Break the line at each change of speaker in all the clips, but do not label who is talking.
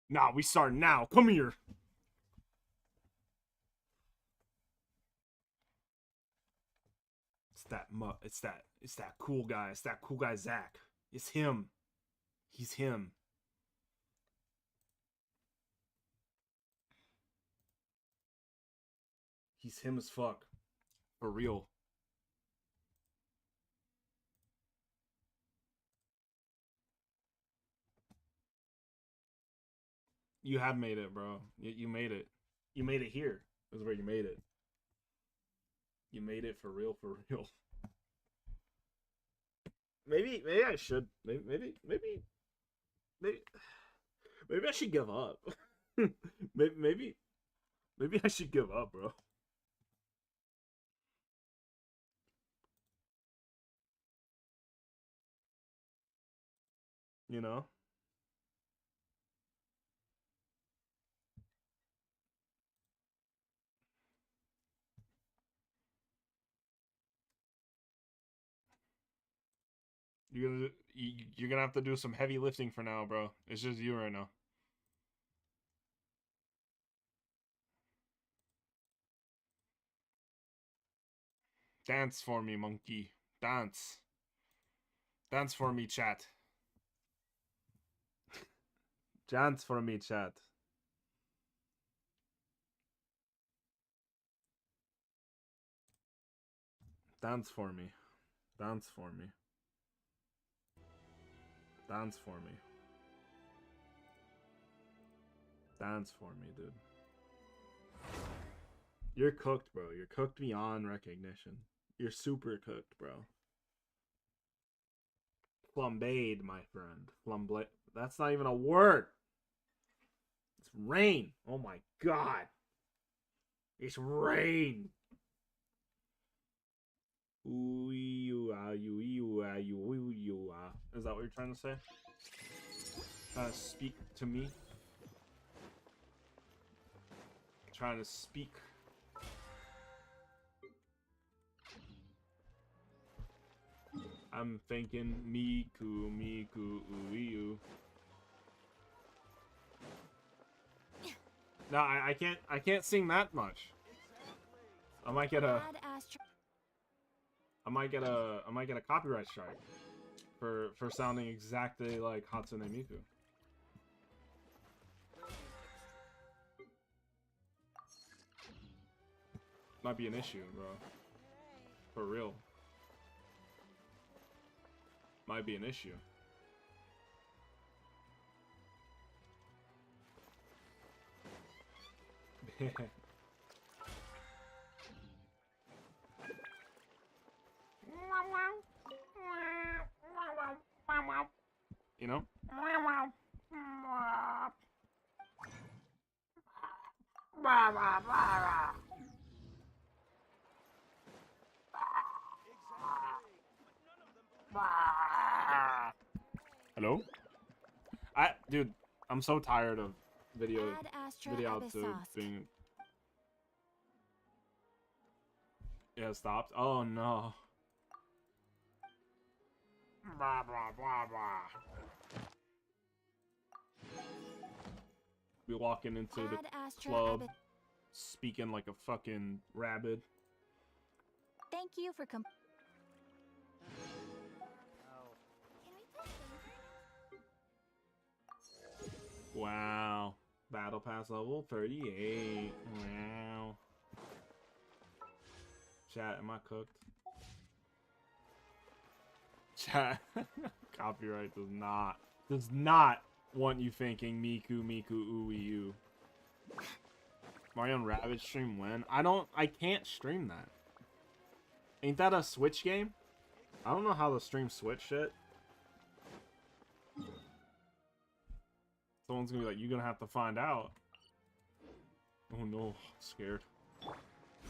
Nah, we start now. Come here. It's that cool guy. It's that cool guy Zach. It's him. He's him. He's him as fuck. For real. You have made it, bro. You made it. You made it here. This is where you made it. You made it for real, for real. Maybe I should. Maybe I should give up. maybe I should give up, bro. You know? You're gonna have to do some heavy lifting for now, bro. It's just you right now. Dance for me, monkey. Dance. Dance for me, chat. Dance for me, chat. Dance for me. Dance for me. Dance for me. Dance for me, dude. You're cooked, bro. You're cooked beyond recognition. You're super cooked, bro. Flambéed, my friend. Flambe. That's not even a word. It's rain. Oh my god. It's rain. Is that what you're trying to say? Trying to speak to me? Trying to speak. I'm thinking Miku, ooh. No, I can't sing that much. I might get a copyright strike for sounding exactly like Hatsune Miku. Might be an issue, bro. For real. Might be an issue. You know? Hello? Dude, I'm so tired of video to being. Yeah, stopped. Oh no. We walking into the club, speaking like a fucking rabbit.
Thank you for
Wow. Battle Pass level 38. Wow. Chat, am I cooked? Chat. Copyright does not want you thinking Miku, ooey, you. Mario and Rabbids stream when? I can't stream that. Ain't that a Switch game? I don't know how to stream Switch shit. Someone's gonna be like, you're gonna have to find out. Oh no, I'm scared.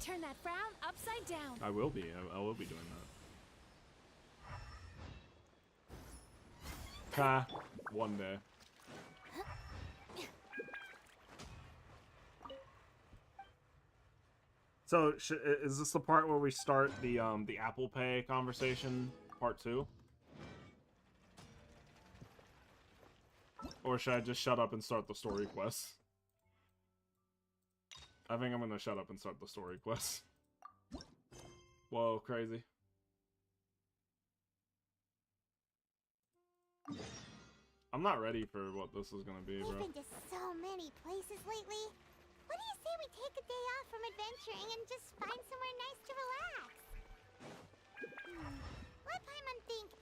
Turn that frown upside down.
I will be. I will be doing that. Ha. One day. So, is this the part where we start the Apple Pay conversation, part 2? Or should I just shut up and start the story quest? I think I'm gonna shut up and start the story quest. Whoa, crazy. I'm not ready for what this is gonna be, bro.
We've been to so many places lately. What do you say we take a day off from adventuring and just find somewhere nice to relax? Let Paimon think.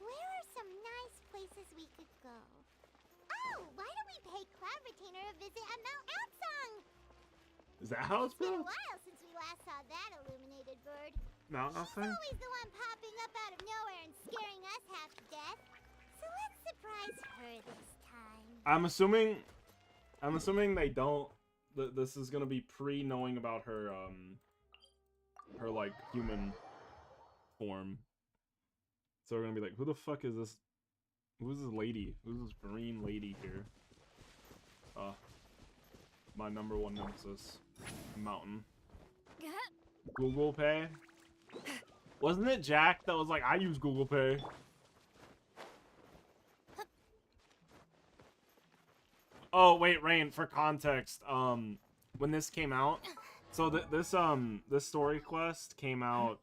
Where are some nice places we could go? Oh, why don't we pay Cloud Retainer a visit at Mount Outsong?
Is that how it's
It's been a
spelled?
while since we last saw that illuminated bird.
Mount
She's
Outsong?
always the one popping up out of nowhere and scaring us half to death. So let's surprise her this time.
I'm assuming they don't. This is gonna be pre-knowing about her, her like human form. So we're gonna be like, who the fuck is this? Who's this lady? Who's this green lady here? My number one nemesis, Mountain. Google Pay. Wasn't it Jack that was like, I use Google Pay? Oh wait, Rain. For context, when this came out, so this story quest came out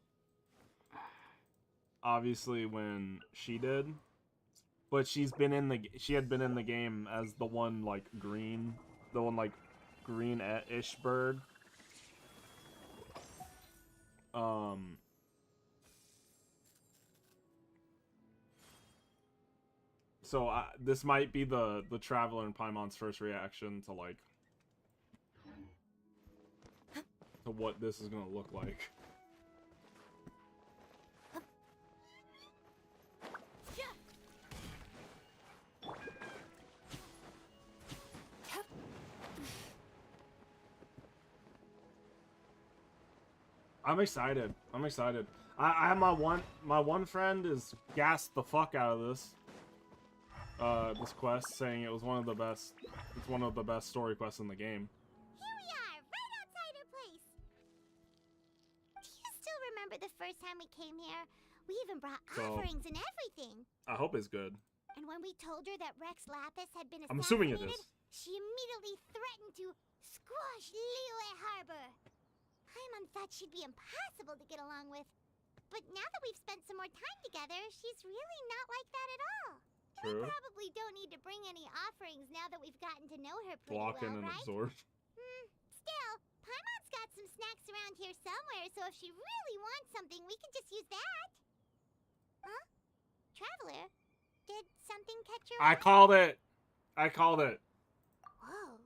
obviously when she did, but she had been in the game as the one like green-ish bird. So this might be the Traveler and Paimon's first reaction to like to what this is gonna look like. I'm excited. I'm excited. I have my one friend is gassed the fuck out of this quest, saying it was one of the best. It's one of the best story quests in the game.
Here we are, right outside her place. Do you still remember the first time we came here? We even brought offerings and everything.
I hope it's good.
And when we told her that Rex Lapis had been
I'm assuming it
assassinated,
is.
she immediately threatened to squash Liyue Harbor. Paimon thought she'd be impossible to get along with. But now that we've spent some more time together, she's really not like that at all.
True.
We probably don't need to bring any offerings now that we've gotten to know her pretty
Block in
well,
and
right?
absorb.
Still, Paimon's got some snacks around here somewhere, so if she really wants something, we can just use that. Huh? Traveler, did something catch your eye?
I called it. I called it.
Whoa,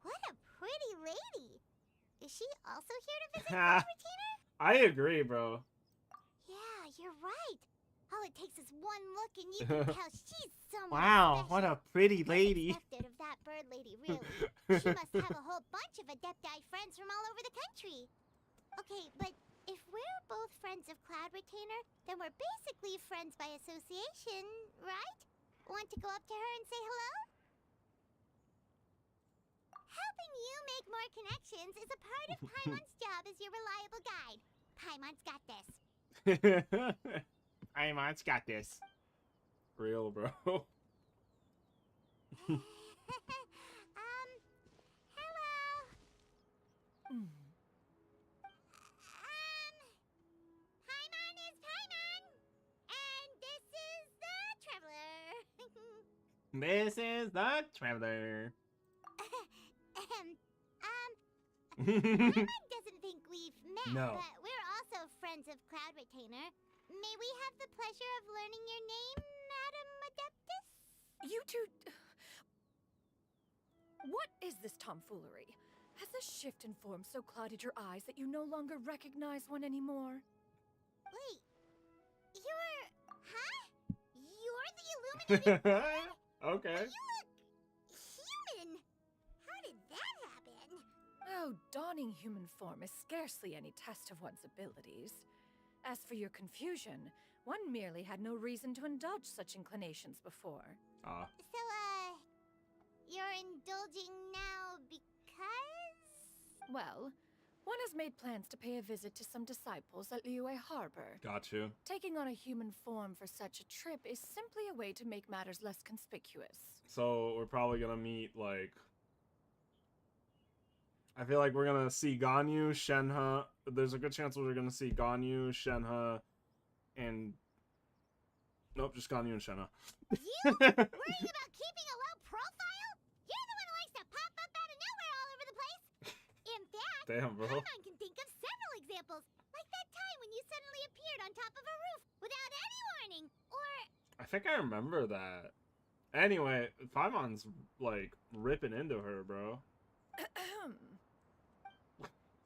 what a pretty lady. Is she also here to visit Cloud Retainer?
I agree, bro.
Yeah, you're right. All it takes is one look and you can tell she's someone
Wow,
special.
what a pretty lady.
Expected of that bird lady, really. She must have a whole bunch of Adepti friends from all over the country. Okay, but if we're both friends of Cloud Retainer, then we're basically friends by association, right? Want to go up to her and say hello? Helping you make more connections is a part of Paimon's job as your reliable guide. Paimon's got this.
Paimon's got this. Real, bro.
Hello. Paimon is Paimon, and this is the Traveler.
This is the Traveler.
Paimon doesn't think we've met,
No.
but we're also friends of Cloud Retainer. May we have the pleasure of learning your name, Madam Adeptus?
You two... What is this tomfoolery? Has this shift in form so clouded your eyes that you no longer recognize one anymore?
Wait, you're... Huh? You're the illuminated bird?
Okay.
You look human. How did that happen?
Oh, donning human form is scarcely any test of one's abilities. As for your confusion, one merely had no reason to indulge such inclinations before.
So, you're indulging now because...
Well, One has made plans to pay a visit to some disciples at Liyue Harbor.
Got you.
Taking on a human form for such a trip is simply a way to make matters less conspicuous.
So we're probably gonna meet, like... I feel like we're gonna see Ganyu, Shenhe. There's a good chance we're gonna see Ganyu, Shenhe, and... Nope, just Ganyu and Shenhe.
You? Worrying about keeping a low profile? You're the one who likes to pop up out of nowhere all over the place. In fact,
Damn, bro.
Paimon can think of several examples, like that time when you suddenly appeared on top of a roof without any warning, or...
I think I remember that. Anyway, Paimon's, like, ripping into her, bro.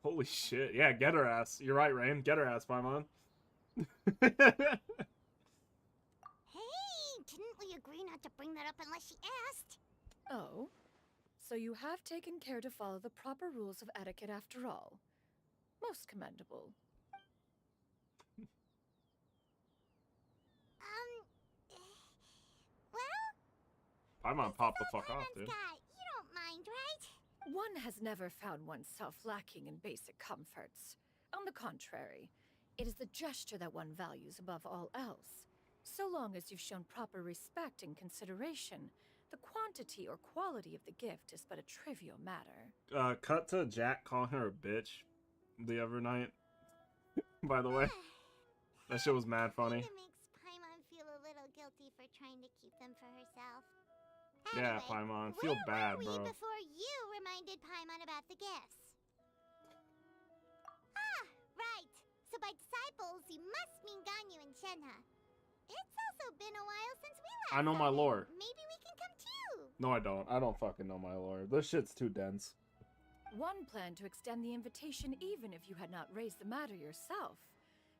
Holy shit. Yeah, get her ass. You're right, Rain. Get her ass, Paimon.
Hey, didn't we agree not to bring that up unless she asked?
Oh? So you have taken care to follow the proper rules of etiquette after all. Most commendable.
Well...
Paimon popped the fuck off, dude.
Scott, you don't mind, right?
One has never found oneself lacking in basic comforts. On the contrary, it is the gesture that one values above all else. So long as you've shown proper respect and consideration, the quantity or quality of the gift is but a trivial matter.
Cut to Jack calling her a bitch the other night. By the way, that shit was mad funny.
It makes Paimon feel a little guilty for trying to keep them for herself.
Yeah,
Anyway,
Paimon, feel bad,
where were we
bro.
before you reminded Paimon about the gifts? Ah, right. So by disciples, you must mean Ganyu and Shenhe. It's also been a while since we last
I know my
saw them.
lore.
Maybe we can come too.
No, I don't. I don't fucking know my lore. This shit's too dense.
One planned to extend the invitation even if you had not raised the matter yourself.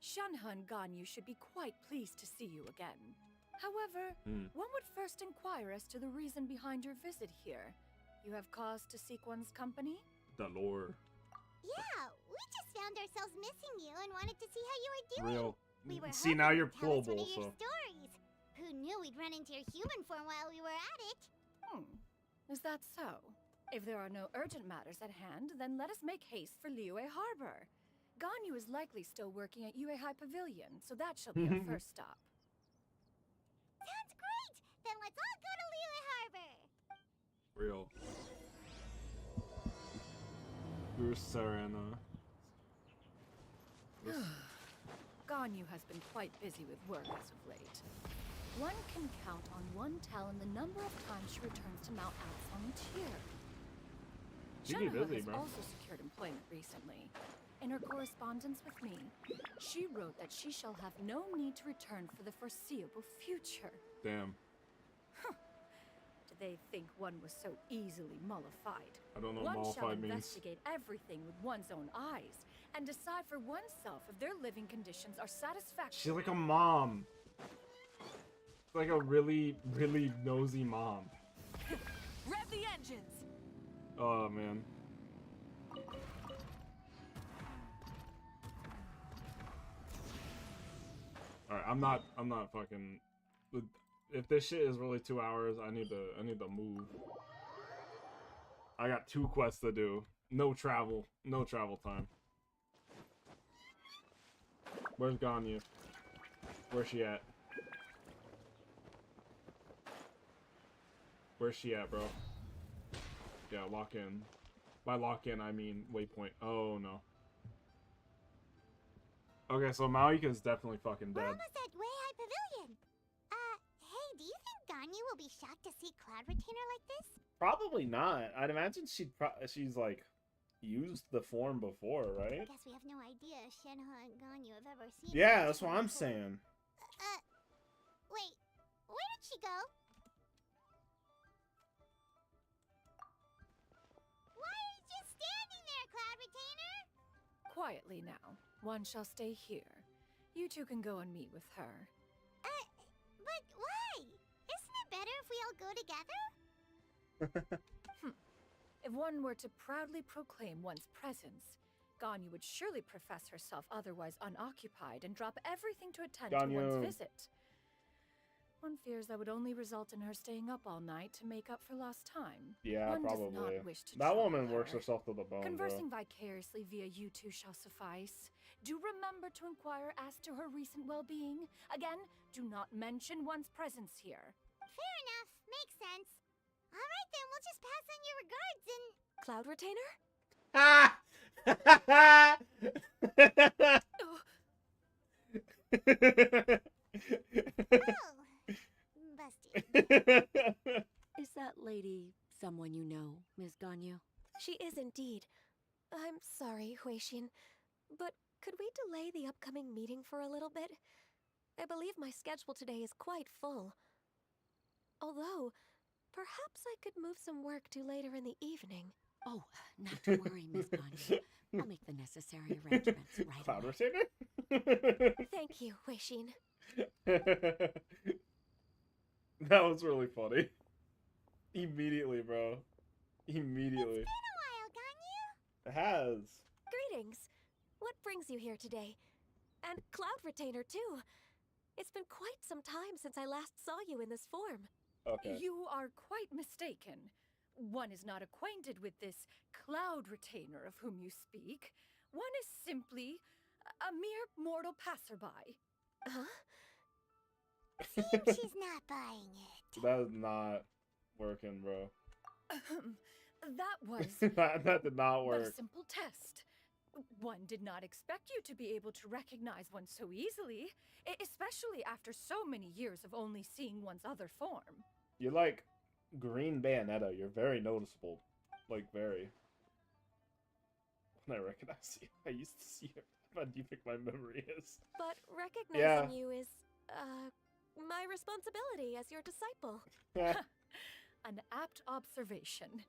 Shenhe and Ganyu should be quite pleased to see you again. However, one would first inquire as to the reason behind your visit here. You have cause to seek one's company?
The lore.
Yeah, we just found ourselves missing you and wanted to see how you were doing.
Real.
We were
See,
hoping
now you're
you'd tell us one
pullable,
of your
so.
stories. Who knew we'd run into your human form while we were at it?
Is that so? If there are no urgent matters at hand, then let us make haste for Liyue Harbor. Ganyu is likely still working at Yuehai Pavilion, so that shall be our first stop.
Sounds great! Then let's all go to Liyue Harbor!
Real. You're Serena.
Ganyu has been quite busy with work as of late. One can count on one talon the number of times she returns to Mount Alphon each year.
She be
Shenhe
busy,
has
bro.
also secured employment recently. In her correspondence with me, she wrote that she shall have no need to return for the foreseeable future.
Damn.
Did they think one was so easily mollified?
I don't know
One
what
shall
mollified means.
investigate everything with one's own eyes and decide for oneself if their living conditions are satisfactory.
She's like a mom. Like a really, really nosy mom.
Rev the engines!
Oh, man. Alright, I'm not fucking... If this shit is really 2 hours, I need to move. I got 2 quests to do. No travel time. Where's Ganyu? Where's she at? Where's she at, bro? Yeah, lock in. By lock in, I mean waypoint. Oh, no. Okay, so Maoika's definitely fucking
We're
dead.
almost at Weihai Pavilion. Hey, do you think Ganyu will be shocked to see Cloud Retainer like this?
Probably not. I'd imagine she's like used the form before, right?
Guess we have no idea if Shenhe and Ganyu have ever seen
Yeah,
her
that's what I'm
before.
saying.
Wait, where did she go? Why are you just standing there, Cloud Retainer?
Quietly now. One shall stay here. You two can go and meet with her.
But why? Isn't it better if we all go together?
If one were to proudly proclaim one's presence, Ganyu would surely profess herself otherwise unoccupied and drop everything to attend to
Ganyu.
one's visit. One fears that would only result in her staying up all night to make up for lost time.
Yeah,
One
probably.
does not wish to
That
trouble
woman works
her.
herself to the bone,
Conversing
bro.
vicariously via you two shall suffice. Do remember to inquire as to her recent well-being. Again, do not mention one's presence here.
Fair enough. Makes sense. All right, then. We'll just pass on your regards and...
Cloud Retainer?
Ah!
Oh. Busted.
Is that lady someone you know, Ms. Ganyu?
She is indeed. I'm sorry, Xian, but could we delay the upcoming meeting for a little bit? I believe my schedule today is quite full. Although, perhaps I could move some work to later in the evening.
Oh, not to worry, Ms. Ganyu. I'll make the necessary arrangements right
Cloud
away.
Retainer?
Thank you, Xian.
That was really funny. Immediately, bro. Immediately.
Been a while, Ganyu.
It has.
Greetings. What brings you here today? And Cloud Retainer, too. It's been quite some time since I last saw you in this form.
Okay.
You are quite mistaken. One is not acquainted with this Cloud Retainer of whom you speak. One is simply a mere mortal passerby.
Huh?
Seems she's not buying it.
That is not working, bro.
That was
that did not
but a
work.
simple test. One did not expect you to be able to recognize one so easily, especially after so many years of only seeing one's other form.
You're like Green Bayonetta. You're very noticeable. Like, very. When I recognize you, I used to see her. How do you think my memory is?
But recognizing you is, my responsibility as your disciple.
An apt observation.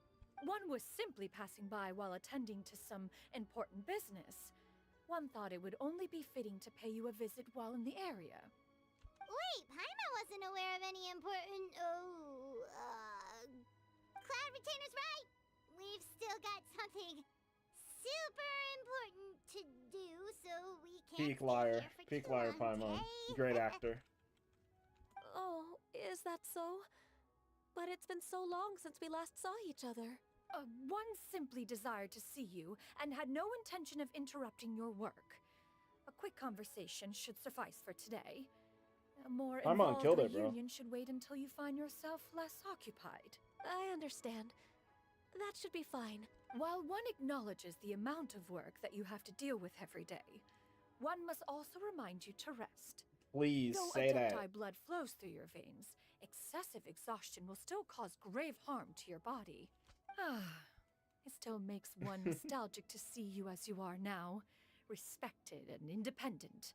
One was simply passing by while attending to some important business. One thought it would only be fitting to pay you a visit while in the area.
Wait, Paimon wasn't aware of any important... Cloud Retainer's right. We've still got something super important to do, so we can't
Peak
stay
liar.
here for
Peak
too
liar,
long
Paimon.
today.
Great actor.
Oh, is that so? But it's been so long since we last saw each other.
One simply desired to see you and had no intention of interrupting your work. A quick conversation should suffice for today. A more
Paimon
involved
killed it, bro.
reunion should wait until you find yourself less occupied.
I understand. That should be fine.
While one acknowledges the amount of work that you have to deal with every day, one must also remind you to rest.
Please
Though
say that.
adepti blood flows through your veins, excessive exhaustion will still cause grave harm to your body. It still makes one nostalgic to see you as you are now, respected and independent.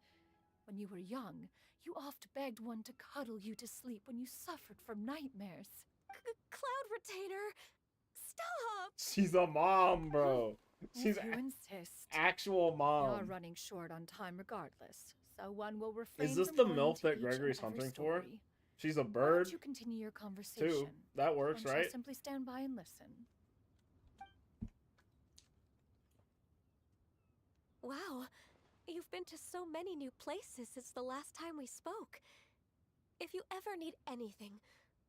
When you were young, you oft begged one to cuddle you to sleep when you suffered from nightmares.
Cloud Retainer! Stop!
She's a mom, bro. She's
If you insist.
actual
You're
mom.
running short on time regardless, so one will refrain
Is this
from
the
going
MILF
into
that
each
Gregory's
and every
hunting for?
story.
She's a
Why
bird,
don't you continue your conversation?
too. That works,
One shall
right?
simply stand by and listen.
Wow, you've been to so many new places since the last time we spoke. If you ever need anything,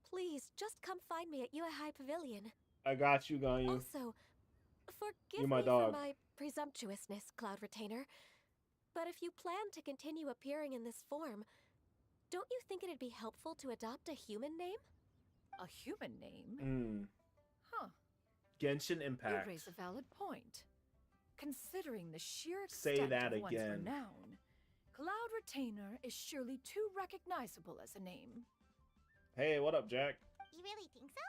please just come find me at High Pavilion.
I got you, Ganyu.
Also, forgive
my
me
dog.
for my presumptuousness, Cloud Retainer, but if you plan to continue appearing in this form, don't you think it'd be helpful to adopt a human name?
A human name? Huh.
Genshin
You
Impact.
raise a valid point. Considering the sheer
Say
extent
that
of one's
again.
renown, Cloud Retainer is surely too recognizable as a name.
Hey, what up, Jack?
You really think so?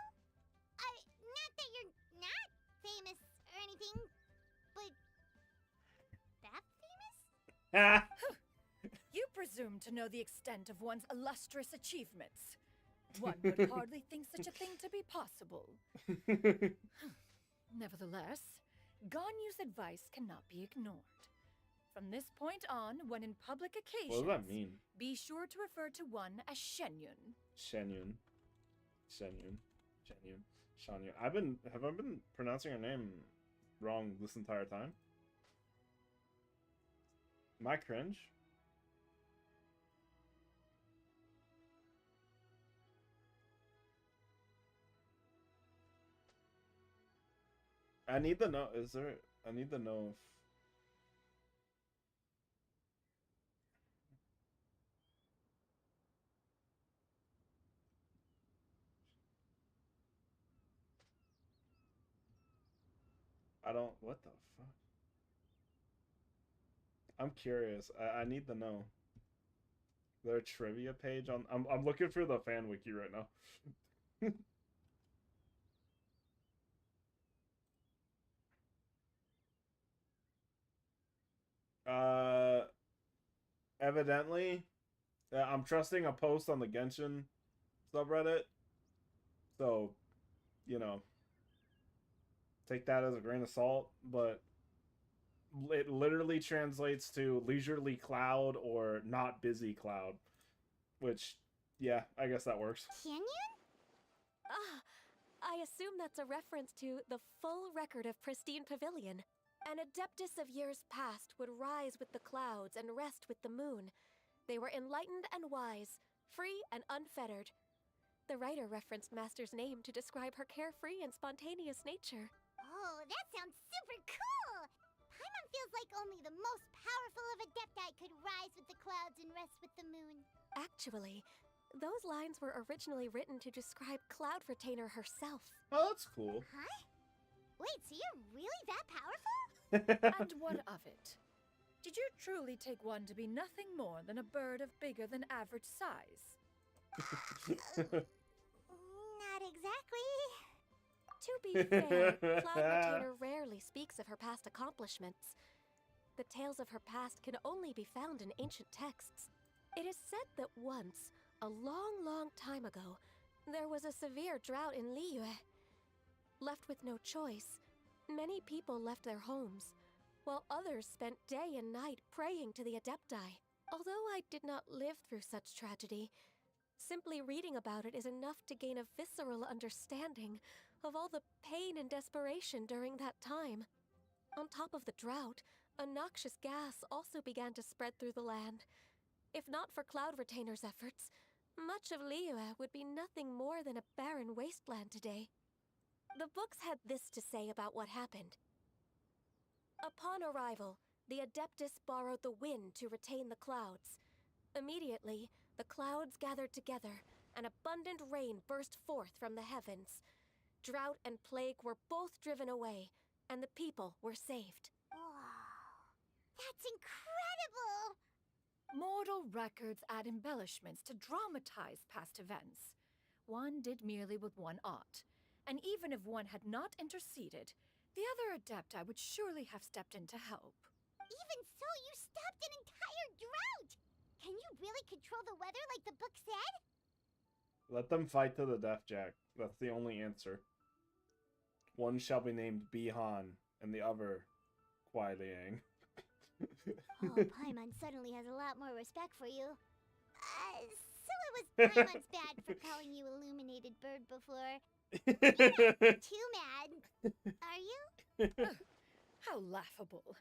Not that you're not famous or anything, but... that famous?
You presume to know the extent of one's illustrious achievements. One would hardly think such a thing to be possible. Nevertheless, Ganyu's advice cannot be ignored. From this point on, when in public occasions,
What does that mean?
be sure to refer to one as Shenyun.
Shenyun. Shanyun. Have I been pronouncing her name wrong this entire time? Am I cringe? I need to know. Is there? I need to know if. I don't. What the fuck? I'm curious. I need to know. Is there a trivia page on? I'm looking for the fan wiki right now. Evidently, I'm trusting a post on the Genshin subreddit. So, you know, take that as a grain of salt, but it literally translates to leisurely cloud or not busy cloud, which, yeah, I guess that works.
Can you?
Ah, I assume that's a reference to the full record of Pristine Pavilion. An adeptus of years past would rise with the clouds and rest with the moon. They were enlightened and wise, free and unfettered. The writer referenced Master's name to describe her carefree and spontaneous nature.
Oh, that sounds super cool! Paimon feels like only the most powerful of Adepti could rise with the clouds and rest with the moon.
Actually, those lines were originally written to describe Cloud Retainer herself.
Oh, that's cool.
Huh? Wait, so you're really that powerful?
And what of it? Did you truly take one to be nothing more than a bird of bigger than average size?
Not exactly.
To be fair, Cloud Retainer rarely speaks of her past accomplishments. The tales of her past can only be found in ancient texts. It is said that once, a long, long time ago, there was a severe drought in Liyue. Left with no choice, many people left their homes, while others spent day and night praying to the Adepti. Although I did not live through such tragedy, simply reading about it is enough to gain a visceral understanding of all the pain and desperation during that time. On top of the drought, a noxious gas also began to spread through the land. If not for Cloud Retainer's efforts, much of Liyue would be nothing more than a barren wasteland today. The books had this to say about what happened. Upon arrival, the Adeptus borrowed the wind to retain the clouds. Immediately, the clouds gathered together, and abundant rain burst forth from the heavens. Drought and plague were both driven away, and the people were saved.
Wow. That's incredible!
Mortal records add embellishments to dramatize past events. One did merely with one ought, and even if one had not interceded, the other Adepti would surely have stepped in to help.
Even so, you stopped an entire drought! Can you really control the weather like the book said?
Let them fight to the death, Jack. That's the only answer. One shall be named Bihan, and the other Kuai Liang.
Oh, Paimon suddenly has a lot more respect for you. So it was Paimon's bad for calling you Illuminated Bird before. You're not too mad, are you?
How laughable.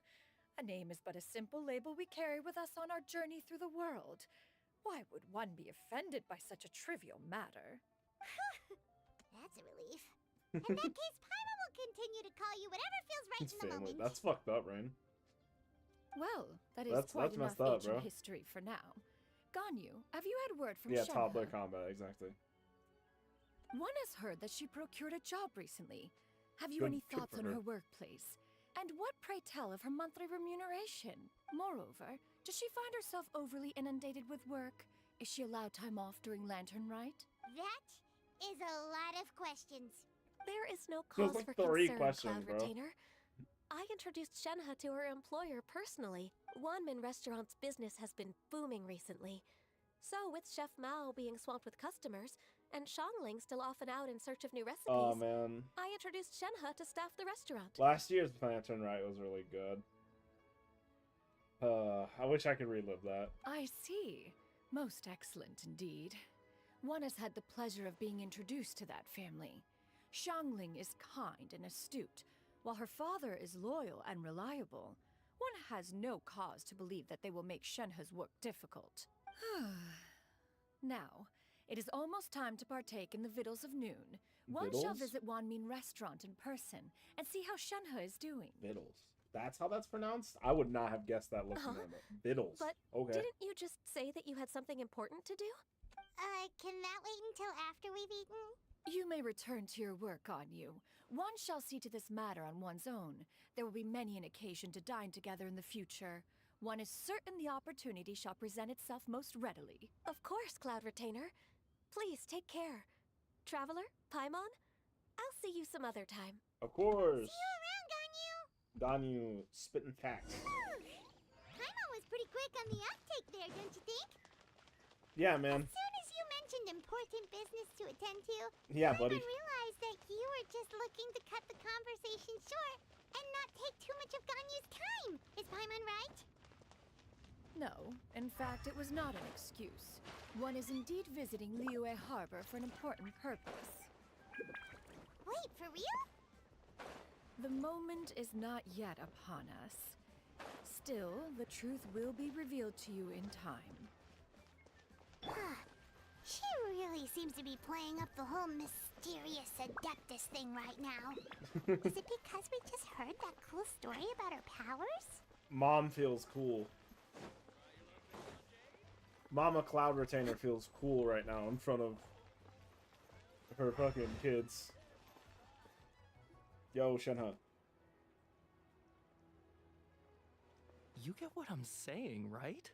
A name is but a simple label we carry with us on our journey through the world. Why would one be offended by such a trivial matter?
That's a relief. In that case, Paimon will continue to call you whatever feels right
It's
in the
family.
moment.
That's fucked up, Rain.
Well, that is
That's
quite enough
messed up,
ancient
bro.
history for now. Ganyu, have you had word from
Yeah,
Shenhe?
toddler combat, exactly.
One has heard that she procured a job recently. Have you
Good-
any
good
thoughts
for
on
her.
her workplace? And what, pray tell, of her monthly remuneration? Moreover, does she find herself overly inundated with work? Is she allowed time off during Lantern Rite?
That is a lot of questions.
There is no
There's
cause
like
for
3
concern,
questions,
Cloud
bro.
Retainer. I introduced Shenhe to her employer personally. Wanmin Restaurant's business has been booming recently. So, with Chef Mao being swamped with customers, and Shangling still off and out in search of new recipes,
Oh, man.
I introduced Shenhe to staff the restaurant.
Last year's Lantern Rite was really good. I wish I could relive that.
I see. Most excellent indeed. One has had the pleasure of being introduced to that family. Shangling is kind and astute, while her father is loyal and reliable. One has no cause to believe that they will make Shenhe's work difficult. Now, It is almost time to partake in the victuals of noon. One shall
Vittles?
visit Wanmin Restaurant in person and see how Shenhe is doing.
Vittles. That's how that's pronounced? I would not have guessed that looking at it. Vittles.
But
Okay.
didn't you just say that you had something important to do?
Can that wait until after we've eaten?
You may return to your work, on you. One shall see to this matter on one's own. There will be many an occasion to dine together in the future. One is certain the opportunity shall present itself most readily.
Of course, Cloud Retainer. Please take care. Traveler, Paimon, I'll see you some other time.
Of course.
See you around, Ganyu!
Ganyu, spitting facts.
Paimon was pretty quick on the uptake there, don't you think?
Yeah, man.
As soon as you mentioned important business to attend to,
Yeah,
Paimon
buddy.
realized that you were just looking to cut the conversation short and not take too much of Ganyu's time. Is Paimon right?
No, in fact, it was not an excuse. One is indeed visiting Liyue Harbor for an important purpose.
Wait, for real?
The moment is not yet upon us. Still, the truth will be revealed to you in time.
She really seems to be playing up the whole mysterious Adeptus thing right now. Is it because we just heard that cool story about her powers?
Mom feels cool. Mama Cloud Retainer feels cool right now in front of her fucking kids. Yo, Shenhe.
You get what I'm saying, right?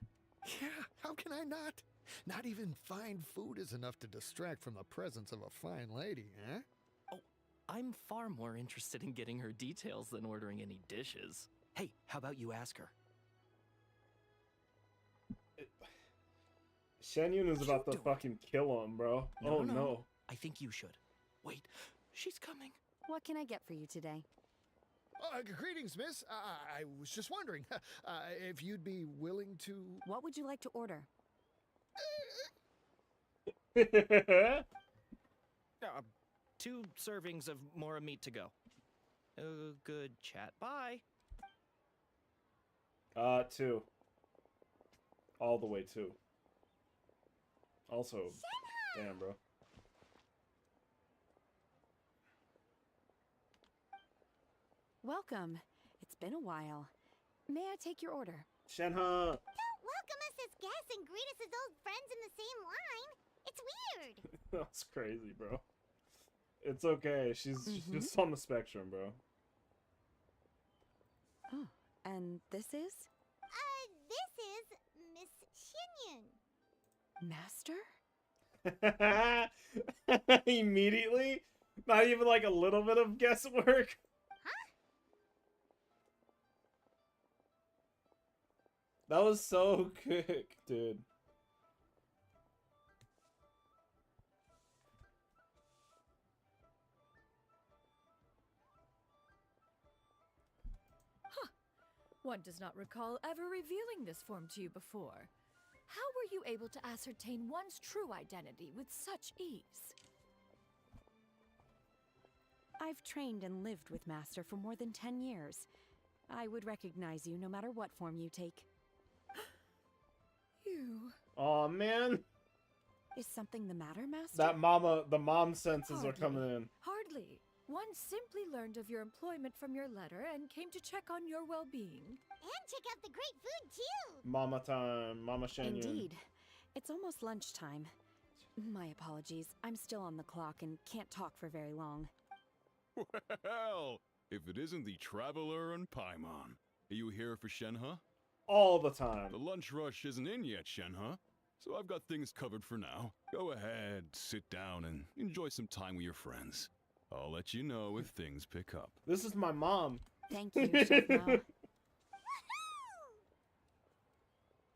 Yeah, how can I not? Not even fine food is enough to distract from the presence of a fine lady, eh?
Oh, I'm far more interested in getting her details than ordering any dishes. Hey, how about you ask her?
Shenyun is about to
do it.
fucking kill him, bro.
No,
Oh
no,
no.
I think you should. Wait, she's coming.
What can I get for you today?
Greetings, miss. I was just wondering if you'd be willing to...
What would you like to order?
2 servings of Mora meat to go. Good chat. Bye.
2. All the way 2. Also, damn, bro.
Welcome. It's been a while. May I take your order?
Shenhe!
Don't welcome us as guests and greet us as old friends in the same line. It's weird.
That's crazy, bro. It's okay. She's just on the spectrum, bro.
Oh, and this is?
This is Miss Xinyun.
Master?
Immediately? Not even like a little bit of guesswork? That was so quick, dude.
One does not recall ever revealing this form to you before. How were you able to ascertain one's true identity with such ease?
I've trained and lived with Master for more than 10 years. I would recognize you no matter what form you take.
You...
Aw, man.
Is something the matter, Master?
The mom senses are coming in.
Hardly. One simply learned of your employment from your letter and came to check on your well-being.
And check out the great food, too.
Mama time. Mama Shenyun.
Indeed. It's almost lunchtime. My apologies. I'm still on the clock and can't talk for very long.
Well, if it isn't the Traveler and Paimon. Are you here for Shenhe?
All the time.
The lunch rush isn't in yet, Shenhe. So I've got things covered for now. Go ahead, sit down, and enjoy some time with your friends. I'll let you know if things pick up.
This is my mom.
Thank you, Chef Mao.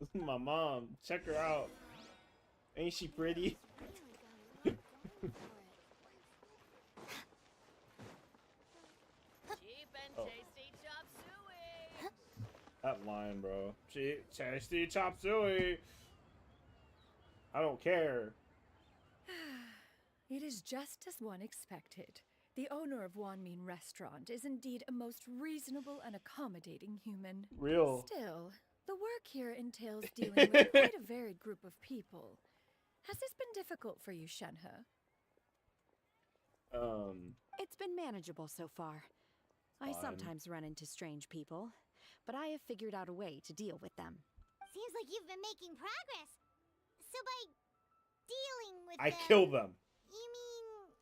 This is my mom. Check her out. Ain't she pretty?
Cheap and
Oh.
tasty chop suey!
That line, bro. Tasty chop suey. I don't care.
It is just as one expected. The owner of Wanmin Restaurant is indeed a most reasonable and accommodating human.
Real.
Still, the work here entails dealing with quite a varied group of people. Has this been difficult for you, Shenhe?
It's been manageable so far. I
Fine.
sometimes run into strange people, but I have figured out a way to deal with them.
Seems like you've been making progress. So by dealing with
I
them,
kill them.
you mean...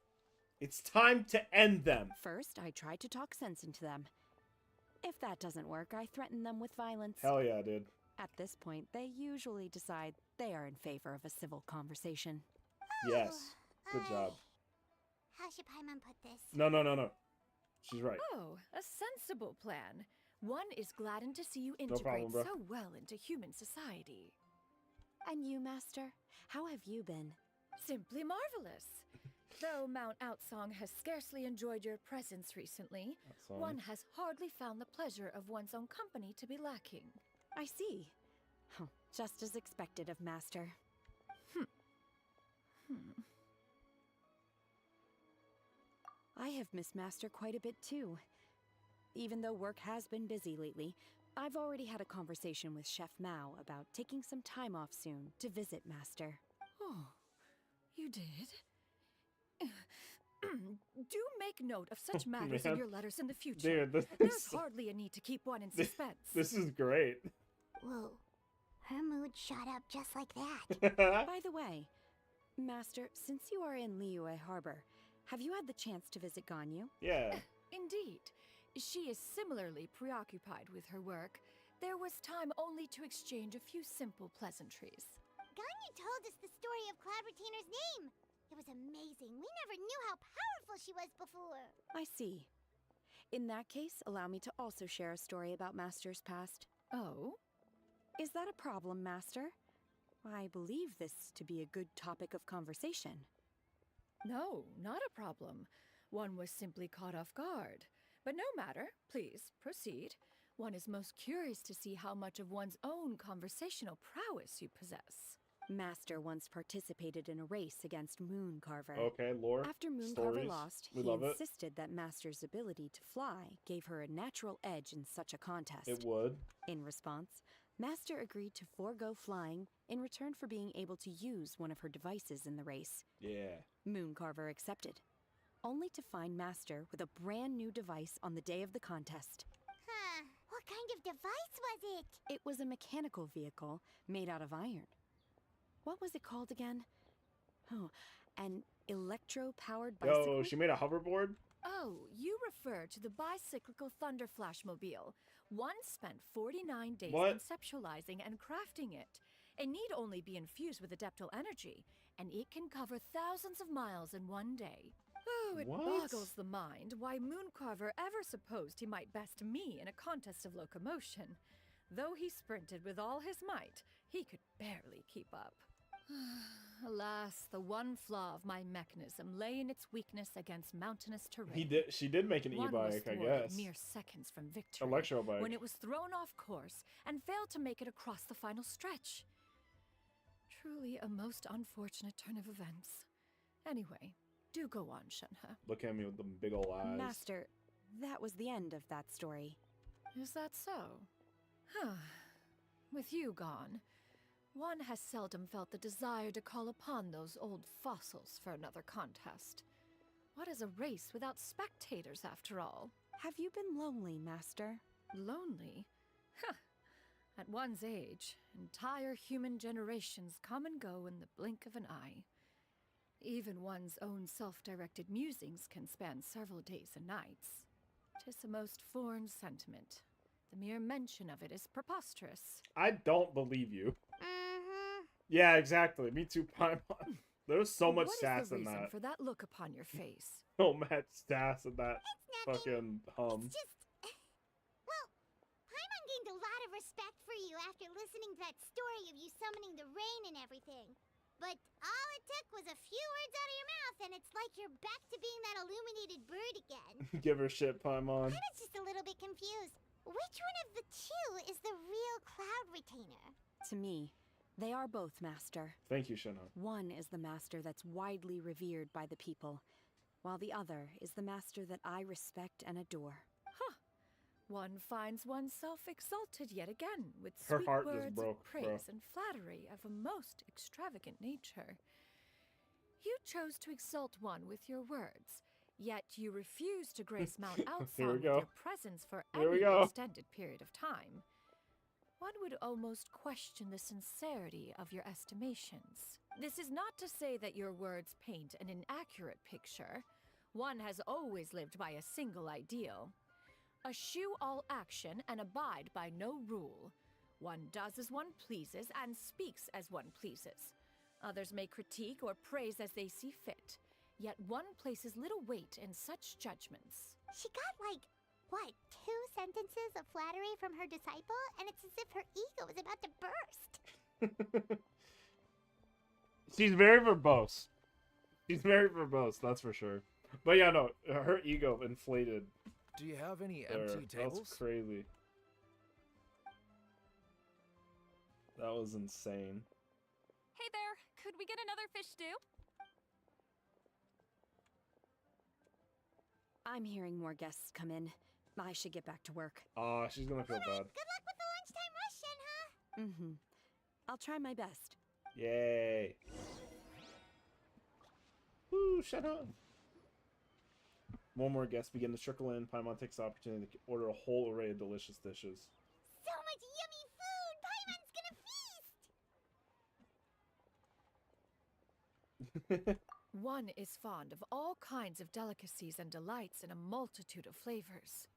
It's time to end them.
First, I try to talk sense into them. If that doesn't work, I threaten them with violence.
Hell yeah, dude.
At this point, they usually decide they are in favor of a civil conversation.
Yes. Good job.
How should Paimon put this?
No. She's right.
Oh, a sensible plan. One is gladdened to see you
No
integrate
problem, bro.
so well into human society.
And you, Master? How have you been?
Simply marvelous. Though Mount Outsong has scarcely enjoyed your presence recently,
Outsong.
one has hardly found the pleasure of one's own company to be lacking.
I see. Oh, just as expected of Master. I have missed Master quite a bit too. Even though work has been busy lately, I've already had a conversation with Chef Mao about taking some time off soon to visit Master.
Oh, you did? Do make note of such matters in
Man.
your letters in the future.
Dude, this
There's
is,
hardly a need to keep one in suspense.
this is great.
Whoa. Her mood shot up just like that.
By the way, Master, since you are in Liyue Harbor, have you had the chance to visit Ganyu?
Yeah.
Indeed. She is similarly preoccupied with her work. There was time only to exchange a few simple pleasantries.
Ganyu told us the story of Cloud Retainer's name. It was amazing. We never knew how powerful she was before.
I see. In that case, allow me to also share a story about Master's past.
Oh?
Is that a problem, Master? I believe this to be a good topic of conversation.
No, not a problem. One was simply caught off guard. But no matter, please, proceed. One is most curious to see how much of one's own conversational prowess you possess.
Master once participated in a race against Mooncarver.
Okay, lore.
After Mooncarver
stories.
lost,
We
he
love it.
insisted that Master's ability to fly gave her a natural edge in such a contest.
It would.
In response, Master agreed to forego flying in return for being able to use one of her devices in the race.
Yeah.
Mooncarver accepted, only to find Master with a brand new device on the day of the contest.
Huh. What kind of device was it?
It was a mechanical vehicle made out of iron. What was it called again? Oh, an electro-powered bicycle?
Yo, she made a hoverboard?
Oh, you refer to the bicyclical Thunder Flashmobile. One spent 49 days
What?
conceptualizing and crafting it. It need only be infused with adeptal energy, and it can cover thousands of miles in one day. Oh, it
What?
boggles the mind why Mooncarver ever supposed he might best me in a contest of locomotion. Though he sprinted with all his might, he could barely keep up. Alas, the one flaw of my mechanism lay in its weakness against mountainous terrain.
She did make an
One was
e-bike, I
thwarted
guess.
mere seconds from victory
Electro bike.
when it was thrown off course and failed to make it across the final stretch. Truly a most unfortunate turn of events. Anyway, do go on, Shenhe.
Look at me with them big ol' eyes.
Master, that was the end of that story.
Is that so? Huh. With you gone, one has seldom felt the desire to call upon those old fossils for another contest. What is a race without spectators, after all?
Have you been lonely, Master?
Lonely? Huh. At one's age, entire human generations come and go in the blink of an eye. Even one's own self-directed musings can span several days and nights. 'Tis a most foreign sentiment. The mere mention of it is preposterous.
I don't believe you.
Mm-hmm.
Yeah, exactly. Me too, Paimon. There's so much
What
sass
is the
in
reason
that.
for that look upon your face?
So much sass in that
It's nothing.
fucking hum.
It's just... Well, Paimon gained a lot of respect for you after listening to that story of you summoning the rain and everything. But all it took was a few words out of your mouth, and it's like you're back to being that illuminated bird again.
Give her shit, Paimon.
I was just a little bit confused. Which one of the two is the real Cloud Retainer?
To me, they are both, Master.
Thank you, Shenhe.
One is the Master that's widely revered by the people, while the other is the Master that I respect and adore.
Huh. One finds oneself exalted yet again with
Her
sweet
heart just
words
broke,
of praise
bro.
and flattery of a most extravagant nature. You chose to exalt one with your words, yet you refuse to grace Mount
Here
Alphon
we
with
go.
your presence for
Here we
any
go.
extended period of time. One would almost question the sincerity of your estimations. This is not to say that your words paint an inaccurate picture. One has always lived by a single ideal. Eschew all action and abide by no rule. One does as one pleases and speaks as one pleases. Others may critique or praise as they see fit, yet one places little weight in such judgments.
She got like, what, 2 sentences of flattery from her disciple, and it's as if her ego is about to burst.
She's very verbose. She's very verbose, that's for sure. But yeah, no, her ego inflated.
Do you have any
There.
empty tables?
That's crazy. That was insane.
Hey there, could we get another fish stew?
I'm hearing more guests come in. I should get back to work.
Aw, she's gonna feel bad.
Good luck with the lunchtime rush, Shenhe.
Mm-hmm. I'll try my best.
Yay. Woo, shut up. More and more guests begin to trickle in. Paimon takes the opportunity to order a whole array of delicious dishes.
So much yummy food! Paimon's gonna feast!
One is fond of all kinds of delicacies and delights in a multitude of flavors.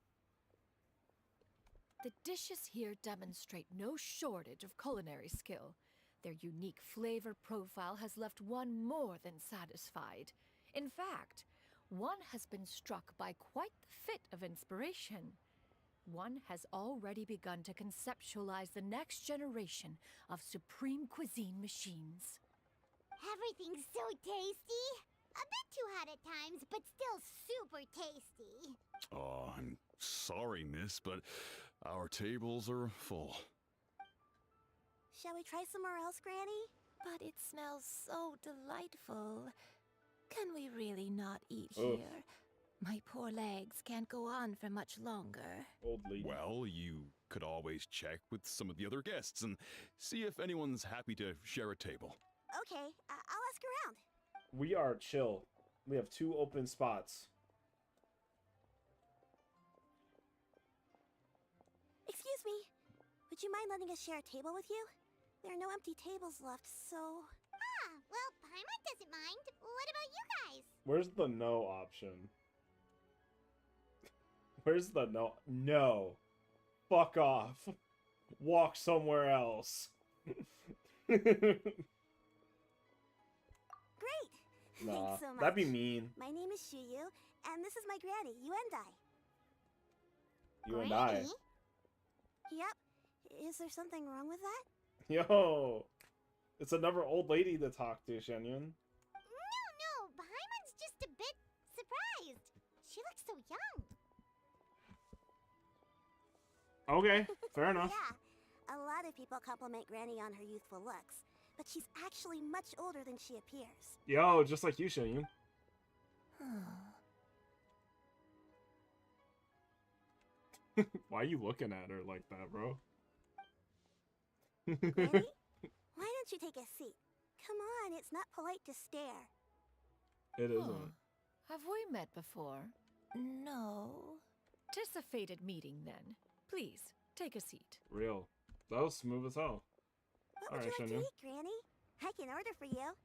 The dishes here demonstrate no shortage of culinary skill. Their unique flavor profile has left one more than satisfied. In fact, one has been struck by quite the fit of inspiration. One has already begun to conceptualize the next generation of supreme cuisine machines.
Everything's so tasty! A bit too hot at times, but still super tasty.
Oh, I'm sorry, miss, but our tables are full.
Shall we try somewhere else, Granny? But it smells so delightful. Can we really not eat
Ugh.
here? My poor legs can't go on for much longer.
Old lady.
Well, you could always check with some of the other guests and see if anyone's happy to share a table.
Okay, I'll ask around.
We are chill. We have 2 open spots.
Excuse me. Would you mind letting us share a table with you? There are no empty tables left, so...
Ah, well, Paimon doesn't mind. What about you guys?
Where's the no option? Where's the no? No. Fuck off. Walk somewhere else.
Great!
Nah,
Thanks so much.
that'd be mean.
My name is Shuyu, and this is my granny, Yuendai.
You and I.
Granny?
Yep. Is there something wrong with that?
Yo. It's another old lady to talk to, Shenyun.
No, Paimon's just a bit surprised. She looks so young.
Okay, fair enough.
Yeah. A lot of people compliment Granny on her youthful looks, but she's actually much older than she appears.
Yo, just like you, Shenyun. Why are you looking at her like that, bro?
Granny? Why don't you take a seat? Come on, it's not polite to stare.
It isn't.
Have we met before?
No.
'Tis a fated meeting, then. Please, take a seat.
Real. That was smooth as hell.
What would
Alright,
you like to
Shenyun.
eat, Granny? I can order for you.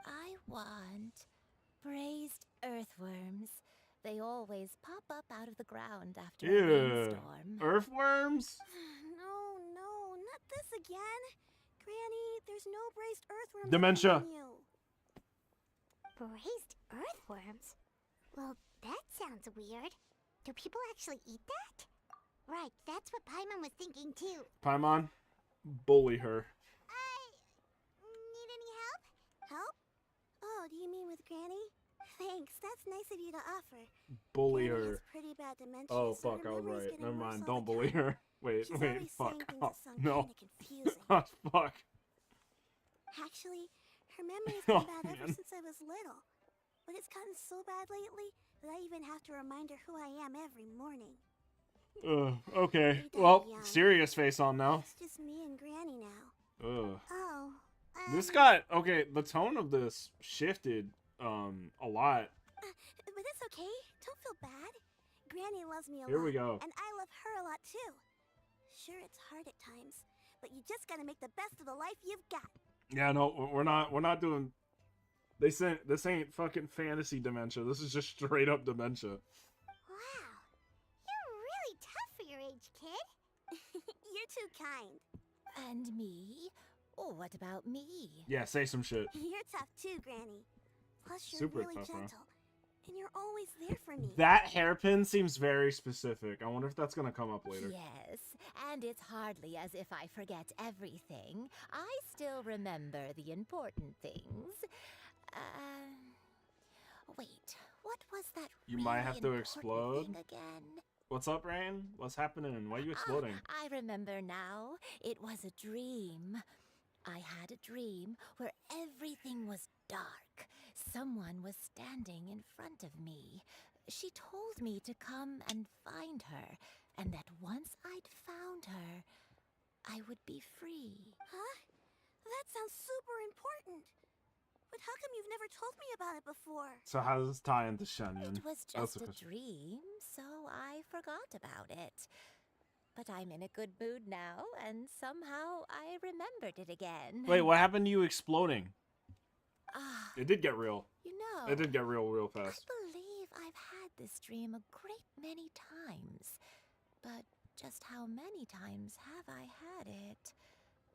I want braised earthworms. They always pop up out of the ground after a
Ew.
rainstorm.
Earthworms?
No, not this again. Granny, there's no braised earthworms
Dementia.
on the menu.
Braised earthworms? Well, that sounds weird. Do people actually eat that? Right, that's what Paimon was thinking too.
Paimon, bully her.
Need any help?
Help? Oh, do you mean with Granny? Thanks, that's nice of you to offer.
Bully
Granny
her.
has pretty bad dementia,
Oh,
so
fuck,
her
I was
memory's
right.
getting
Never
worse
mind,
all
don't
the
bully
time.
her. Wait,
She's
wait,
always
fuck.
saying things
Oh,
that sound
no.
kinda confusing.
Oh, fuck.
Actually, her memory's
Oh,
been bad ever
man.
since I was little. But it's gotten so bad lately that I even have to remind her who I am every morning.
Okay.
Hey, Daddy
Well,
Young.
serious face on now.
It's just me and Granny now.
Ugh.
Oh,
This got okay. The tone of this shifted a lot.
But it's okay. Don't feel bad. Granny loves me a lot.
Here we go.
And I love her a lot too. Sure, it's hard at times, but you just gotta make the best of the life you've got.
Yeah, no, we're not doing. This ain't fucking fantasy dementia. This is just straight up dementia.
Wow, you're really tough for your age, kid. You're too kind.
And me? Oh, what about me?
Yeah, say some shit.
You're tough too, Granny. Plus, you're
Super
really
tough, huh?
gentle, and you're always there for me.
That hairpin seems very specific. I wonder if that's gonna come up later.
Yes, and it's hardly as if I forget everything. I still remember the important things. Wait, what was that
You might have to
really
explode.
important thing again?
What's up, Rain? What's happening? Why are you exploding?
I remember now. It was a dream. I had a dream where everything was dark. Someone was standing in front of me. She told me to come and find her, and that once I'd found her, I would be free.
Huh? That sounds super important. But how come you've never told me about it before?
So how does this tie into Xian?
It was
That's
just
the
a
question.
dream, so I forgot about it. But I'm in a good mood now, and somehow I remembered it again.
Wait, what happened to you exploding?
Ah,
It did get real.
you know,
It did get real
I
fast.
believe I've had this dream a great many times. But just how many times have I had it?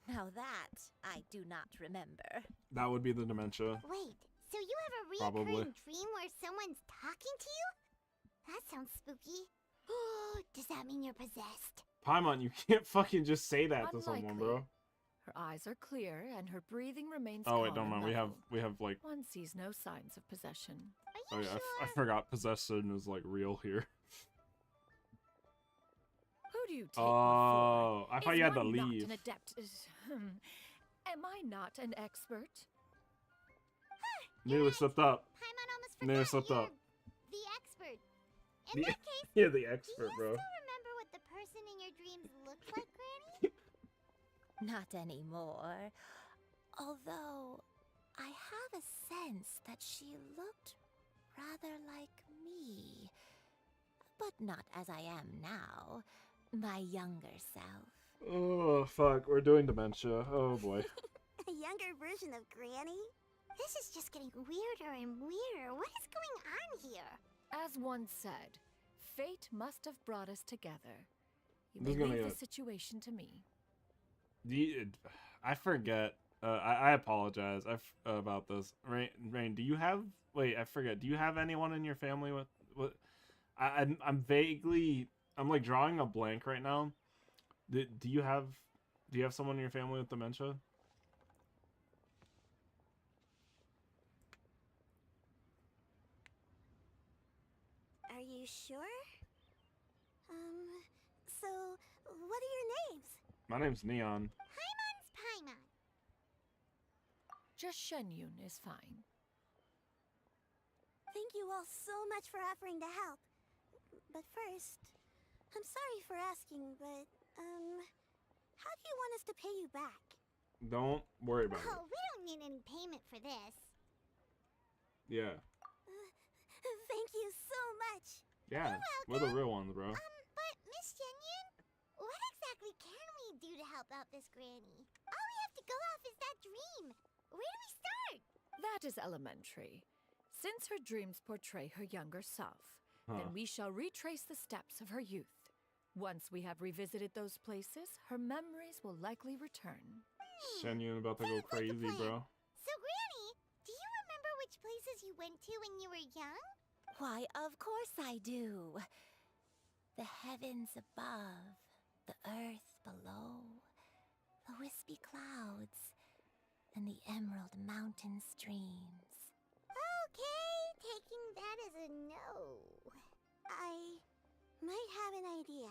Now that I do not remember.
That would be the dementia.
Wait, so you have a
Probably.
recurring dream where someone's talking to you? That sounds spooky. Does that mean you're possessed?
Paimon, you can't fucking just say that to someone,
Unlikely.
bro.
Her eyes are clear and her breathing remains
Oh wait,
calm
don't
and
mind. We have
level.
like.
One sees no signs of possession.
Are
Oh
you
yeah,
sure?
I forgot possession is like real here.
Who do you take
Oh, I
me for?
thought you had to
Is one not
leave.
an adept? Am I not an expert?
Nearly slipped up.
Paimon almost
Nearly
forgot
slipped
you're
up.
the expert. In
The-
that case,
Yeah, the
do
expert,
you
bro.
still remember what the person in your dreams looked like, Granny?
Not anymore. Although, I have a sense that she looked rather like me. But not as I am now. My younger self.
Oh fuck, we're doing dementia. Oh boy.
A younger version of Granny? This is just getting weirder and weirder. What is going on here?
As one said, fate must have brought us together. You
This
may
is gonna
leave
be
the situation to me.
I forget. I apologize. About this. Rain, do you have? Wait, I forget. Do you have anyone in your family with? I'm vaguely. I'm like drawing a blank right now. Do you have? Do you have someone in your family with dementia?
Are you sure? So, what are your names?
My name's Neon.
Paimon's Paimon.
Just Shenyun is fine.
Thank you all so much for offering to help. But first, I'm sorry for asking, but, how do you want us to pay you back?
Don't worry about
Oh, we don't need any payment for this.
it. Yeah.
Thank you so much.
Yeah.
You're
We're the
welcome.
real ones, bro.
But Miss Shenyun, what exactly can we do to help out this granny? All we have to go off is that dream. Where do we start?
That is elementary. Since her dreams portray her younger self,
Huh.
then we shall retrace the steps of her youth. Once we have revisited those places, her memories will likely return.
Shenyun about to go
Sounds like a
crazy,
plan.
bro.
So, Granny, do you remember which places you went to when you were young?
Why, of course I do. The heavens above, the earth below, the wispy clouds, and the emerald mountain streams.
Okay, taking that as a no. I might have an idea.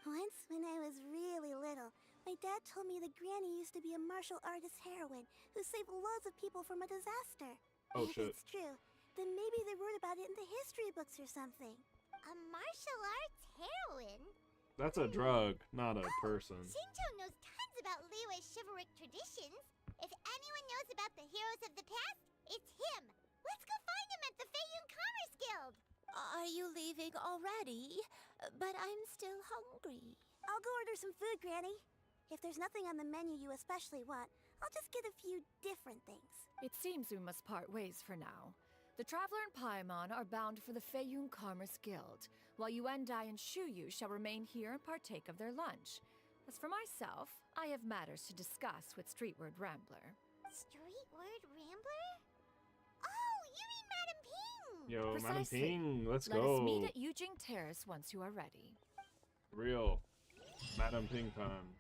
Once, when I was really little, my dad told me that Granny used to be a martial artist heroine who saved loads of people from a disaster.
Oh,
If
shit.
it's true, then maybe they wrote about it in the history books or something. A martial arts heroine?
That's a drug, not a person.
Shinto knows tons about Liyue's chivalric traditions. If anyone knows about the heroes of the past, it's him. Let's go find him at the Feiyun Commerce Guild.
Are you leaving already? But I'm still hungry.
I'll go order some food, Granny. If there's nothing on the menu you especially want, I'll just get a few different things.
It seems we must part ways for now. The Traveler and Paimon are bound for the Feiyun Commerce Guild, while Yuendai and Shuyu shall remain here and partake of their lunch. As for myself, I have matters to discuss with Streetward Rambler.
Streetward Rambler? Oh, you mean Madam Ping!
Yo, Madam
Precisely.
Ping, let's
Let
go.
us meet at Yujing Terrace once you are ready.
Real. Madam Ping time.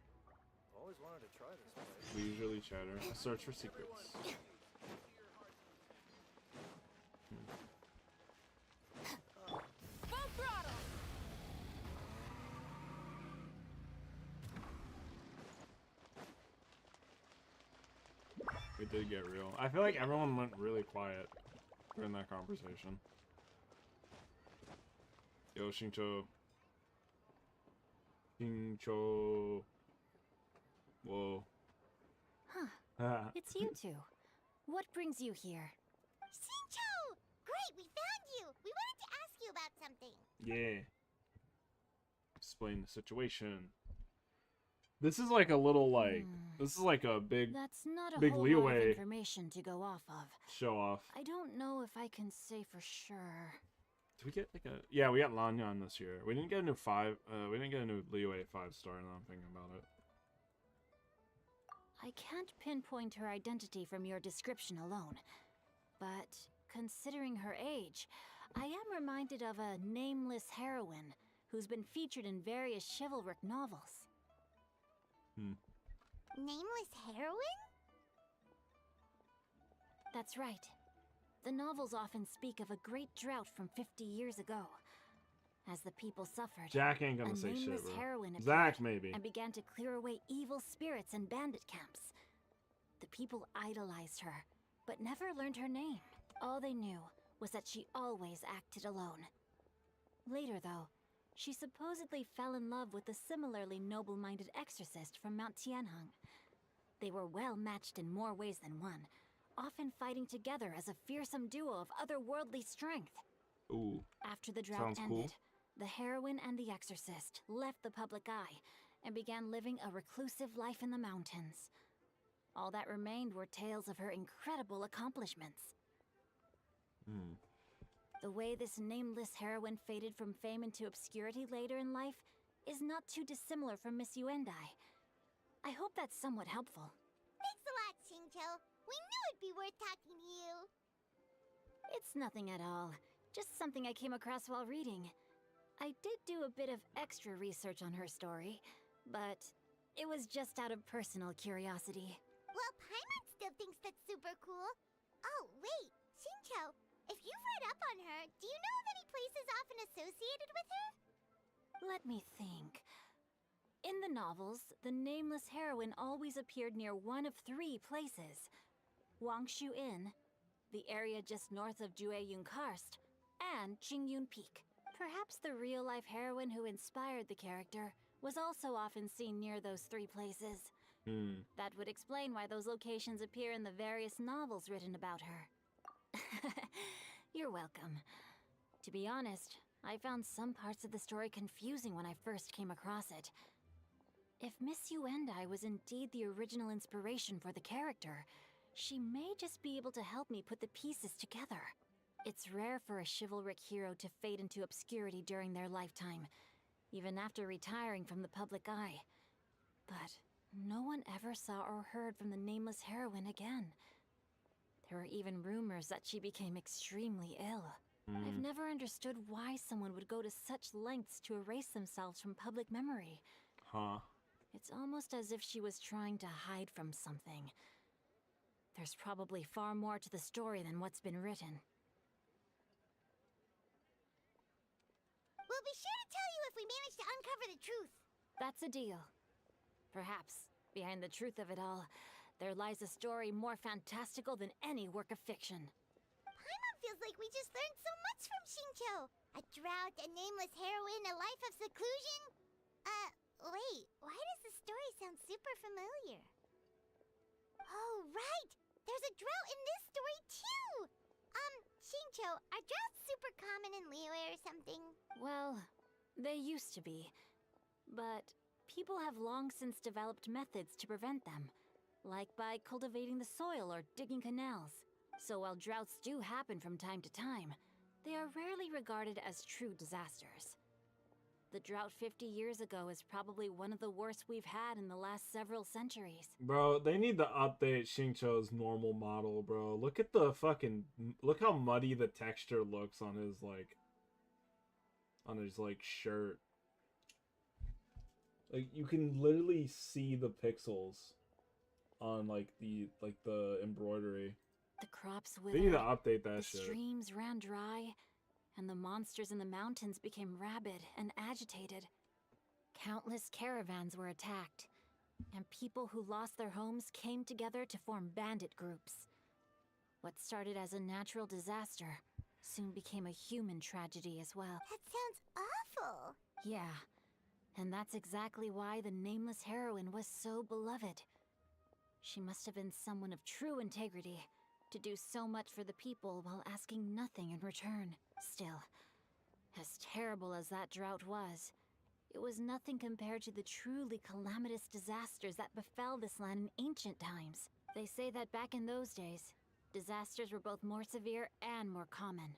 Always wanted to try this place.
We usually chatter. A search for secrets.
Full throttle!
It did get real. I feel like everyone went really quiet during that conversation. Yo, Shincho. Shincho. Whoa.
Huh. It's you two. What brings you here?
Shincho! Great, we found you! We wanted to ask you about something.
Yeah. Explain the situation. This is like a little like this is like a big
That's not a
big
whole lot of
leeway
information to go off of.
show off.
I don't know if I can say for sure.
Did we get like a yeah, we got Lanyan this year. We didn't get a new we didn't get a new leeway 5-star now I'm thinking about it.
I can't pinpoint her identity from your description alone. But considering her age, I am reminded of a nameless heroine who's been featured in various chivalric novels.
Nameless heroine?
That's right. The novels often speak of a great drought from 50 years ago. As the people suffered,
Jack ain't gonna
a
say
nameless
shit, bro.
heroine
Zach
appeared
maybe.
and began to clear away evil spirits and bandit camps. The people idolized her, but never learned her name. All they knew was that she always acted alone. Later, though, she supposedly fell in love with a similarly noble-minded exorcist from Mount Tianheng. They were well matched in more ways than one, often fighting together as a fearsome duo of otherworldly strength.
Ooh.
After the drought
Sounds
ended,
cool.
the heroine and the exorcist left the public eye and began living a reclusive life in the mountains. All that remained were tales of her incredible accomplishments. The way this nameless heroine faded from fame into obscurity later in life is not too dissimilar from Miss Yuendai. I hope that's somewhat helpful.
Thanks a lot, Shincho. We knew it'd be worth talking to you.
It's nothing at all. Just something I came across while reading. I did do a bit of extra research on her story, but it was just out of personal curiosity.
Well, Paimon still thinks that's super cool. Oh, wait. Shincho, if you've read up on her, do you know of any places often associated with her?
Let me think. In the novels, the nameless heroine always appeared near one of 3 places. Wangshu Inn, the area just north of Jueyun Karst, and Qingyun Peak. Perhaps the real-life heroine who inspired the character was also often seen near those 3 places. That would explain why those locations appear in the various novels written about her. You're welcome. To be honest, I found some parts of the story confusing when I first came across it. If Miss Yuendai was indeed the original inspiration for the character, she may just be able to help me put the pieces together. It's rare for a chivalric hero to fade into obscurity during their lifetime, even after retiring from the public eye. But no one ever saw or heard from the nameless heroine again. There were even rumors that she became extremely ill. I've never understood why someone would go to such lengths to erase themselves from public memory. It's almost as if she was trying to hide from something. There's probably far more to the story than what's been written.
We'll be sure to tell you if we manage to uncover the truth.
That's a deal. Perhaps, behind the truth of it all, there lies a story more fantastical than any work of fiction.
Paimon feels like we just learned so much from Shincho. A drought, a nameless heroine, a life of seclusion. Wait, why does the story sound super familiar? Oh, right! There's a drought in this story, too! Shincho, are droughts super common in Liyue or something?
Well, they used to be. But people have long since developed methods to prevent them, like by cultivating the soil or digging canals. So while droughts do happen from time to time, they are rarely regarded as true disasters. The drought 50 years ago is probably one of the worst we've had in the last several centuries.
Bro, they need to update Xingqiu's normal model, bro. Look at the fucking... Look how muddy the texture looks on his, like... On his, like, shirt. Like, you can literally see the pixels on, like, the embroidery.
The crops
They need
withered,
to update that
the
shit.
streams ran dry, and the monsters in the mountains became rabid and agitated. Countless caravans were attacked, and people who lost their homes came together to form bandit groups. What started as a natural disaster soon became a human tragedy as well.
That sounds awful!
Yeah, and that's exactly why the nameless heroine was so beloved. She must have been someone of true integrity, to do so much for the people while asking nothing in return. Still, as terrible as that drought was, it was nothing compared to the truly calamitous disasters that befell this land in ancient times. They say that back in those days, disasters were both more severe and more common.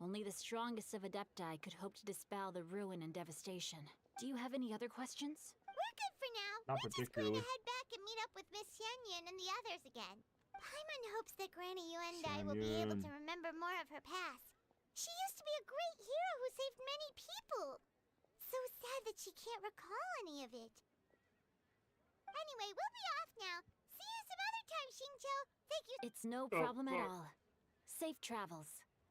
Only the strongest of Adepti could hope to dispel the ruin and devastation. Do you have any other questions?
We're good for now.
Not
We're just going
particularly.
to head back and meet up with Miss Xian and the others again. Paimon hopes that Granny Yuendai will be able to
Xian.
remember more of her past. She used to be a great hero who saved many people. So sad that she can't recall any of it. Anyway, we'll be off now. See you some other time, Xingqiu. Thank you.
It's no
Oh,
problem at
fuck.
all. Safe travels.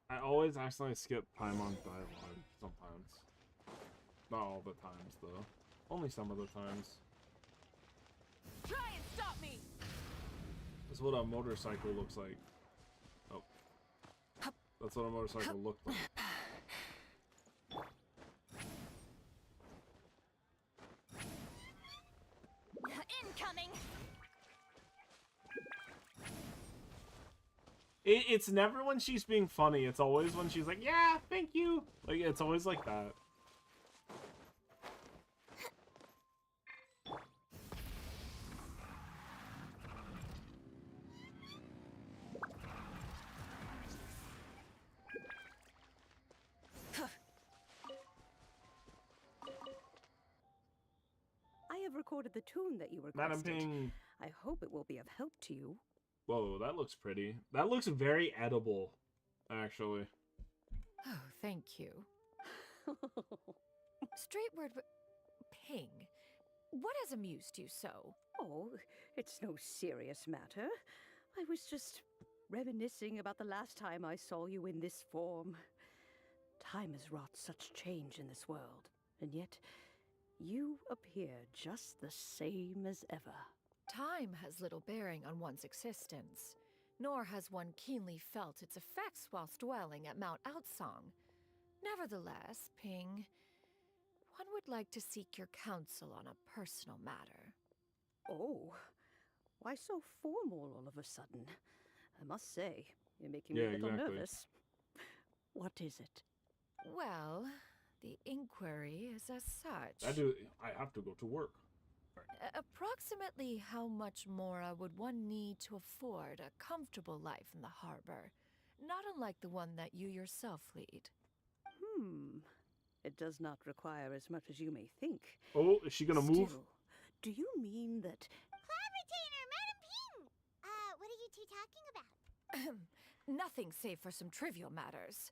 I always accidentally skip Paimon's dialogue sometimes. Not all the times, though. Only some of the times.
Try and stop me!
That's what a motorcycle looks like. Oh. That's what a motorcycle looked like.
Incoming!
It's never when she's being funny. It's always when she's like, yeah, thank you. Like, it's always like that.
I have recorded the tune that you requested.
Madam Ping.
I hope it will be of help to you.
Whoa, that looks pretty. That looks very edible, actually.
Oh, thank you. Straightward, Ping, what has amused you so?
Oh, it's no serious matter. I was just reminiscing about the last time I saw you in this form. Time has wrought such change in this world, and yet you appear just the same as ever.
Time has little bearing on one's existence, nor has one keenly felt its effects whilst dwelling at Mount Outsong. Nevertheless, Ping, one would like to seek your counsel on a personal matter.
Oh, why so formal all of a sudden? I must say, you're making
Yeah,
me a little
exactly.
nervous. What is it?
Well, the inquiry is as such.
I have to go to work.
Approximately how much more would one need to afford a comfortable life in the harbor, not unlike the one that you yourself lead?
It does not require as much as you may think.
Oh, is she gonna move?
Still, do you mean that...
Cloud Retainer, Madam Ping! What are you two talking about?
Nothing save for some trivial matters.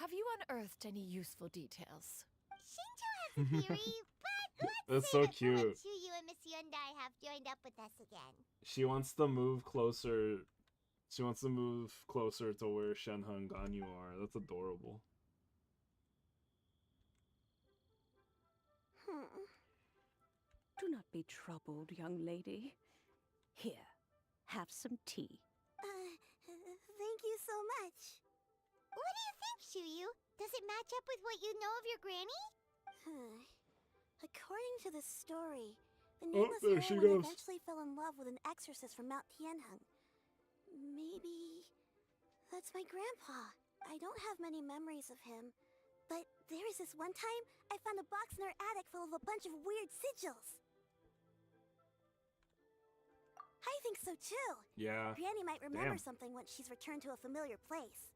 Have you unearthed any useful details?
Shinto has a theory, but
That's
let's
so
save it for
cute.
when Chuyu and Miss Yuendai have joined up with us again.
She wants to move closer. She wants to move closer to where Shenhe and Ganyu are. That's adorable.
Do not be troubled, young lady. Here, have some tea.
Thank you so much. What do you think, Chuyu? Does it match up with what you know of your granny?
According to the story, The nameless
there she
heroine
goes.
eventually fell in love with an exorcist from Mount Tianheng. Maybe that's my grandpa. I don't have many memories of him, but there was this one time I found a box in her attic full of a bunch of weird sigils. I think so too.
Yeah.
Granny might remember
Damn.
something once she's returned to a familiar place.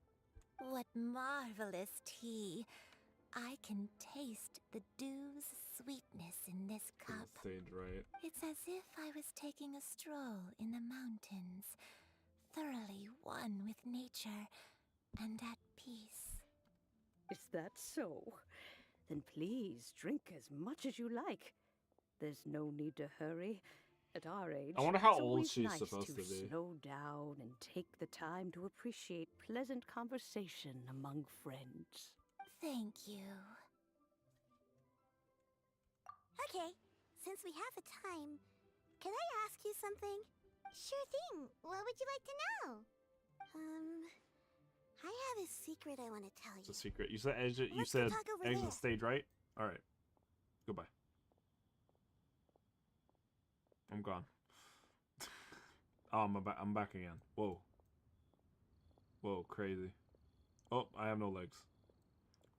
What marvelous tea. I can taste the dew's sweetness in this cup.
Stage right.
It's as if I was taking a stroll in the mountains, thoroughly one with nature and at peace.
Is that so? Then please drink as much as you like. There's no need to hurry. At our age,
I wonder how
it's
old
always
she's
nice
supposed
to
to be.
slow down and take the time to appreciate pleasant conversation among friends.
Thank you.
Okay, since we have the time, can I ask you something?
Sure thing. What would you like to know?
I have a secret I want to tell
It's
you.
a secret. You said exit. You
Let's go
said
talk over
exit
there.
stage right. All right. Goodbye. I'm gone. Oh, I'm back again. Whoa. Whoa, crazy. Oh, I have no legs.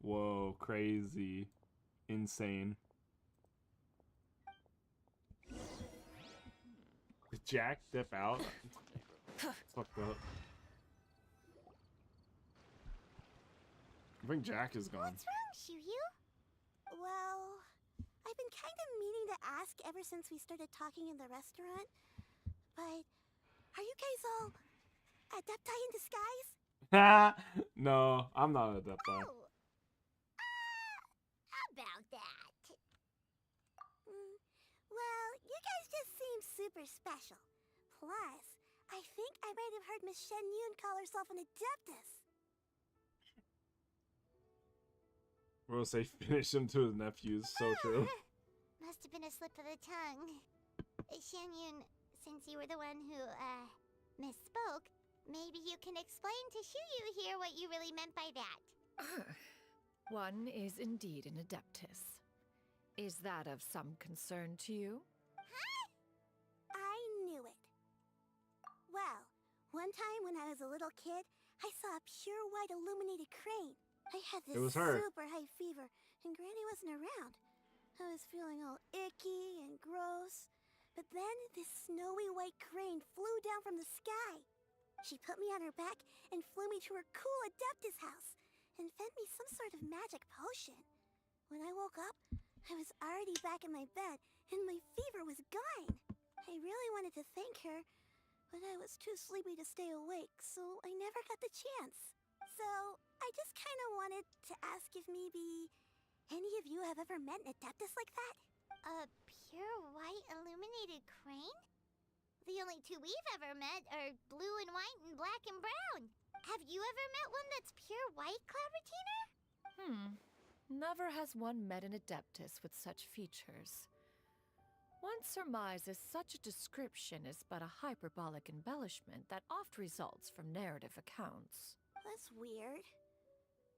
Whoa, crazy. Insane. Did Jack dip out? Fucked up. I think Jack is gone.
What's wrong, Shuyu?
Well, I've been kind of meaning to ask ever since we started talking in the restaurant, but are you guys all adepti in disguise?
No, I'm not a adepti.
Oh. About that.
Well, you guys just seem super special. Plus, I think I might have heard Miss Shen Yun call herself an adeptus.
We'll say finish him to his nephews. So true.
Must have been a slip of the tongue. Xian Yun, since you were the one who, misspoke, maybe you can explain to Shuyu here what you really meant by that.
One is indeed an adeptus. Is that of some concern to you?
Huh? I knew it. Well, one time when I was a little kid, I saw a pure white illuminated crane. I had this
It was her.
super high fever, and Granny wasn't around. I was feeling all icky and gross. But then this snowy white crane flew down from the sky. She put me on her back and flew me to her cool Adeptus house and fed me some sort of magic potion. When I woke up, I was already back in my bed and my fever was gone. I really wanted to thank her, but I was too sleepy to stay awake, so I never got the chance. So, I just kind of wanted to ask if maybe any of you have ever met an Adeptus like that?
A pure white illuminated crane? The only two we've ever met are blue and white and black and brown. Have you ever met one that's pure white, Cloud Retainer?
Never has one met an adeptus with such features. One surmises such a description is but a hyperbolic embellishment that oft results from narrative accounts.
That's weird.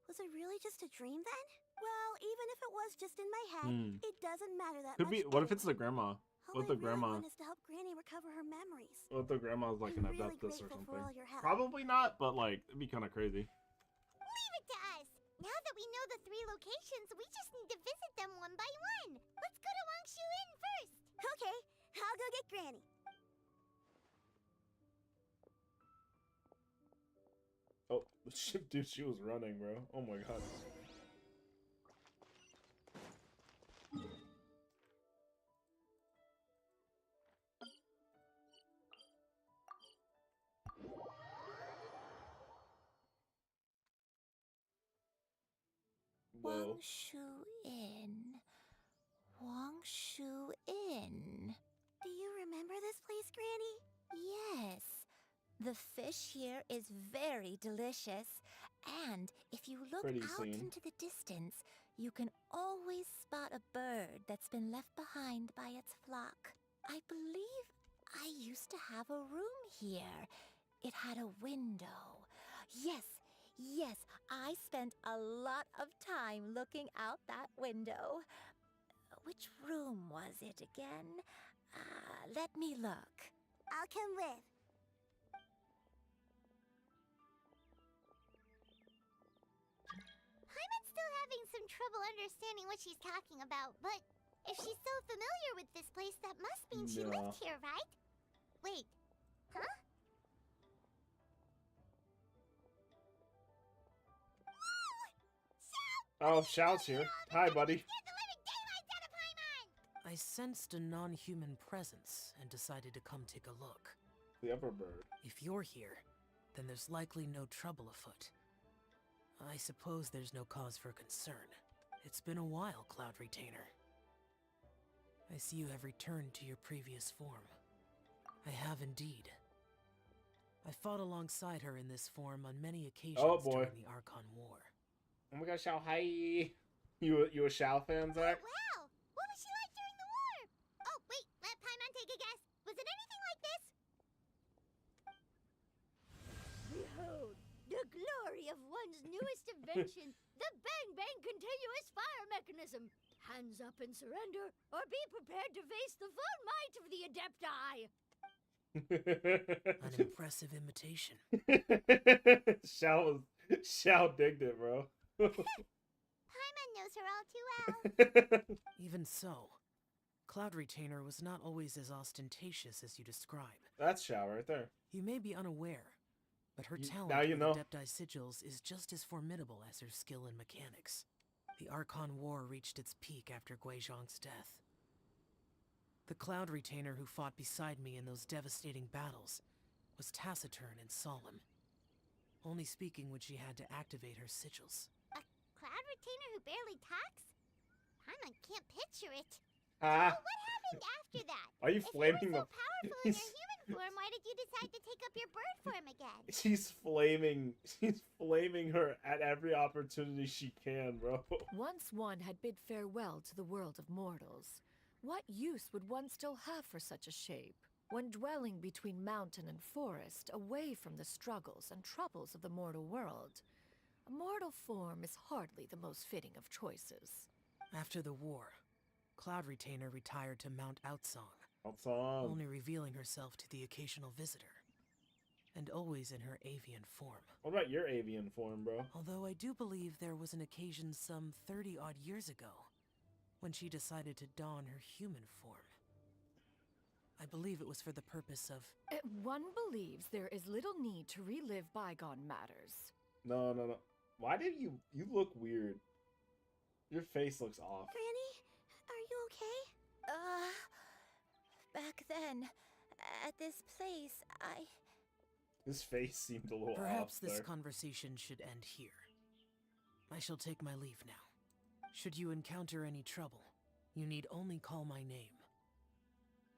Was it really just a dream then? Well, even if it was just in my head, it doesn't matter that
Could
much.
be. What if it's the grandma?
All
What if the
I really
grandma?
want is to help Granny recover her memories.
What if the grandma's like
I'm
an
really
adeptus or
grateful
something?
for all your help.
Probably not, but like it'd be kind of crazy.
Leave it to us! Now that we know the 3 locations, we just need to visit them one by one. Let's go to Wangshu Inn first.
Okay, I'll go get Granny.
Oh, shit, dude, she was running, bro. Oh my god. Whoa.
Wangshu Inn. Wangshu Inn.
Do you remember this place, Granny?
Yes. The fish here is very delicious. And if you look
Pretty
out
scene.
into the distance, you can always spot a bird that's been left behind by its flock. I believe I used to have a room here. It had a window. Yes, I spent a lot of time looking out that window. Which room was it again? Let me look.
I'll come with.
Paimon's still having some trouble understanding what she's talking about, but if she's so familiar with this place, that must mean she lived here, right? Wait, huh?
Oh, Shout's here. Hi, buddy.
I sensed a non-human presence and decided to come take a look.
The upper bird.
If you're here, then there's likely no trouble afoot. I suppose there's no cause for concern. It's been a while, Cloud Retainer. I see you have returned to your previous form. I have indeed. I fought alongside her in this form on many occasions during the Archon War.
Oh my gosh, Xiao, hi! You a Xiao fan, Zach?
Wow! What was she like during the war? Oh, wait, let Paimon take a guess. Was it anything like this?
Behold, the glory of one's newest invention, the Bang Bang Continuous Fire Mechanism. Hands up and surrender, or be prepared to face the full might of the Adepti.
An impressive imitation.
Xiao digged it, bro.
Paimon knows her all too well.
Even so, Cloud Retainer was not always as ostentatious as you describe.
That's Xiao right there.
You may be unaware, but her talent
now you
with
know.
Adepti sigils is just as formidable as her skill in mechanics. The Archon War reached its peak after Guizhong's death. The Cloud Retainer who fought beside me in those devastating battles was taciturn and solemn, only speaking when she had to activate her sigils.
A Cloud Retainer who barely talks? Paimon can't picture it.
Ah.
So what happened after that?
Are you flaming
If you were so powerful in your human form, why did you decide to take up your bird form again?
She's flaming her at every opportunity she can, bro.
Once one had bid farewell to the world of mortals, what use would one still have for such a shape? When dwelling between mountain and forest, away from the struggles and troubles of the mortal world, a mortal form is hardly the most fitting of choices.
After the war, Cloud Retainer retired to Mount Outsong,
only
revealing herself to the occasional visitor, and always in her avian form.
What about your avian form, bro?
Although I do believe there was an occasion some 30-odd years ago when she decided to don her human form. I believe it was for the purpose of...
One believes there is little need to relive bygone matters.
No. Why did you look weird? Your face looks off.
Granny, are you okay?
Back then, at this place,
His face seemed a little
Perhaps
off
this
there.
conversation should end here. I shall take my leave now. Should you encounter any trouble, you need only call my name.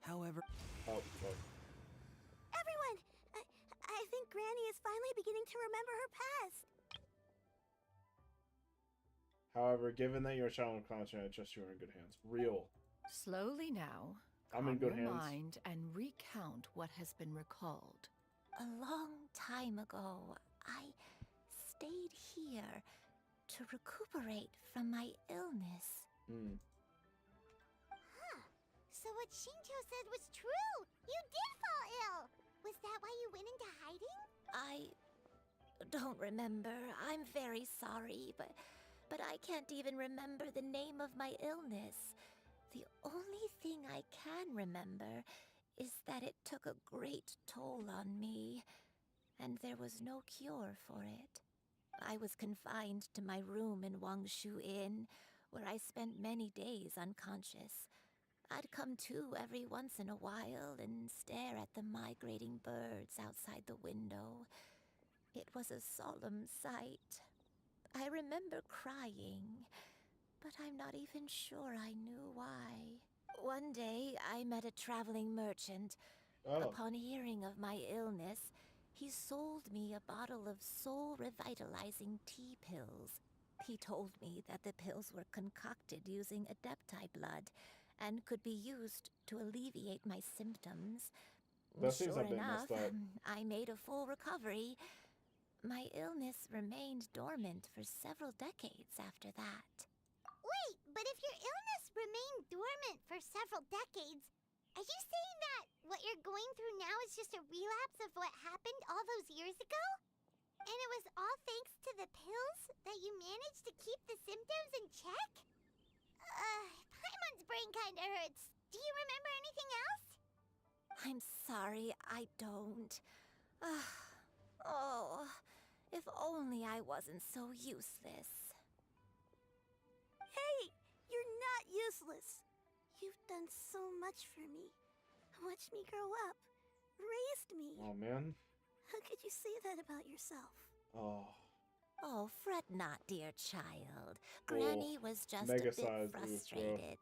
However...
Oh,
Everyone! I think Granny is finally beginning to remember her past.
However, given that you're a child of conscience, I trust you are in good hands. Real.
Slowly now,
I'm in good
your
hands.
mind and recount what has been recalled.
a long time ago, I stayed here to recuperate from my illness.
Huh. So what Shinto said was true! You did fall ill! Was that why you went into hiding?
I don't remember. I'm very sorry, but I can't even remember the name of my illness. The only thing I can remember is that it took a great toll on me, and there was no cure for it. I was confined to my room in Wangshu Inn, where I spent many days unconscious. I'd come to every once in a while and stare at the migrating birds outside the window. It was a solemn sight. I remember crying, but I'm not even sure I knew why. One day, I met a traveling merchant. Upon hearing of my illness, he sold me a bottle of soul-revitalizing tea pills. He told me that the pills were concocted using Adepti blood and could be used to alleviate my symptoms.
That seems
Sure
a bit
enough,
messed up.
I made a full recovery. My illness remained dormant for several decades after that.
Wait, but if your illness remained dormant for several decades, Are you saying that what you're going through now is just a relapse of what happened all those years ago? And it was all thanks to the pills that you managed to keep the symptoms in check? Paimon's brain kinda hurts. Do you remember anything else?
I'm sorry, I don't. Oh, if only I wasn't so useless.
Hey, you're not useless. You've done so much for me. Watched me grow up. Raised me.
Oh, man.
How could you say that about yourself?
Oh.
Oh, fret not, dear child. Granny was just a bit frustrated.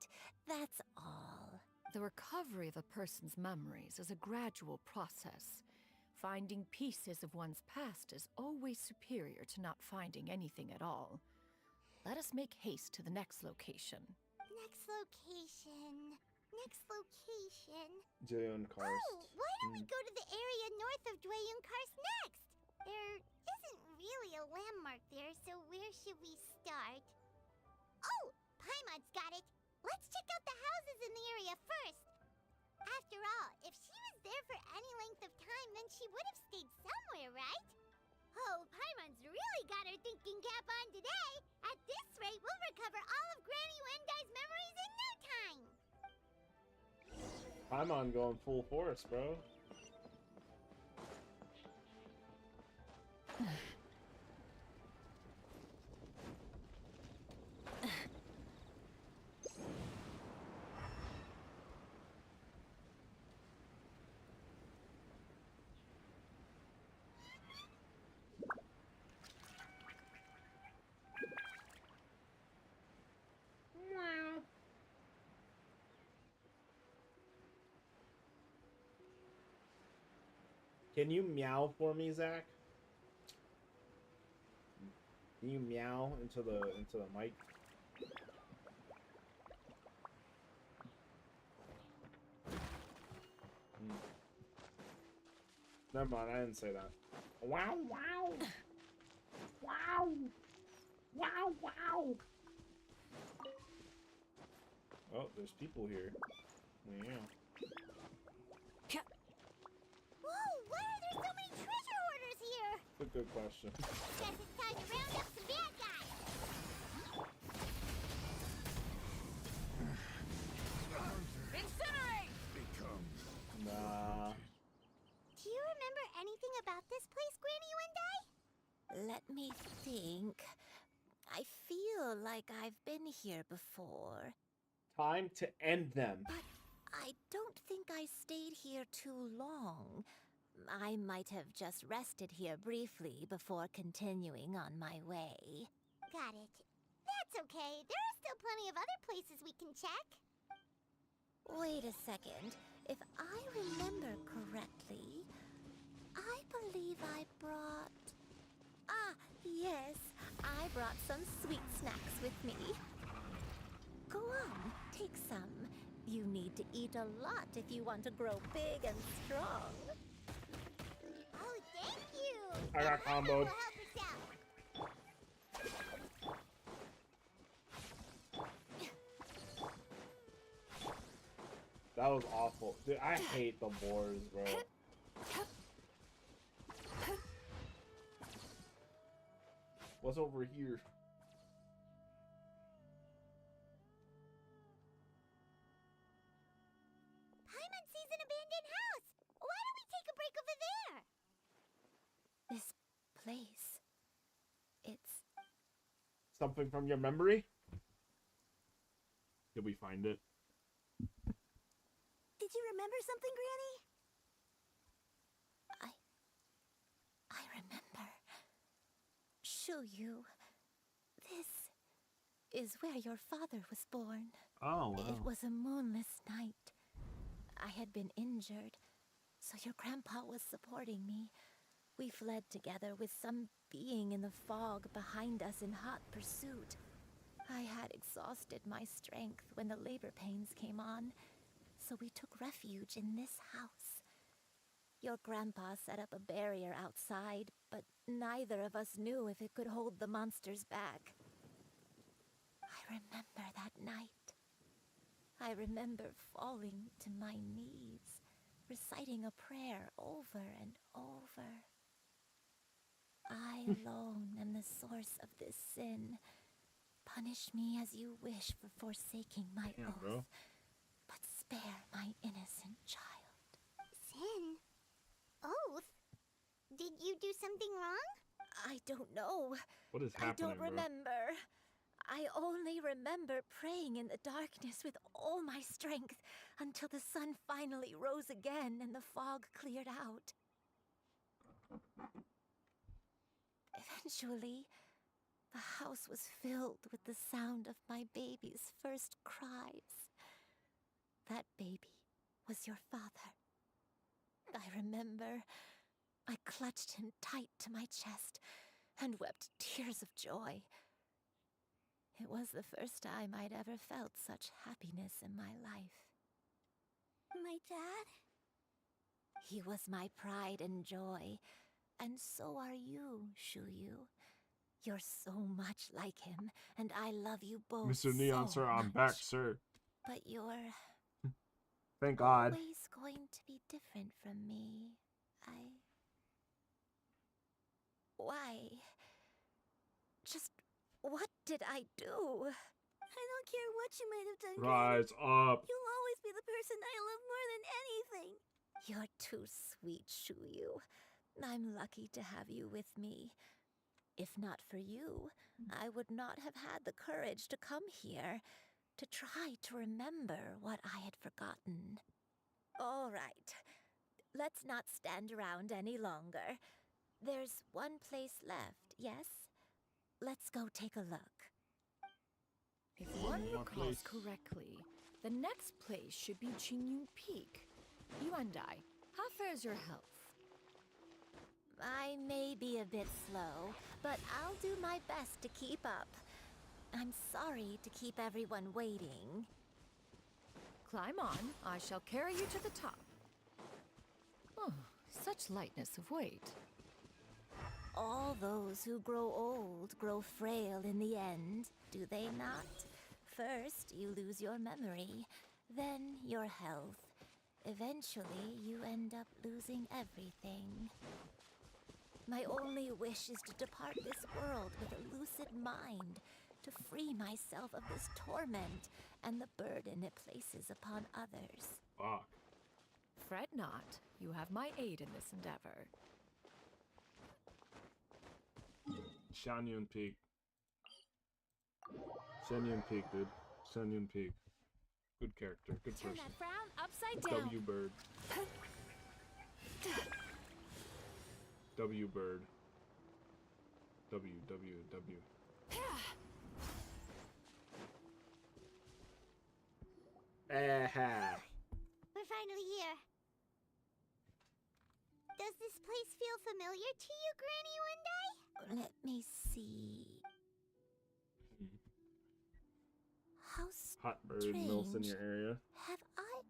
That's all.
The recovery of a person's memories is a gradual process. Finding pieces of one's past is always superior to not finding anything at all. Let us make haste to the next location.
Next location.
Dwayunkarst.
Oh, why don't we go to the area north of Dwayunkarst next? There isn't really a landmark there, so where should we start? Oh, Paimon's got it. Let's check out the houses in the area first. After all, if she was there for any length of time, then she would have stayed somewhere, right? Oh, Paimon's really got her thinking cap on today. At this rate, we'll recover all of Granny Wendai's memories in no time.
Paimon going full force, bro. Can you meow for me, Zach? Can you meow into the mic? Never mind, I didn't say that. Wow, wow! Wow! Wow, wow! Oh, there's people here. Yeah.
Whoa, why are there so many treasure hoarders here?
That's a good question.
Guess it's time to round up some bad guys.
Incinerate!
Nah.
Do you remember anything about this place, Granny Wendai?
Let me think. I feel like I've been here before.
Time to end them.
But I don't think I stayed here too long. I might have just rested here briefly before continuing on my way.
Got it. That's okay. There are still plenty of other places we can check.
Wait a second. If I remember correctly, I believe I brought... Ah, yes. I brought some sweet snacks with me. Go on, take some. You need to eat a lot if you want to grow big and strong.
Oh, thank you.
I got comboed. That was awful. Dude, I hate the boars, bro. What's over here?
Paimon sees an abandoned house. Why don't we take a break over there?
This place... it's...
Something from your memory? Did we find it?
Did you remember something, Granny?
I remember. Shuyu, this is where your father was born.
Oh, wow.
It was a moonless night. I had been injured, so your grandpa was supporting me. We fled together with some being in the fog behind us in hot pursuit. I had exhausted my strength when the labor pains came on, so we took refuge in this house. Your grandpa set up a barrier outside, but neither of us knew if it could hold the monsters back. I remember that night. I remember falling to my knees, reciting a prayer over and over. I alone am the source of this sin. Punish me as you wish for forsaking my oath,
bro.
but spare my innocent child.
Sin? Oath? Did you do something wrong?
I don't know.
What is happening,
I don't
bro?
remember. I only remember praying in the darkness with all my strength until the sun finally rose again and the fog cleared out. Eventually, the house was filled with the sound of my baby's first cries. That baby was your father. I remember I clutched him tight to my chest and wept tears of joy. It was the first time I'd ever felt such happiness in my life.
My dad?
He was my pride and joy, and so are you, Shuyu. You're so much like him, and I love you both
Mr. Neon,
so
sir, I'm
much.
back, sir.
But you're
Thank God.
always going to be different from me. Why? Just what did I do?
I don't care what you might have done,
Rise
Granny.
up.
You'll always be the person I love more than anything.
You're too sweet, Shuyu. I'm lucky to have you with me. If not for you, I would not have had the courage to come here, to try to remember what I had forgotten. All right, let's not stand around any longer. There's one place left, yes? Let's go take a look.
If one
One more
recalls
place.
correctly, the next place should be Qingyun Peak. You and I, how fares your health?
I may be a bit slow, but I'll do my best to keep up. I'm sorry to keep everyone waiting.
Climb on, I shall carry you to the top. Oh, such lightness of weight.
All those who grow old grow frail in the end, do they not? First, you lose your memory, then your health. Eventually, you end up losing everything. My only wish is to depart this world with a lucid mind, to free myself of this torment and the burden it places upon others.
Fuck.
Fret not, you have my aid in this endeavor.
Xianyun Peak. Xianyun Peak, dude. Xianyun Peak. Good character. Good
Turn
person.
that frown upside down.
W Bird. W Bird. W. Aha.
We're finally here. Does this place feel familiar to you, Granny One Day?
Let me see. How
Hot bird mills in your area.
Have I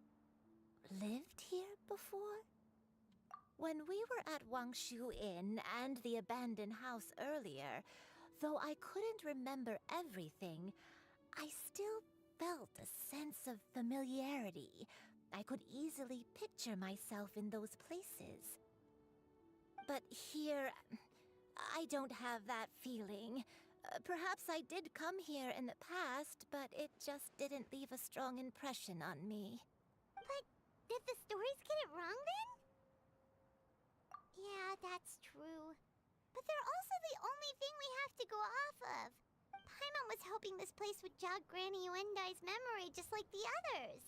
lived here before? When we were at Wangshu Inn and the abandoned house earlier, though I couldn't remember everything, I still felt a sense of familiarity. I could easily picture myself in those places. But here, I don't have that feeling. Perhaps I did come here in the past, but it just didn't leave a strong impression on me.
But did the stories get it wrong then? Yeah, that's true. But they're also the only thing we have to go off of. Paimon was hoping this place would jog Granny Uendai's memory just like the others.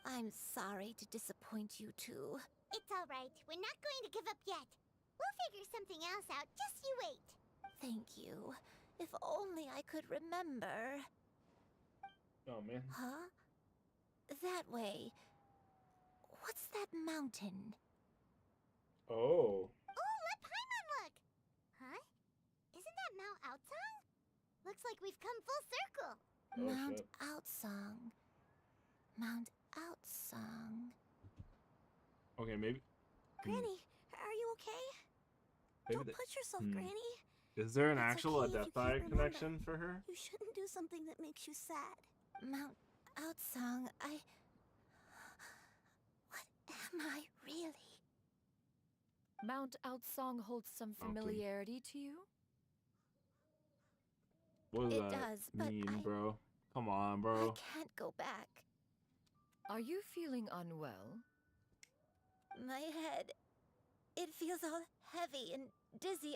I'm sorry to disappoint you too.
It's alright. We're not going to give up yet. We'll figure something else out. Just you wait.
Thank you. If only I could remember.
Oh, man.
Huh? That way. What's that mountain?
Oh.
Oh, let Paimon look! Huh? Isn't that Mount Outsang? Looks like we've come full circle.
Oh,
Mount
shit.
Outsang. Mount Outsang.
Okay, maybe.
Granny, are you okay?
Maybe
Don't push yourself, Granny.
Is there an
It's
actual
okay if you
Adepti
can't
connection
remember.
for her?
You shouldn't do something that makes you sad.
Mount Outsong, what am I really?
Mount Outsong holds some familiarity to you?
What does
It
that
does, but
mean, bro? Come on, bro.
I can't go back.
Are you feeling unwell?
My head, it feels all heavy and dizzy.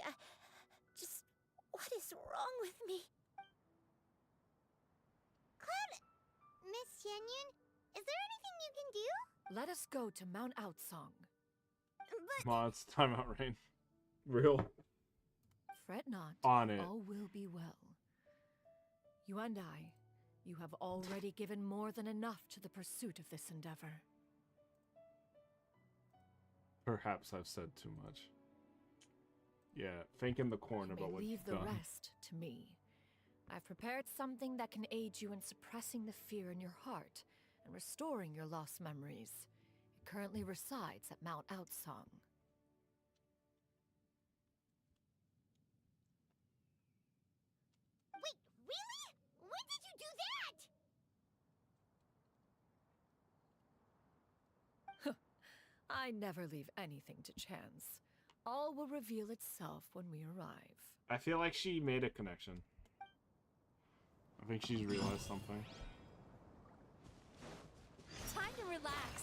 What is wrong with me?
Miss Xianyun, is there anything you can do?
Let us go to Mount Outsong.
Come on, it's timeout, Rain. Real.
Fret not.
On it.
All will be well. You and I, you have already given more than enough to the pursuit of this endeavor.
Perhaps I've said too much. Yeah, think in the corner about what
Leave
you've
the
done.
rest to me. I've prepared something that can aid you in suppressing the fear in your heart and restoring your lost memories. It currently resides at Mount Outsong.
Wait, really? When did you do that?
I never leave anything to chance. All will reveal itself when we arrive.
I feel like she made a connection. I think she's realized something.
Time to relax.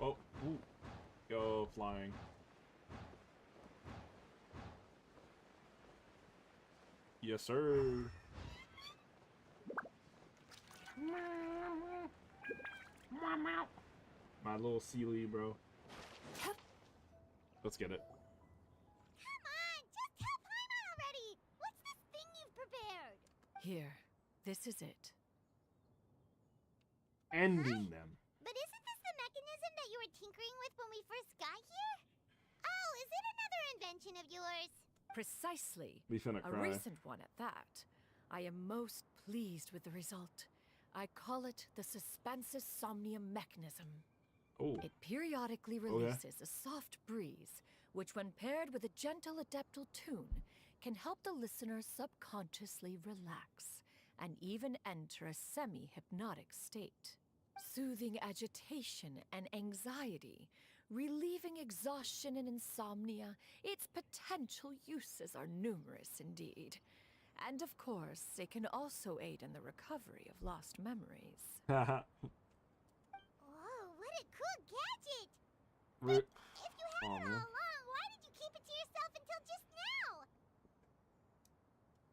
Oh, ooh. Go flying. Yes, sir. My little Sealy, bro. Let's get it.
Come on, just tell Paimon already! What's this thing you've prepared?
Here, this is it.
Ending them.
But isn't this the mechanism that you were tinkering with when we first got here? Oh, is it another invention of yours?
Precisely.
We finna
A
cry.
recent one at that. I am most pleased with the result. I call it the Suspensus Somnium mechanism.
Oh.
It periodically releases a soft breeze, which when paired with a gentle adeptal tune, can help the listener subconsciously relax and even enter a semi-hypnotic state. Soothing agitation and anxiety, relieving exhaustion and insomnia, its potential uses are numerous indeed. And of course, it can also aid in the recovery of lost memories.
Whoa, what a cool gadget!
If
you had it all along, why did you keep it to yourself until just now?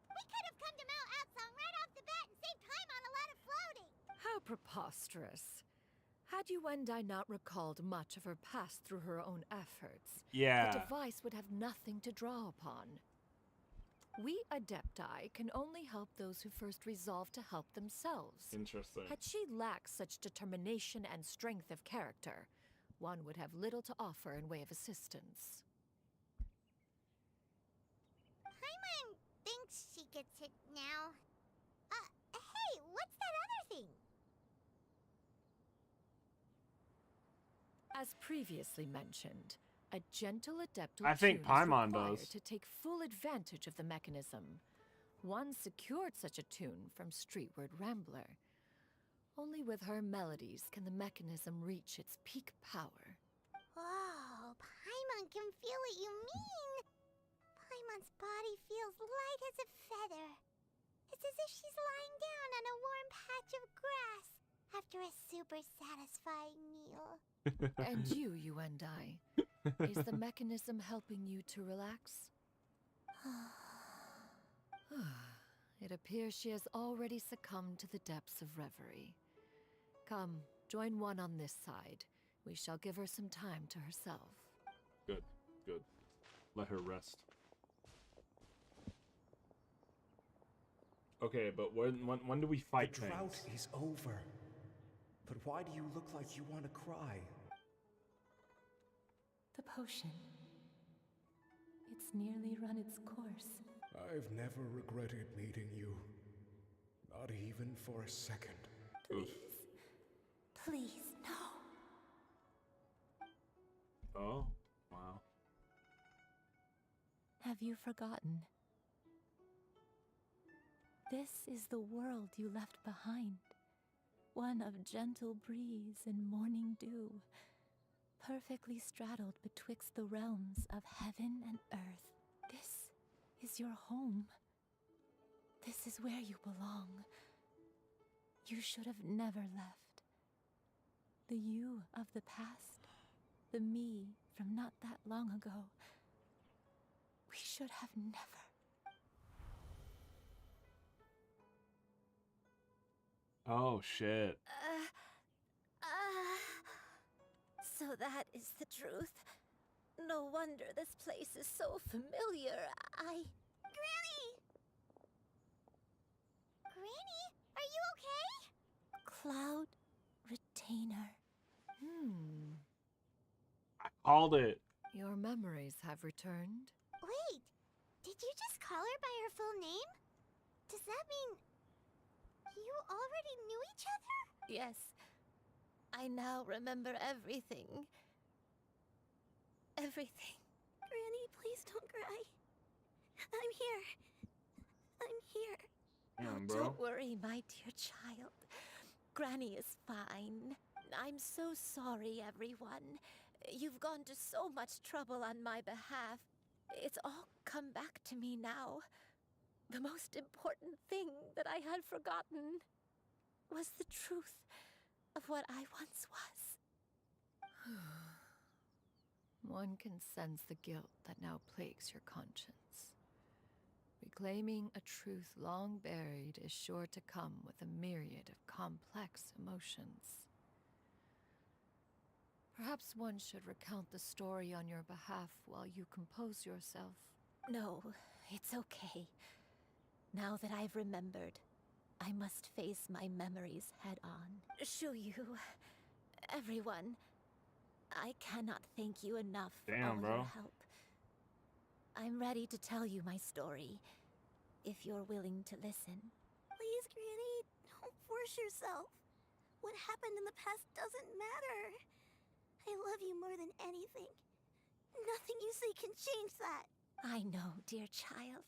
We could have come to Mount Outsong right off the bat and saved Paimon a lot of floating!
How preposterous. Had you and I not recalled much of her past through her own efforts,
Yeah.
the device would have nothing to draw upon. We Adepti can only help those who first resolve to help themselves.
Interesting.
Had she lacked such determination and strength of character, one would have little to offer in way of assistance.
Paimon thinks she gets it now. Hey, what's that other thing?
As previously mentioned, a gentle adeptal
I think
tune is
Paimon
required
does.
to take full advantage of the mechanism. One secured such a tune from Streetward Rambler. Only with her melodies can the mechanism reach its peak power.
Whoa, Paimon can feel what you mean. Paimon's body feels light as a feather. It's as if she's lying down on a warm patch of grass after a super satisfying meal.
And you and I. Is the mechanism helping you to relax? It appears she has already succumbed to the depths of reverie. Come, join one on this side. We shall give her some time to herself.
Good, good. Let her rest. Okay, but when do we fight
The drought
things?
is over. But why do you look like you want to cry?
The potion. It's nearly run its course.
I've never regretted meeting you. Not even for a second.
Please. Please, no.
Oh, wow.
Have you forgotten? This is the world you left behind. One of gentle breeze and morning dew, perfectly straddled betwixt the realms of heaven and earth. This is your home. This is where you belong. You should have never left. The you of the past, the me from not that long ago. We should have never.
Oh, shit.
So that is the truth. No wonder this place is so familiar.
Granny! Granny, are you okay?
Cloud Retainer.
I called it.
Your memories have returned.
Wait, did you just call her by her full name? Does that mean you already knew each other?
Yes. I now remember everything. Everything.
Granny, please don't cry. I'm here. I'm here.
Damn, bro.
Don't worry, my dear child. Granny is fine. I'm so sorry, everyone. You've gone to so much trouble on my behalf. It's all come back to me now. The most important thing that I had forgotten was the truth of what I once was.
One can sense the guilt that now plagues your conscience. Reclaiming a truth long buried is sure to come with a myriad of complex emotions. Perhaps one should recount the story on your behalf while you compose yourself.
No, it's okay. Now that I've remembered, I must face my memories head on. Shuyu, everyone, I cannot thank you enough for all your help. I'm ready to tell you my story, if you're willing to listen.
Please, Granny, don't force yourself. What happened in the past doesn't matter. I love you more than anything. Nothing you say can change that.
I know, dear child.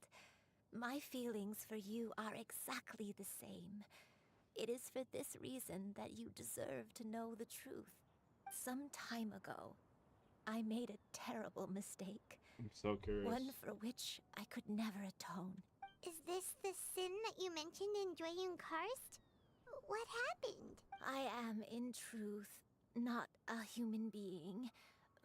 My feelings for you are exactly the same. It is for this reason that you deserve to know the truth. Some time ago, I made a terrible mistake.
I'm so curious.
One for which I could never atone.
Is this the sin that you mentioned in Joyun Karst? What happened?
I am, in truth, not a human being.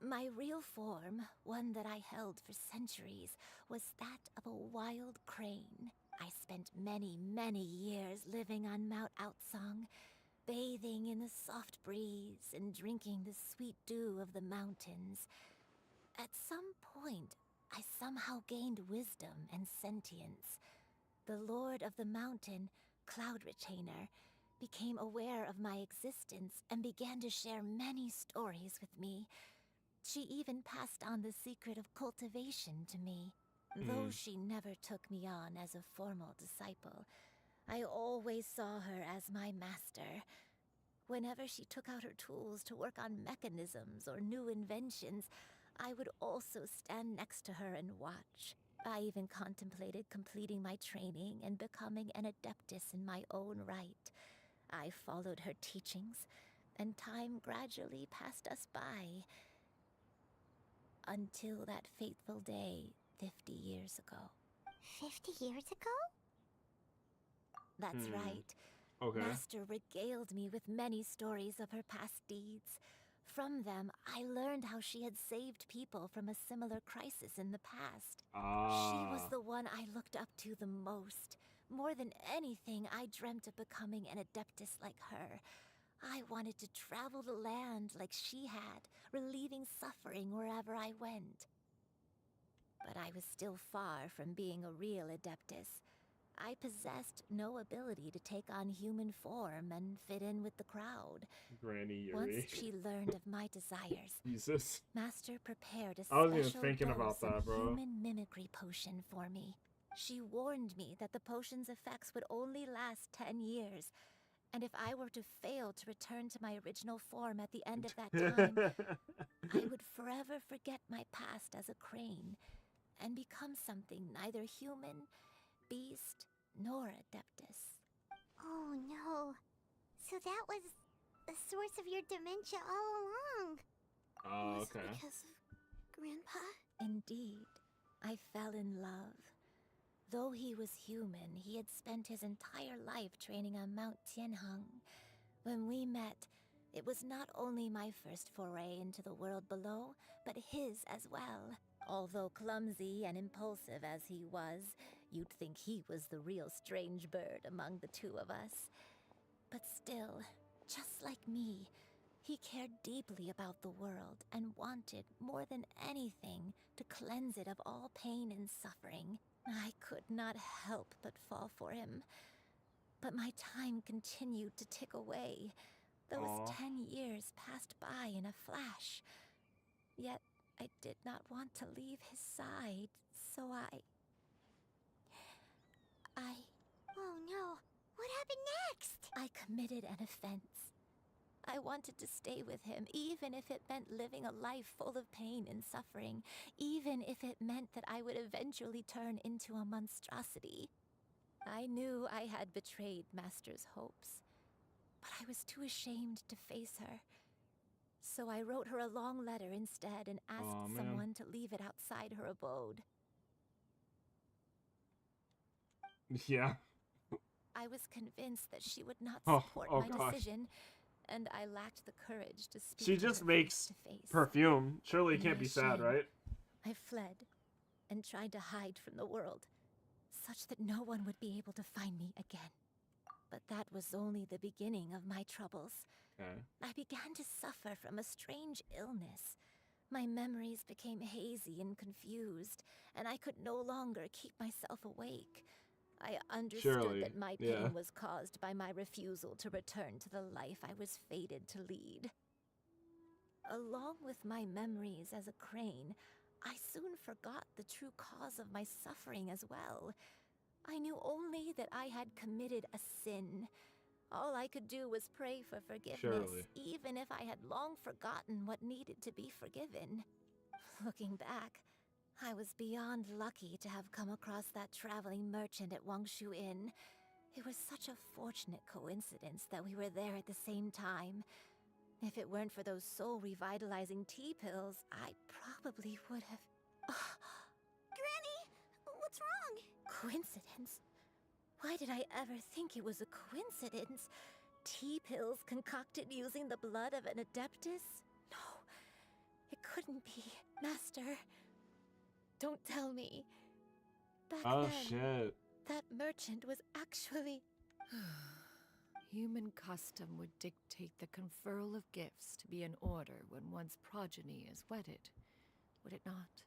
My real form, one that I held for centuries, was that of a wild crane. I spent many, many years living on Mount Outsong, bathing in the soft breeze and drinking the sweet dew of the mountains. At some point, I somehow gained wisdom and sentience. The Lord of the Mountain, Cloud Retainer, became aware of my existence and began to share many stories with me. She even passed on the secret of cultivation to me. Though she never took me on as a formal disciple, I always saw her as my master. Whenever she took out her tools to work on mechanisms or new inventions, I would also stand next to her and watch. I even contemplated completing my training and becoming an adeptus in my own right. I followed her teachings, and time gradually passed us by. Until that fateful day 50 years ago.
50 years ago?
That's right.
Okay.
Master regaled me with many stories of her past deeds. From them, I learned how she had saved people from a similar crisis in the past. She was the one I looked up to the most. More than anything, I dreamt of becoming an adeptus like her. I wanted to travel the land like she had, relieving suffering wherever I went. But I was still far from being a real adeptus. I possessed no ability to take on human form and fit in with the crowd.
Granny Yuri.
Once she learned of my desires,
Jesus.
Master prepared a
I wasn't even
special
thinking about
dose
that,
of
bro.
human mimicry potion for me. She warned me that the potion's effects would only last 10 years, and if I were to fail to return to my original form at the end of that time, I would forever forget my past as a crane and become something neither human, beast, nor adeptus.
Oh no. So that was the source of your dementia all along.
Oh,
Was it
okay.
because of Grandpa?
Indeed, I fell in love. Though he was human, he had spent his entire life training on Mount Tianheng. When we met, it was not only my first foray into the world below, but his as well. Although clumsy and impulsive as he was, you'd think he was the real strange bird among the two of us. But still, just like me, he cared deeply about the world and wanted, more than anything, to cleanse it of all pain and suffering. I could not help but fall for him. But my time continued to tick away. Those 10 years passed by in a flash. Yet I did not want to leave his side, so I...
Oh no. What happened next?
I committed an offense. I wanted to stay with him, even if it meant living a life full of pain and suffering, even if it meant that I would eventually turn into a monstrosity. I knew I had betrayed Master's hopes, but I was too ashamed to face her. So I wrote her a long letter instead and asked someone to leave it outside her abode.
Yeah.
I was convinced that she would not support my decision, and I lacked the courage to speak
She
to
just
her
makes
face to face.
perfume. Surely it
In
can't
my
be sad,
shame,
right?
I fled and tried to hide from the world, such that no one would be able to find me again. But that was only the beginning of my troubles.
Okay.
I began to suffer from a strange illness. My memories became hazy and confused, and I could no longer keep myself awake. I understood that my pain was caused by my refusal to return to the life I was fated to lead. Along with my memories as a crane, I soon forgot the true cause of my suffering as well. I knew only that I had committed a sin. All I could do was pray for forgiveness, even if I had long forgotten what needed to be forgiven. Looking back, I was beyond lucky to have come across that traveling merchant at Wangshu Inn. It was such a fortunate coincidence that we were there at the same time. If it weren't for those soul-revitalizing tea pills, I probably would have...
Granny! What's wrong?
Coincidence? Why did I ever think it was a coincidence? Tea pills concocted using the blood of an adeptus? No, it couldn't be. Master, don't tell me. Back then,
shit.
that merchant was actually...
Human custom would dictate the conferral of gifts to be in order when one's progeny is wedded, would it not?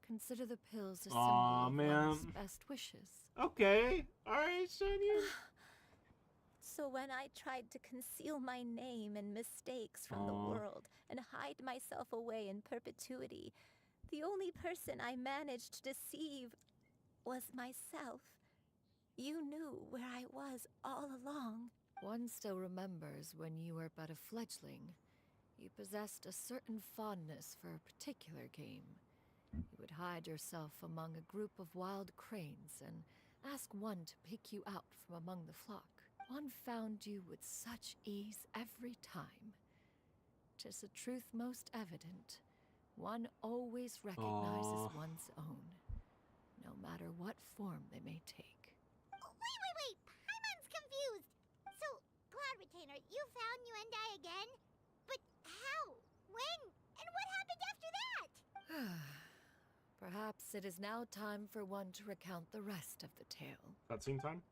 Consider the pills a symbol of one's best wishes.
Okay, alright, Xian.
So when I tried to conceal my name and mistakes from the world and hide myself away in perpetuity, the only person I managed to deceive was myself. You knew where I was all along.
One still remembers when you were but a fledgling. You possessed a certain fondness for a particular game. You would hide yourself among a group of wild cranes and ask one to pick you out from among the flock. One found you with such ease every time. 'Tis a truth most evident. One always recognizes one's own, no matter what form they may take.
Wait! Paimon's confused! So, Cloud Retainer, you found Yuendai again? But how? When? And what happened after that?
Perhaps it is now time for one to recount the rest of the tale.
Cutscene time?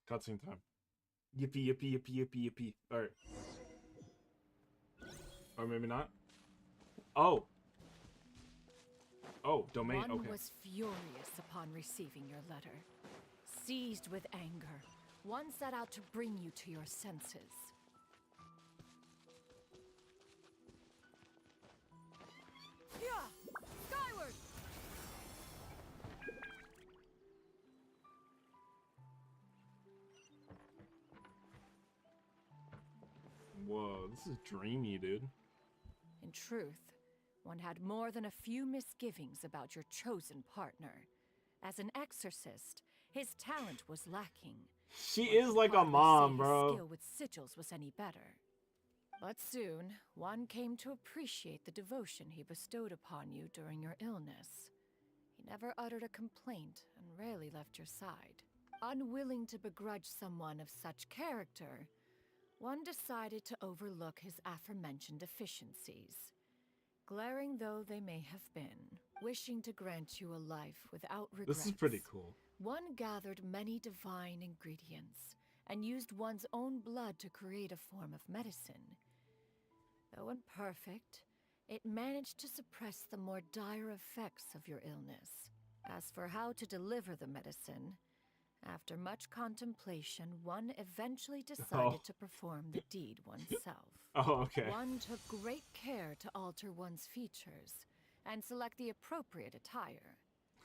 Cutscene time. Yippee. Alright. Or maybe not. Oh, domain,
One
okay.
was furious upon receiving your letter. Seized with anger, one set out to bring you to your senses. Yeah! Skyward!
Whoa, this is dreamy, dude.
In truth, one had more than a few misgivings about your chosen partner. As an exorcist, his talent was lacking.
She
One
is
could
like a
hardly say
mom,
his
bro.
skill with sigils was any better. But soon, one came to appreciate the devotion he bestowed upon you during your illness. He never uttered a complaint and rarely left your side. Unwilling to begrudge someone of such character, one decided to overlook his aforementioned deficiencies. Glaring though they may have been, wishing to grant you a life without regrets.
This is pretty cool.
One gathered many divine ingredients and used one's own blood to create a form of medicine. Though imperfect, it managed to suppress the more dire effects of your illness. As for how to deliver the medicine, after much contemplation, one eventually decided to perform the deed oneself.
Oh, okay.
One took great care to alter one's features and select the appropriate attire.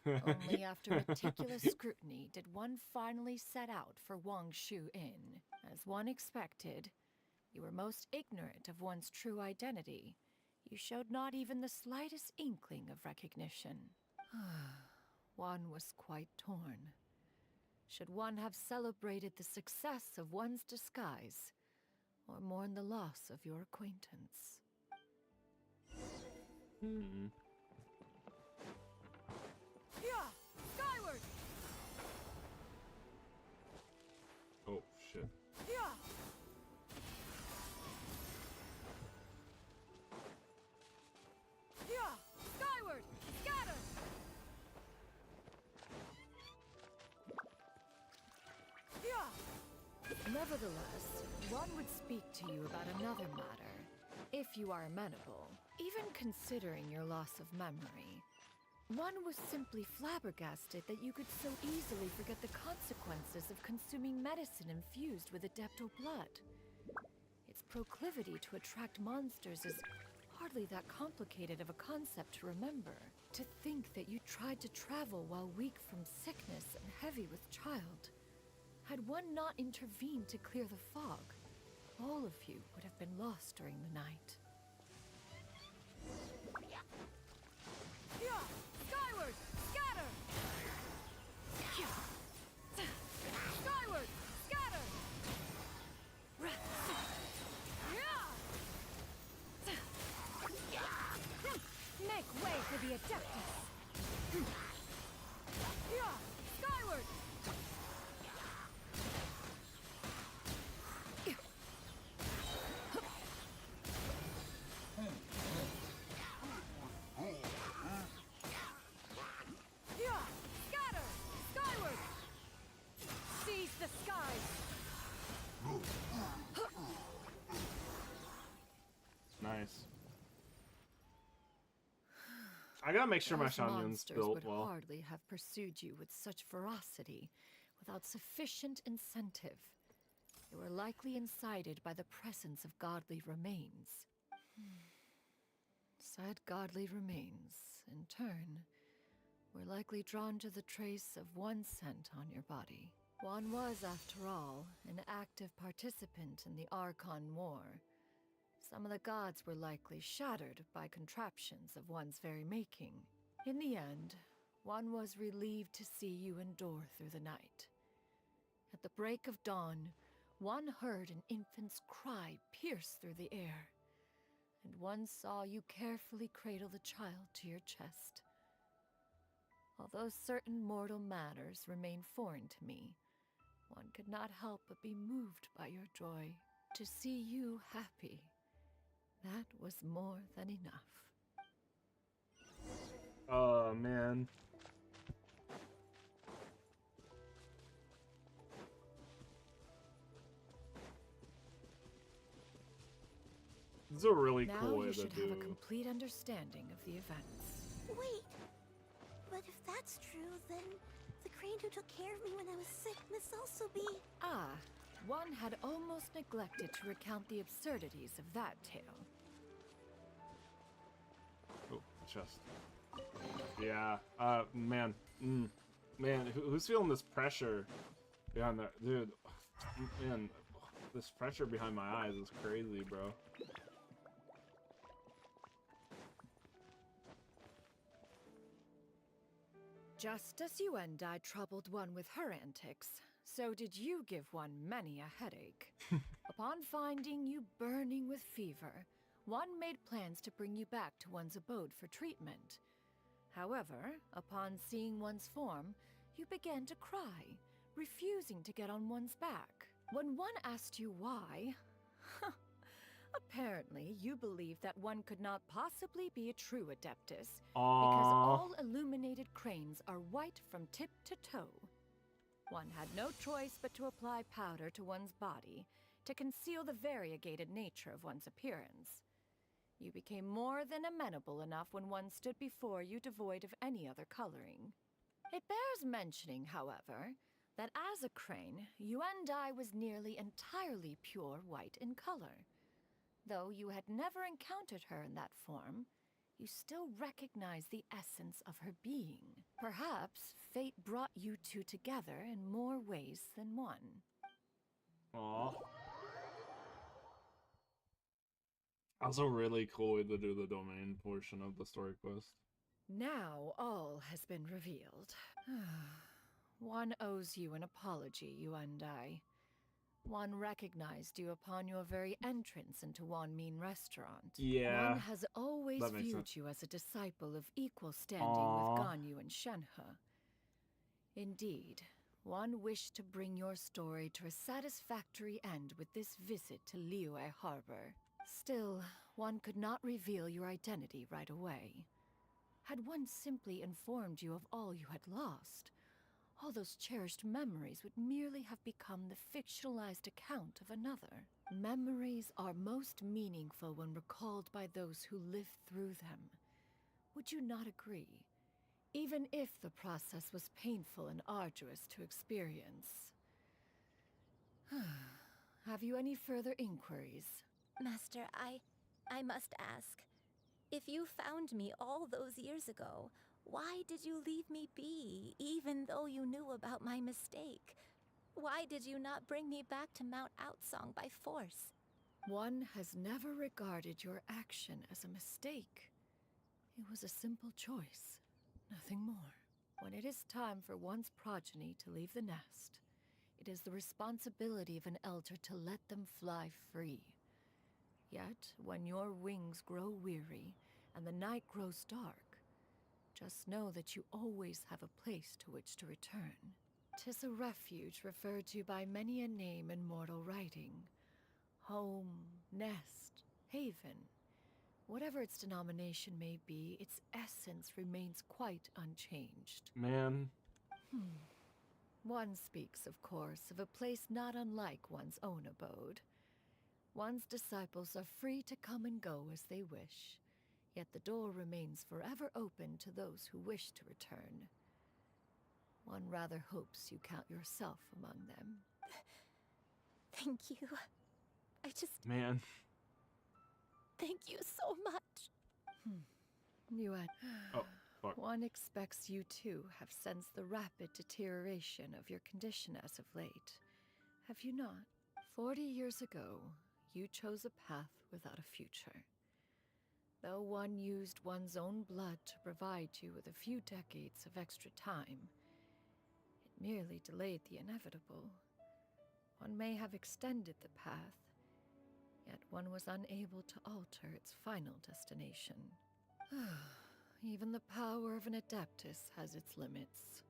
Only after meticulous scrutiny did one finally set out for Wangshu Inn. As one expected, you were most ignorant of one's true identity. You showed not even the slightest inkling of recognition. One was quite torn. Should one have celebrated the success of one's disguise, or mourn the loss of your acquaintance?
Yeah, skyward.
Oh, shit.
Yeah. Yeah, skyward. Scatter.
Yeah. Nevertheless, one would speak to you about another matter, if you are amenable. Even considering your loss of memory, one was simply flabbergasted that you could so easily forget the consequences of consuming medicine infused with adeptal blood. Its proclivity to attract monsters is hardly that complicated of a concept to remember. To think that you tried to travel while weak from sickness and heavy with child. Had one not intervened to clear the fog, all of you would have been lost during the night.
Yeah, skyward. Scatter. Skyward. Scatter.
Make way for the Adeptus!
Yeah, skyward. Yeah, scatter. Skyward.
Seize the skies!
Nice. I gotta make sure my
Those
Xianyun's
monsters
built
would
well.
hardly have pursued you with such ferocity without sufficient incentive. They were likely incited by the presence of godly remains. Said godly remains, in turn, were likely drawn to the trace of one scent on your body. One was, after all, an active participant in the Archon War. Some of the gods were likely shattered by contraptions of one's very making. In the end, one was relieved to see you endure through the night. At the break of dawn, one heard an infant's cry pierce through the air, and one saw you carefully cradle the child to your chest. Although certain mortal matters remain foreign to me, one could not help but be moved by your joy. To see you happy, that was more than enough.
Oh, man. This is a really
Now
cool way
you
to
should
do.
have a complete understanding of the events.
Wait, but if that's true, then the crane who took care of me when I was sick must also be...
Ah, one had almost neglected to recount the absurdities of that tale.
Oh, chest. Yeah, man. Man, who's feeling this pressure behind that? Dude, man, this pressure behind my eyes is crazy, bro.
Just as you and I troubled one with her antics, so did you give one many a headache. Upon finding you burning with fever, one made plans to bring you back to one's abode for treatment. However, upon seeing one's form, you began to cry, refusing to get on one's back. When one asked you why, apparently you believed that one could not possibly be a true Adeptus, because all illuminated cranes are white from tip to toe. One had no choice but to apply powder to one's body to conceal the variegated nature of one's appearance. You became more than amenable enough when one stood before you devoid of any other coloring. It bears mentioning, however, that as a crane, Yuandai was nearly entirely pure white in color. Though you had never encountered her in that form, you still recognize the essence of her being. Perhaps fate brought you two together in more ways than one.
Aww. Also really cool way to do the domain portion of the story quest.
Now all has been revealed. One owes you an apology, Yuandai. One recognized you upon your very entrance into Wanmin Restaurant.
Yeah,
One has always
that makes
viewed
sense.
you as a disciple of equal standing
Aww.
with Ganyu and Shenhe. Indeed, one wished to bring your story to a satisfactory end with this visit to Liyue Harbor. Still, one could not reveal your identity right away. Had one simply informed you of all you had lost, all those cherished memories would merely have become the fictionalized account of another. Memories are most meaningful when recalled by those who lived through them. Would you not agree? Even if the process was painful and arduous to experience. Have you any further inquiries?
Master, I must ask. If you found me all those years ago, why did you leave me be, even though you knew about my mistake? Why did you not bring me back to Mount Outsong by force?
One has never regarded your action as a mistake. It was a simple choice, nothing more. When it is time for one's progeny to leave the nest, it is the responsibility of an elder to let them fly free. Yet, when your wings grow weary and the night grows dark, just know that you always have a place to which to return. 'Tis a refuge referred to by many a name in mortal writing. Home, nest, haven. Whatever its denomination may be, its essence remains quite unchanged.
Man.
One speaks, of course, of a place not unlike one's own abode. One's disciples are free to come and go as they wish, yet the door remains forever open to those who wish to return. One rather hopes you count yourself among them.
Thank you. I just...
Man.
Thank you so much.
You had...
Oh, fuck.
One expects you too have sensed the rapid deterioration of your condition as of late. Have you not? 40 years ago, you chose a path without a future. Though one used one's own blood to provide you with a few decades of extra time, it merely delayed the inevitable. One may have extended the path, yet one was unable to alter its final destination. Even the power of an Adeptus has its limits.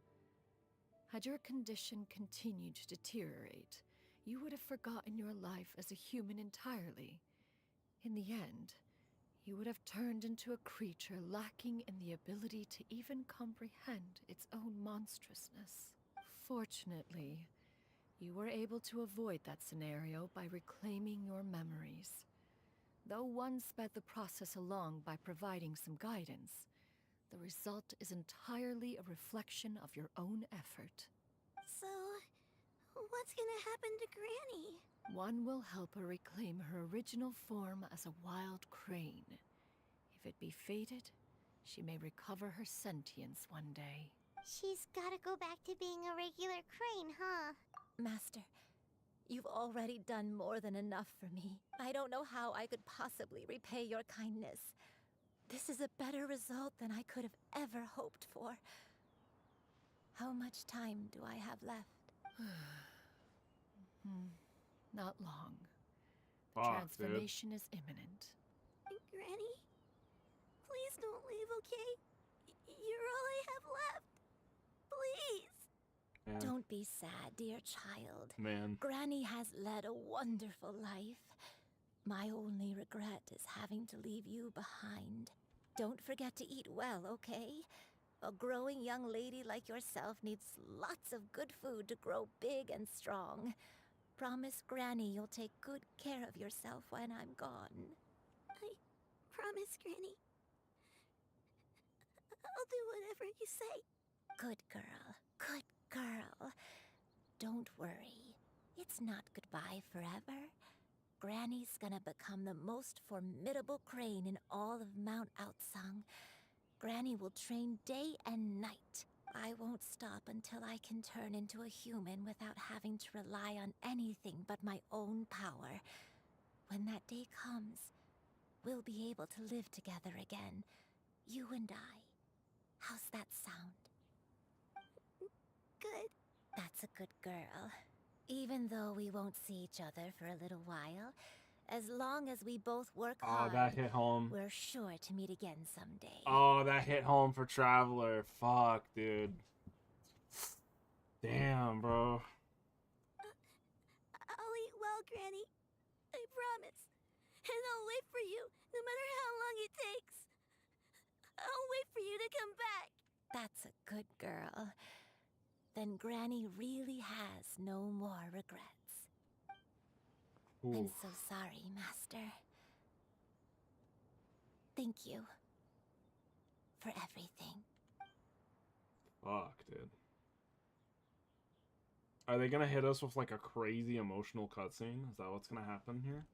Had your condition continued to deteriorate, you would have forgotten your life as a human entirely. In the end, you would have turned into a creature lacking in the ability to even comprehend its own monstrousness. Fortunately, you were able to avoid that scenario by reclaiming your memories. Though one sped the process along by providing some guidance, the result is entirely a reflection of your own effort.
So, what's gonna happen to Granny?
One will help her reclaim her original form as a wild crane. If it be fated, she may recover her sentience one day.
She's gotta go back to being a regular crane, huh?
Master, you've already done more than enough for me. I don't know how I could possibly repay your kindness. This is a better result than I could have ever hoped for.
How much time do I have left?
Not long.
Fuck,
Transformation is imminent.
Granny, please don't leave, okay? You're all I have left. Please.
Man.
Don't be sad, dear child.
Man.
Granny has led a wonderful life. My only regret is having to leave you behind. Don't forget to eat well, okay? A growing young lady like yourself needs lots of good food to grow big and strong. Promise Granny you'll take good care of yourself when I'm gone.
I promise, Granny. I'll do whatever you say.
Good girl. Good girl. Don't worry. It's not goodbye forever. Granny's gonna become the most formidable crane in all of Mount Outsung. Granny will train day and night. I won't stop until I can turn into a human without having to rely on anything but my own power. When that day comes, we'll be able to live together again. You and I. How's that sound?
Good.
That's a good girl. Even though we won't see each other for a little while, as long as we both work hard,
that hit home.
we're sure to meet again someday.
Oh, that hit home for Traveler. Fuck, dude. Damn, bro.
I'll eat well, Granny. I promise. And I'll wait for you, no matter how long it takes. I'll wait for you to come back.
That's a good girl. Then Granny really has no more regrets. I'm
Ooh.
so sorry, Master. Thank you for everything.
Fuck, dude. Are they gonna hit us with like a crazy emotional cutscene? Is that what's gonna happen here?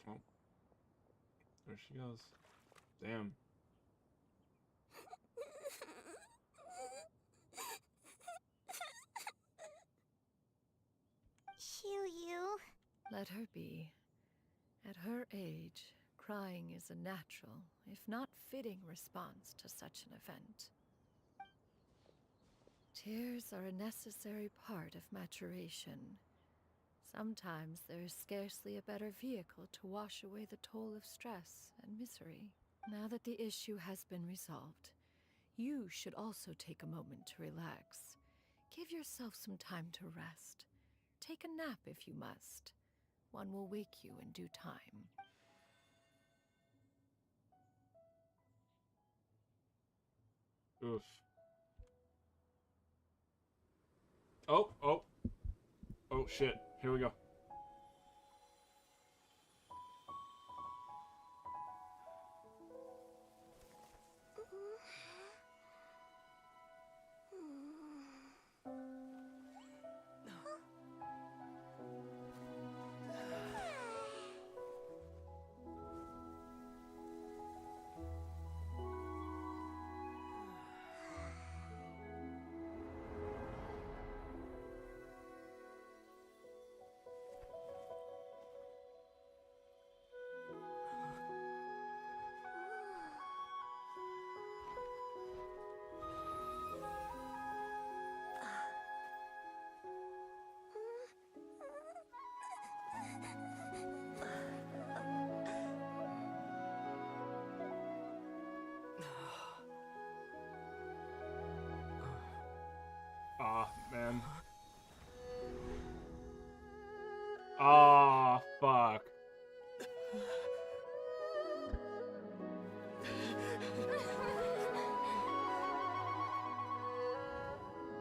Oh. There she goes. Damn.
Shiryu.
Let her be. At her age, crying is a natural, if not fitting, response to such an event. Tears are a necessary part of maturation. Sometimes there is scarcely a better vehicle to wash away the toll of stress and misery. Now that the issue has been resolved, you should also take a moment to relax. Give yourself some time to rest. Take a nap if you must. One will wake you in due time.
Oof. Oh shit. Here we go. Ah, man. Ah, fuck.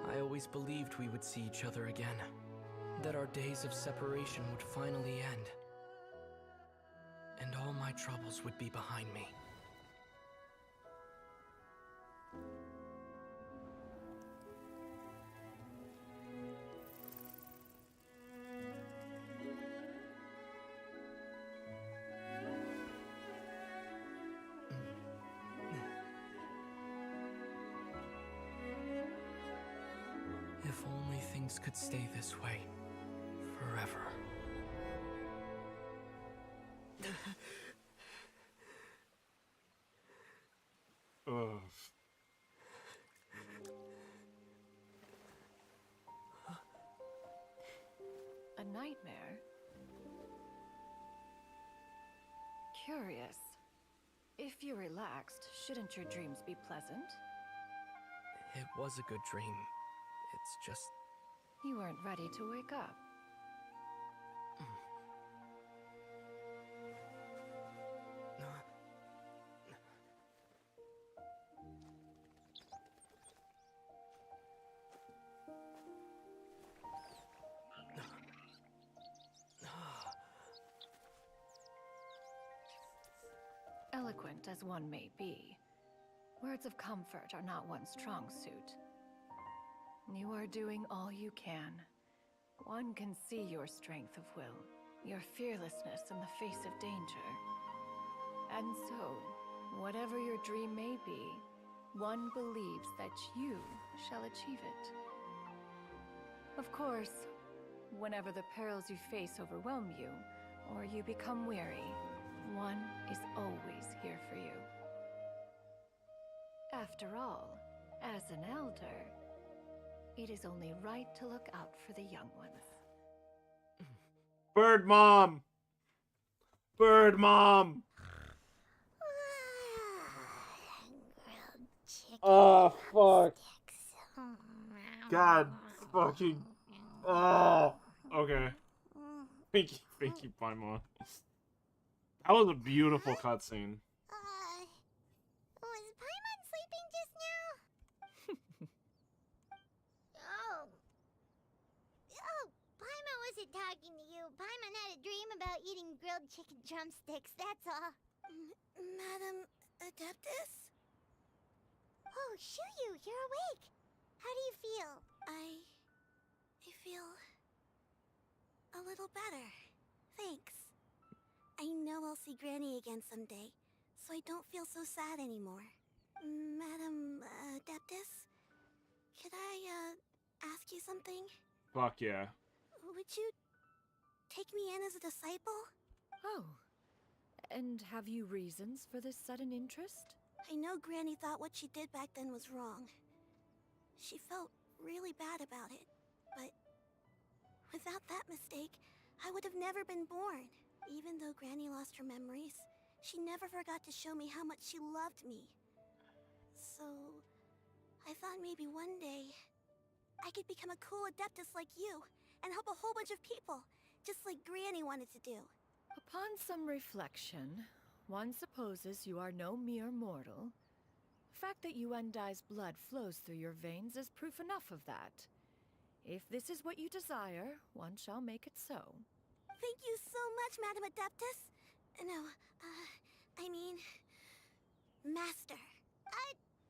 I always believed we would see each other again. That our days of separation would finally end. And all my troubles would be behind me. things could stay this way forever.
Ugh.
A nightmare? Curious. If you're relaxed, shouldn't your dreams be pleasant?
It was a good dream. It's just...
You weren't ready to wake up. Eloquent as one may be, words of comfort are not one's strong suit. You are doing all you can. One can see your strength of will, your fearlessness in the face of danger. And so, whatever your dream may be, one believes that you shall achieve it. Of course, whenever the perils you face overwhelm you, or you become weary, one is always here for you. After all, as an elder, it is only right to look out for the young ones.
Bird mom! Bird mom! Oh, fuck. God fucking... Oh, okay. Thank you, Paimon. That was a beautiful cutscene.
Was Paimon sleeping just now? Oh, Paimon wasn't talking to you. Paimon had a dream about eating grilled chicken drumsticks, that's all.
Madam Adeptus?
Oh, Shuyu, you're awake. How do you feel?
I feel a little better. Thanks. I know I'll see Granny again someday, so I don't feel so sad anymore. Madam Adeptus, could I ask you something?
Fuck yeah.
Would you take me in as a disciple?
Oh, and have you reasons for this sudden interest?
I know Granny thought what she did back then was wrong. She felt really bad about it, but without that mistake, I would have never been born. Even though Granny lost her memories, she never forgot to show me how much she loved me. So, I thought maybe one day, I could become a cool Adeptus like you, and help a whole bunch of people, just like Granny wanted to do.
Upon some reflection, one supposes you are no mere mortal. The fact that Yuendai's blood flows through your veins is proof enough of that. If this is what you desire, one shall make it so.
Thank you so much, Madam Adeptus. No, I mean... Master.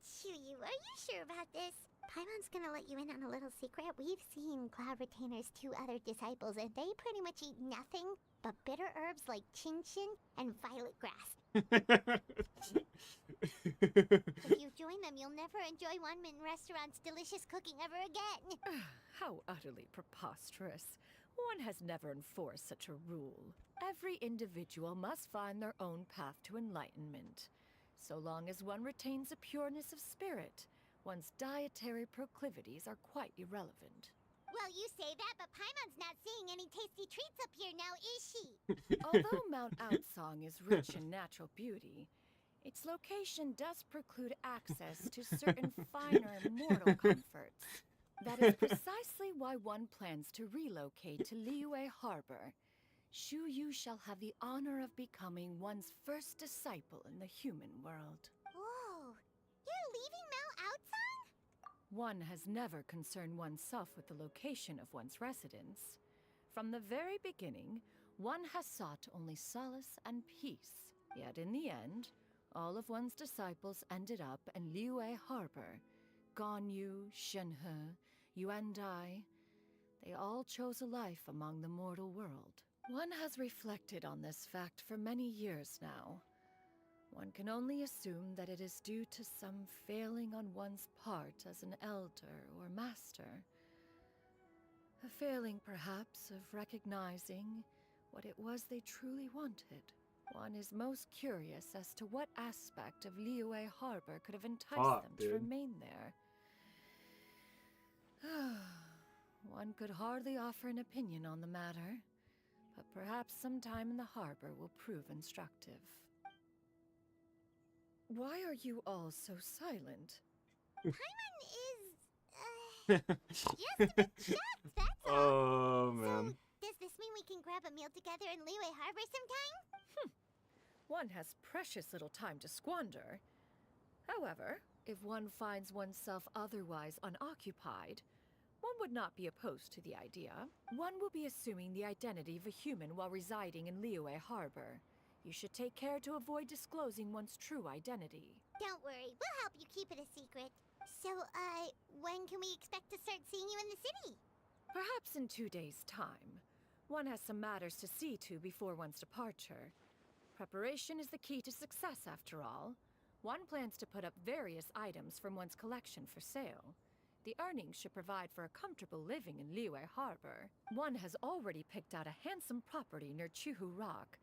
Shuyu, are you sure about this? Paimon's gonna let you in on a little secret. We've seen Cloud Retainer's 2 other disciples, and they pretty much eat nothing but bitter herbs like chin-chin and violet grass. If you join them, you'll never enjoy One Min Restaurant's delicious cooking ever again.
How utterly preposterous. One has never enforced such a rule. Every individual must find their own path to enlightenment. So long as one retains a pureness of spirit, one's dietary proclivities are quite irrelevant.
Well, you say that, but Paimon's not seeing any tasty treats up here now, is she?
Although Mount Outsong is rich in natural beauty, its location does preclude access to certain finer mortal comforts. That is precisely why one plans to relocate to Liyue Harbor. Shuyu shall have the honor of becoming one's first disciple in the human world.
Whoa! You're leaving Mount Outsong?
One has never concerned oneself with the location of one's residence. From the very beginning, one has sought only solace and peace. Yet in the end, all of one's disciples ended up in Liyue Harbor. Ganyu, Shenhe, Yuendai, they all chose a life among the mortal world. One has reflected on this fact for many years now. One can only assume that it is due to some failing on one's part as an elder or master. A failing, perhaps, of recognizing what it was they truly wanted. One is most curious as to what aspect of Liyue Harbor could have enticed them to remain there. One could hardly offer an opinion on the matter, but perhaps some time in the harbor will prove instructive. Why are you all so silent?
Paimon is, just a bit shocked, that's all.
Oh, man.
So, does this mean we can grab a meal together in Liyue Harbor sometime?
One has precious little time to squander. However, if one finds oneself otherwise unoccupied, one would not be opposed to the idea. One will be assuming the identity of a human while residing in Liyue Harbor. You should take care to avoid disclosing one's true identity.
Don't worry, we'll help you keep it a secret. So, when can we expect to start seeing you in the city?
Perhaps in 2 days' time. One has some matters to see to before one's departure. Preparation is the key to success, after all. One plans to put up various items from one's collection for sale. The earnings should provide for a comfortable living in Liyue Harbor. One has already picked out a handsome property near Chuhu Rock.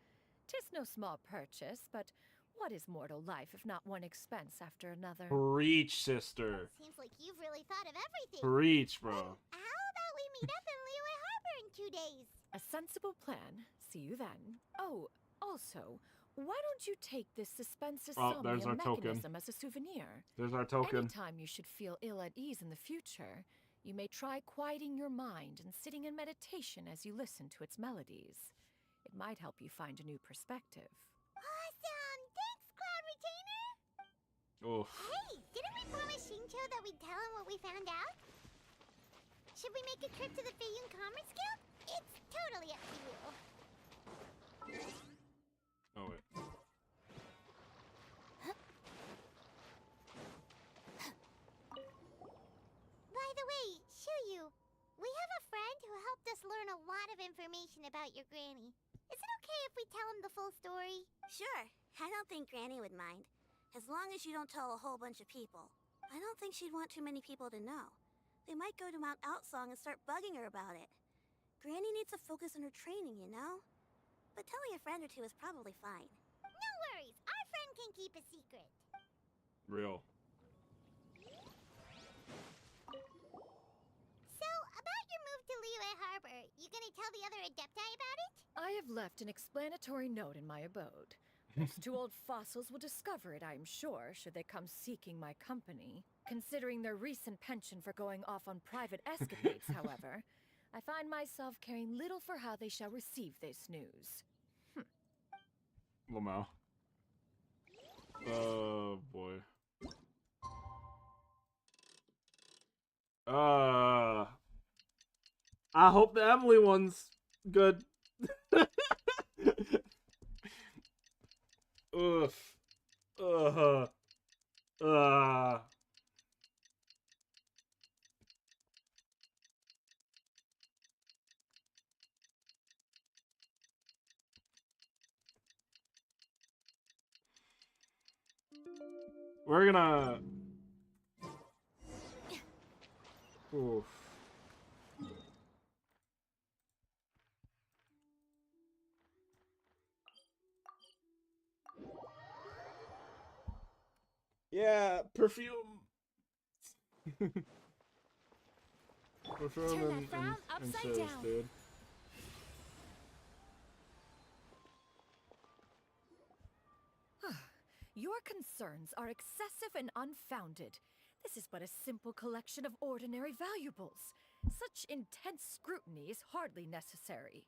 'Tis no small purchase, but what is mortal life if not one expense after another?
Preach, sister.
Seems like you've really thought of everything.
Preach, bro.
How about we meet up in Liyue Harbor in 2 days?
A sensible plan. See you then. Oh, also, why don't you take this suspense
there's our token.
mechanism as a souvenir?
There's our token.
Anytime you should feel ill at ease in the future, you may try quieting your mind and sitting in meditation as you listen to its melodies. It might help you find a new perspective.
Awesome! Thanks, Cloud Retainer!
Oof.
Hey, didn't we promise Shincho that we'd tell him what we found out? Should we make a trip to the Feiyun Commerce Guild? It's totally up to you.
Oh, wait.
By the way, Shuyu, we have a friend who helped us learn a lot of information about your granny. Is it okay if we tell him the full story?
Sure. I don't think Granny would mind. As long as you don't tell a whole bunch of people. I don't think she'd want too many people to know. They might go to Mount Outsong and start bugging her about it. Granny needs to focus on her training, you know? But telling a friend or two is probably fine.
No worries. Our friend can keep a secret.
Real.
So, about your move to Liyue Harbor, you gonna tell the other Adepti about it?
I have left an explanatory note in my abode. Those 2 old fossils will discover it, I am sure, should they come seeking my company. Considering their recent penchant for going off on private escapades, however, I find myself caring little for how they shall receive this news.
Lamau. Oh, boy. I hope the Emilie one's good. Oof. We're gonna... Oof. Yeah, perfume. Perfume
Turn that
and
frown upside
shoes,
down.
dude.
Your concerns are excessive and unfounded. This is but a simple collection of ordinary valuables. Such intense scrutiny is hardly necessary.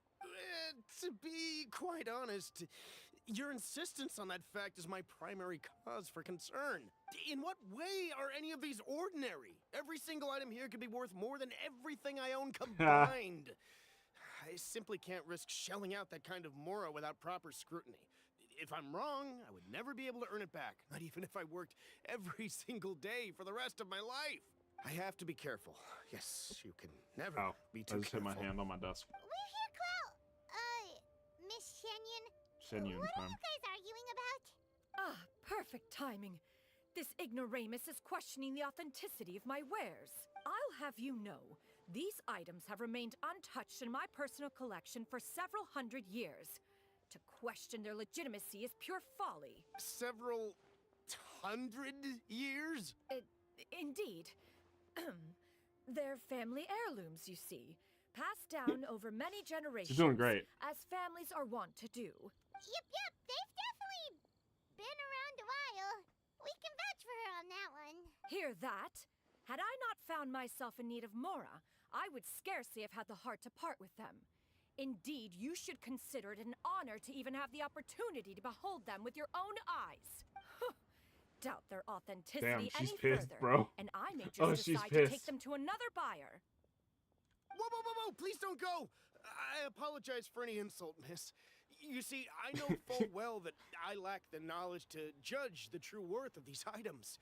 To be quite honest, your insistence on that fact is my primary cause for concern. In what way are any of these ordinary? Every single item here could be worth more than everything I own combined. I simply can't risk shelling out that kind of mora without proper scrutiny. If I'm wrong, I would never be able to earn it back, not even if I worked every single day for the rest of my life. I have to be careful. Yes, you can never be too
I just hit
careful.
my hand on my desk.
We're here, Cloud. Miss Shenyun.
Shenyun
What are
time.
you guys arguing about?
Ah, perfect timing. This ignoramus is questioning the authenticity of my wares. I'll have you know, these items have remained untouched in my personal collection for several hundred years. To question their legitimacy is pure folly.
Several hundred years?
Indeed. They're family heirlooms, you see. Passed down over many generations.
She's doing great.
As families are wont to do.
Yep, they've definitely been around a while. We can vouch for her on that one.
Hear that? Had I not found myself in need of Mora, I would scarcely have had the heart to part with them. Indeed, you should consider it an honor to even have the opportunity to behold them with your own eyes. Doubt their authenticity
Damn, she's
any
pissed,
further,
bro.
and I may just
Oh, she's
decide to take
pissed.
them to another buyer.
Whoa, please don't go! I apologize for any insult, miss. You see, I know full well that I lack the knowledge to judge the true worth of these items.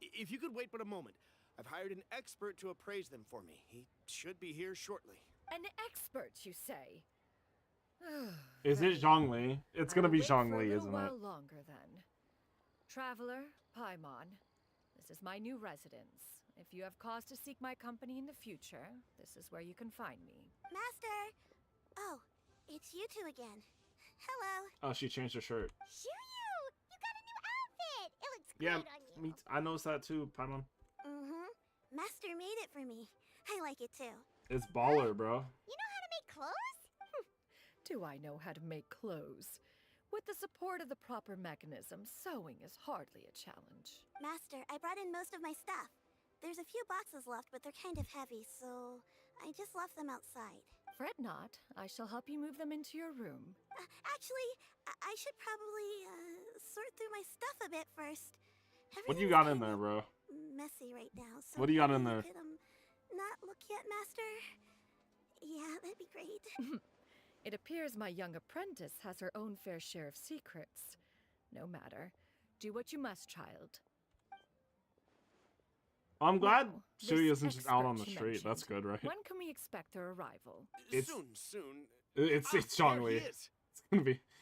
If you could wait but a moment, I've hired an expert to appraise them for me. He should be here shortly.
An expert, you say?
Is it Zhongli? It's gonna be Zhongli, isn't it?
While longer then. Traveler, Paimon, this is my new residence. If you have cause to seek my company in the future, this is where you can find me.
Master! Oh, it's you two again. Hello.
Oh, she changed her shirt.
Shiryu! You got a new outfit! It looks
Yeah,
great on you.
I noticed that too, Paimon.
Mm-hmm. Master made it for me. I like it too.
It's baller, bro.
You know how to make clothes?
Do I know how to make clothes? With the support of the proper mechanism, sewing is hardly a challenge.
Master, I brought in most of my stuff. There's a few boxes left, but they're kind of heavy, so I just left them outside.
Fret not. I shall help you move them into your room.
Actually, I should probably sort through my stuff a bit first.
What do you got in there, bro?
Messy right now. So
What do you got in
maybe
there?
you could, not look yet, Master? Yeah, that'd be great.
It appears my young apprentice has her own fair share of secrets. No matter. Do what you must, child.
I'm glad
Now,
Shiryu
this
isn't just out on the
expert you
street. That's
mentioned,
good, right?
When can we expect their arrival?
It's-
Soon.
It's
there
Zhongli.
he is.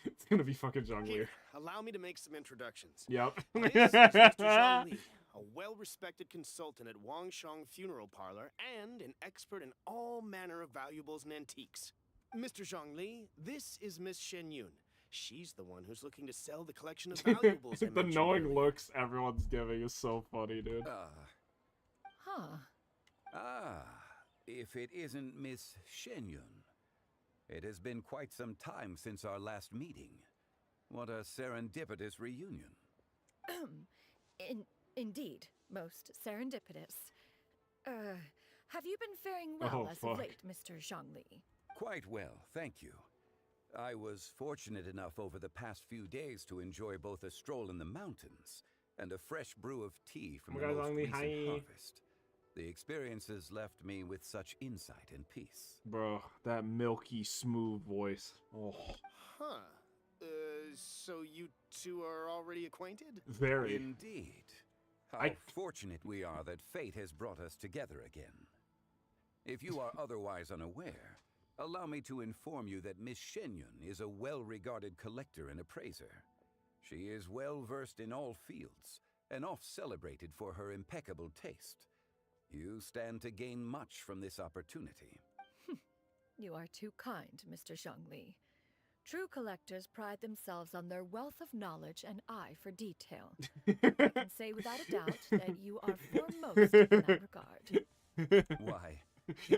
It's gonna be fucking Zhongli.
Here, allow me to make some introductions.
Yep.
This is Mr. Zhongli, a well-respected consultant at Wangshang Funeral Parlor and an expert in all manner of valuables and antiques. Mr. Zhongli, this is Miss Shen Yun. She's the one who's looking to sell the collection of valuables I
The
mentioned
knowing
earlier.
looks everyone's giving is so funny, dude.
If it isn't Miss Shenyun. It has been quite some time since our last meeting. What a serendipitous reunion.
Indeed, most serendipitous. Have you been faring well as of late, Mr. Zhongli?
Quite well, thank you. I was fortunate enough over the past few days to enjoy both a stroll in the mountains and a fresh brew of tea from the most
Zhongli,
recent
hi.
harvest. The experiences left me with such insight and peace.
Bro, that milky smooth voice. Oh,
Huh. So you two are already acquainted?
very.
Indeed. How fortunate we are that fate has brought us together again. If you are otherwise unaware, allow me to inform you that Miss Shenyun is a well-regarded collector and appraiser. She is well-versed in all fields, and oft-celebrated for her impeccable taste. You stand to gain much from this opportunity.
You are too kind, Mr. Zhongli. True collectors pride themselves on their wealth of knowledge and eye for detail. I can say without a doubt that you are foremost in that regard.
Why,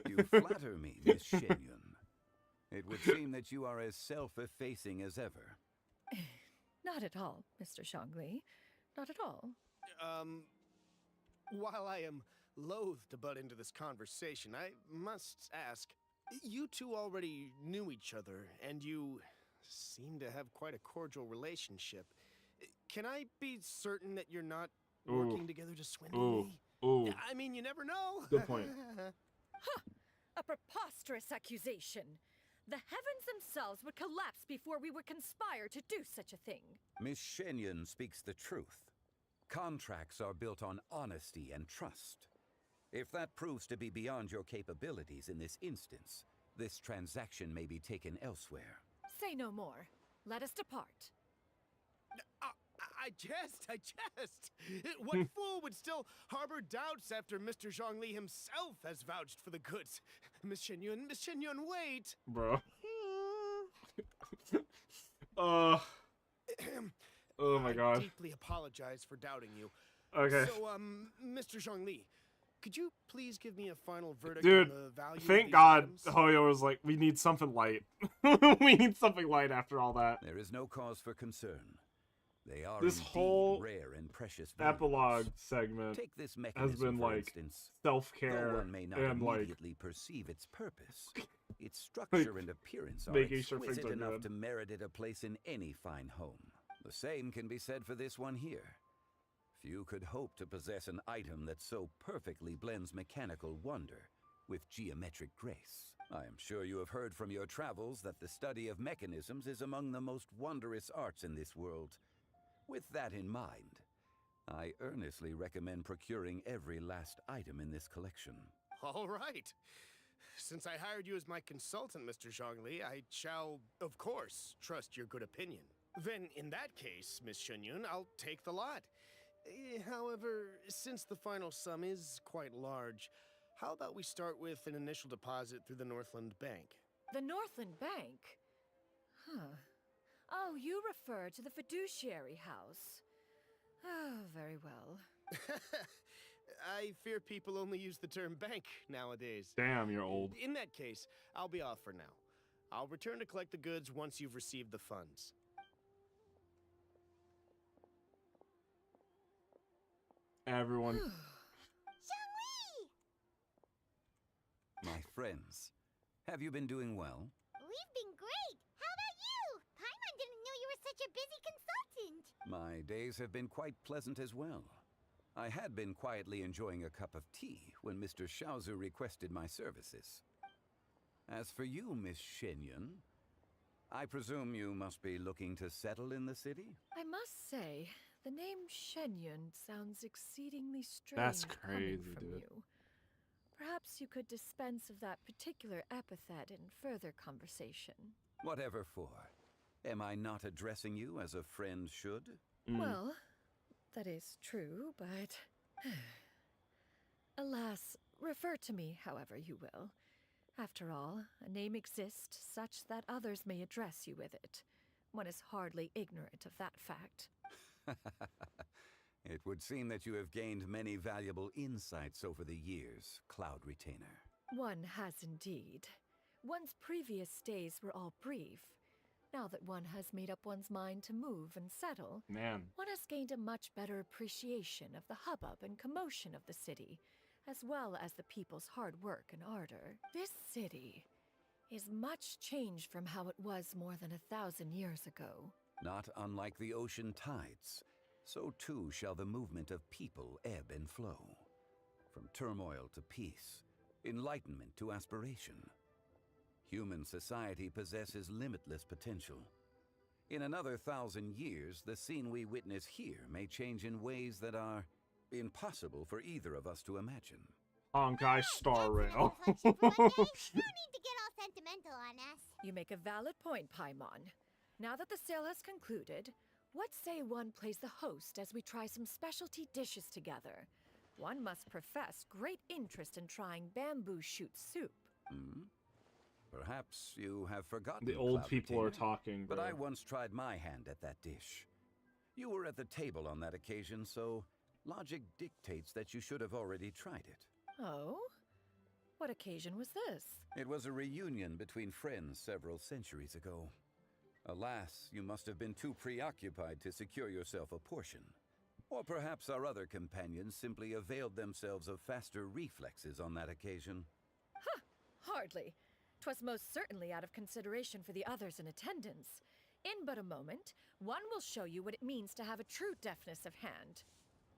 you flatter me, Miss Shenyun. It would seem that you are as self-effacing as ever.
Not at all, Mr. Zhongli. Not at all.
While I am loath to butt into this conversation, I must ask, you two already knew each other, and you seem to have quite a cordial relationship. Can I be certain that you're not working together to swindle me?
Ooh.
I mean, you never know.
Good point.
A preposterous accusation. The heavens themselves would collapse before we would conspire to do such a thing.
Miss Shenyun speaks the truth. Contracts are built on honesty and trust. If that proves to be beyond your capabilities in this instance, this transaction may be taken elsewhere.
Say no more. Let us depart.
I jest. What fool would still harbor doubts after Mr. Zhongli himself has vouched for the goods? Miss Xianyun, wait!
Bro. Oh my god.
I deeply apologize for doubting you.
Okay.
So, Mr. Zhongli, could you please give me a final verdict
Dude,
on the value of
thank
these
God
items?
Hoyo was like, we need something light. We need something light after all that.
There is no cause for concern. They are
This
indeed
whole
rare and precious valuables.
epilogue segment
Take this
has
mechanism,
been
for
like
instance.
self-care
Though one may not
and like
immediately perceive its purpose, its structure and appearance are
making sure things
exquisite
are
enough
good.
to merit it a place in any fine home. The same can be said for this one here. Few could hope to possess an item that so perfectly blends mechanical wonder with geometric grace. I am sure you have heard from your travels that the study of mechanisms is among the most wondrous arts in this world. With that in mind, I earnestly recommend procuring every last item in this collection.
All right. Since I hired you as my consultant, Mr. Zhongli, I shall, of course, trust your good opinion. Then, in that case, Miss Xianyun, I'll take the lot. However, since the final sum is quite large, how about we start with an initial deposit through the Northland Bank?
The Northland Bank? Huh. Oh, you refer to the fiduciary house. Oh, very well.
I fear people only use the term bank nowadays.
Damn, you're old.
In that case, I'll be off for now. I'll return to collect the goods once you've received the funds.
Everyone.
My friends, have you been doing well?
We've been great. How about you? Paimon didn't know you were such a busy consultant.
My days have been quite pleasant as well. I had been quietly enjoying a cup of tea when Mr. Xiaozu requested my services. As for you, Miss Xianyun, I presume you must be looking to settle in the city?
I must say, the name Shenyun sounds exceedingly strange.
That's
coming
crazy,
from
dude.
you. Perhaps you could dispense of that particular epithet in further conversation.
Whatever for. Am I not addressing you as a friend should?
Well, that is true, but... Alas, refer to me however you will. After all, a name exists such that others may address you with it. One is hardly ignorant of that fact.
It would seem that you have gained many valuable insights over the years, Cloud Retainer.
One has indeed. One's previous stays were all brief. Now that one has made up one's mind to move and settle, one has gained a much better appreciation of the hubbub and commotion of the city, as well as the people's hard work and ardor. This city is much changed from how it was more than 1,000 years ago.
Not unlike the ocean tides, so too shall the movement of people ebb and flow. From turmoil to peace, enlightenment to aspiration. Human society possesses limitless potential. In another 1,000 years, the scene we witness here may change in ways that are impossible for either of us to imagine.
Honkai Star Rail.
No need to get all sentimental on us.
You make a valid point, Paimon. Now that the sale has concluded, what say one plays the host as we try some specialty dishes together? One must profess great interest in trying bamboo shoot soup.
Perhaps you have forgotten
The old
Cloud
people are
Retainer,
talking,
but
bro.
I once tried my hand at that dish. You were at the table on that occasion, so logic dictates that you should have already tried it.
Oh? What occasion was this?
It was a reunion between friends several centuries ago. Alas, you must have been too preoccupied to secure yourself a portion. Or perhaps our other companions simply availed themselves of faster reflexes on that occasion.
Huh, hardly. 'Twas most certainly out of consideration for the others in attendance. In but a moment, one will show you what it means to have a true deftness of hand.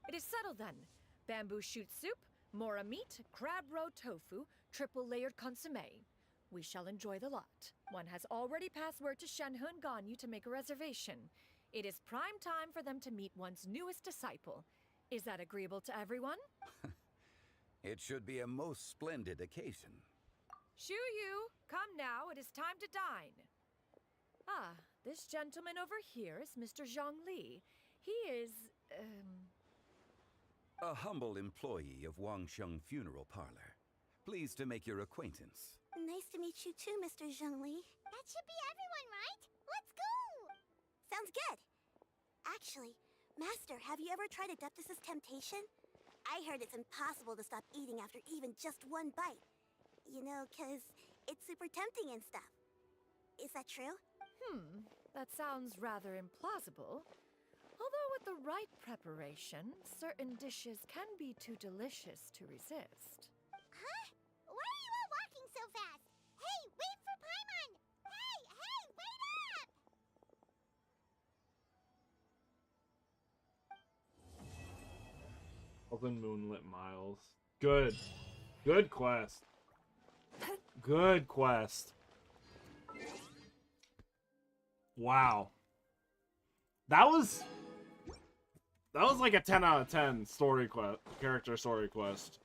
It is settled then. Bamboo shoot soup, mora meat, crab roe tofu, triple-layered consommé. We shall enjoy the lot. One has already passed word to Shenhe and Ganyu to make a reservation. It is prime time for them to meet one's newest disciple. Is that agreeable to everyone?
It should be a most splendid occasion.
Shu Yu, come now, it is time to dine. Ah, this gentleman over here is Mr. Zhongli. He is,
A humble employee of Wangsheng Funeral Parlor. Pleased to make your acquaintance.
Nice to meet you too, Mr. Zhongli.
That should be everyone, right? Let's go!
Sounds good. Actually, Master, have you ever tried Adeptus' temptation? I heard it's impossible to stop eating after even just one bite. You know, 'cause it's super tempting and stuff. Is that true?
That sounds rather implausible. Although with the right preparation, certain dishes can be too delicious to resist.
Huh? Why are you all walking so fast? Hey, wait for Paimon! Hey, wait up!
Open Moonlit Miles. Good. Good quest. Good quest. Wow. That was like a 10 out of 10 story quest, character story quest.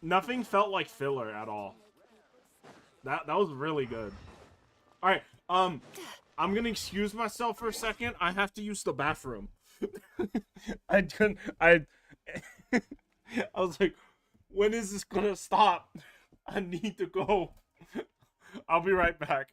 Nothing felt like filler at all. That was really good. All right, I'm gonna excuse myself for a second. I have to use the bathroom. I was like, when is this gonna stop? I need to go. I'll be right back.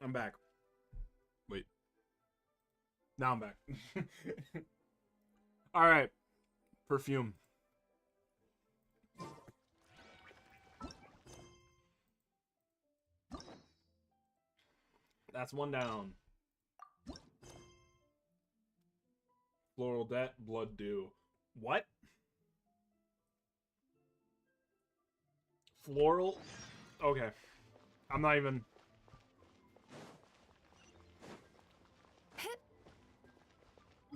I'm back. Wait. Now I'm back. Alright. Perfume. That's one down. Floral debt, blood dew. What? Floral? Okay. I'm not even...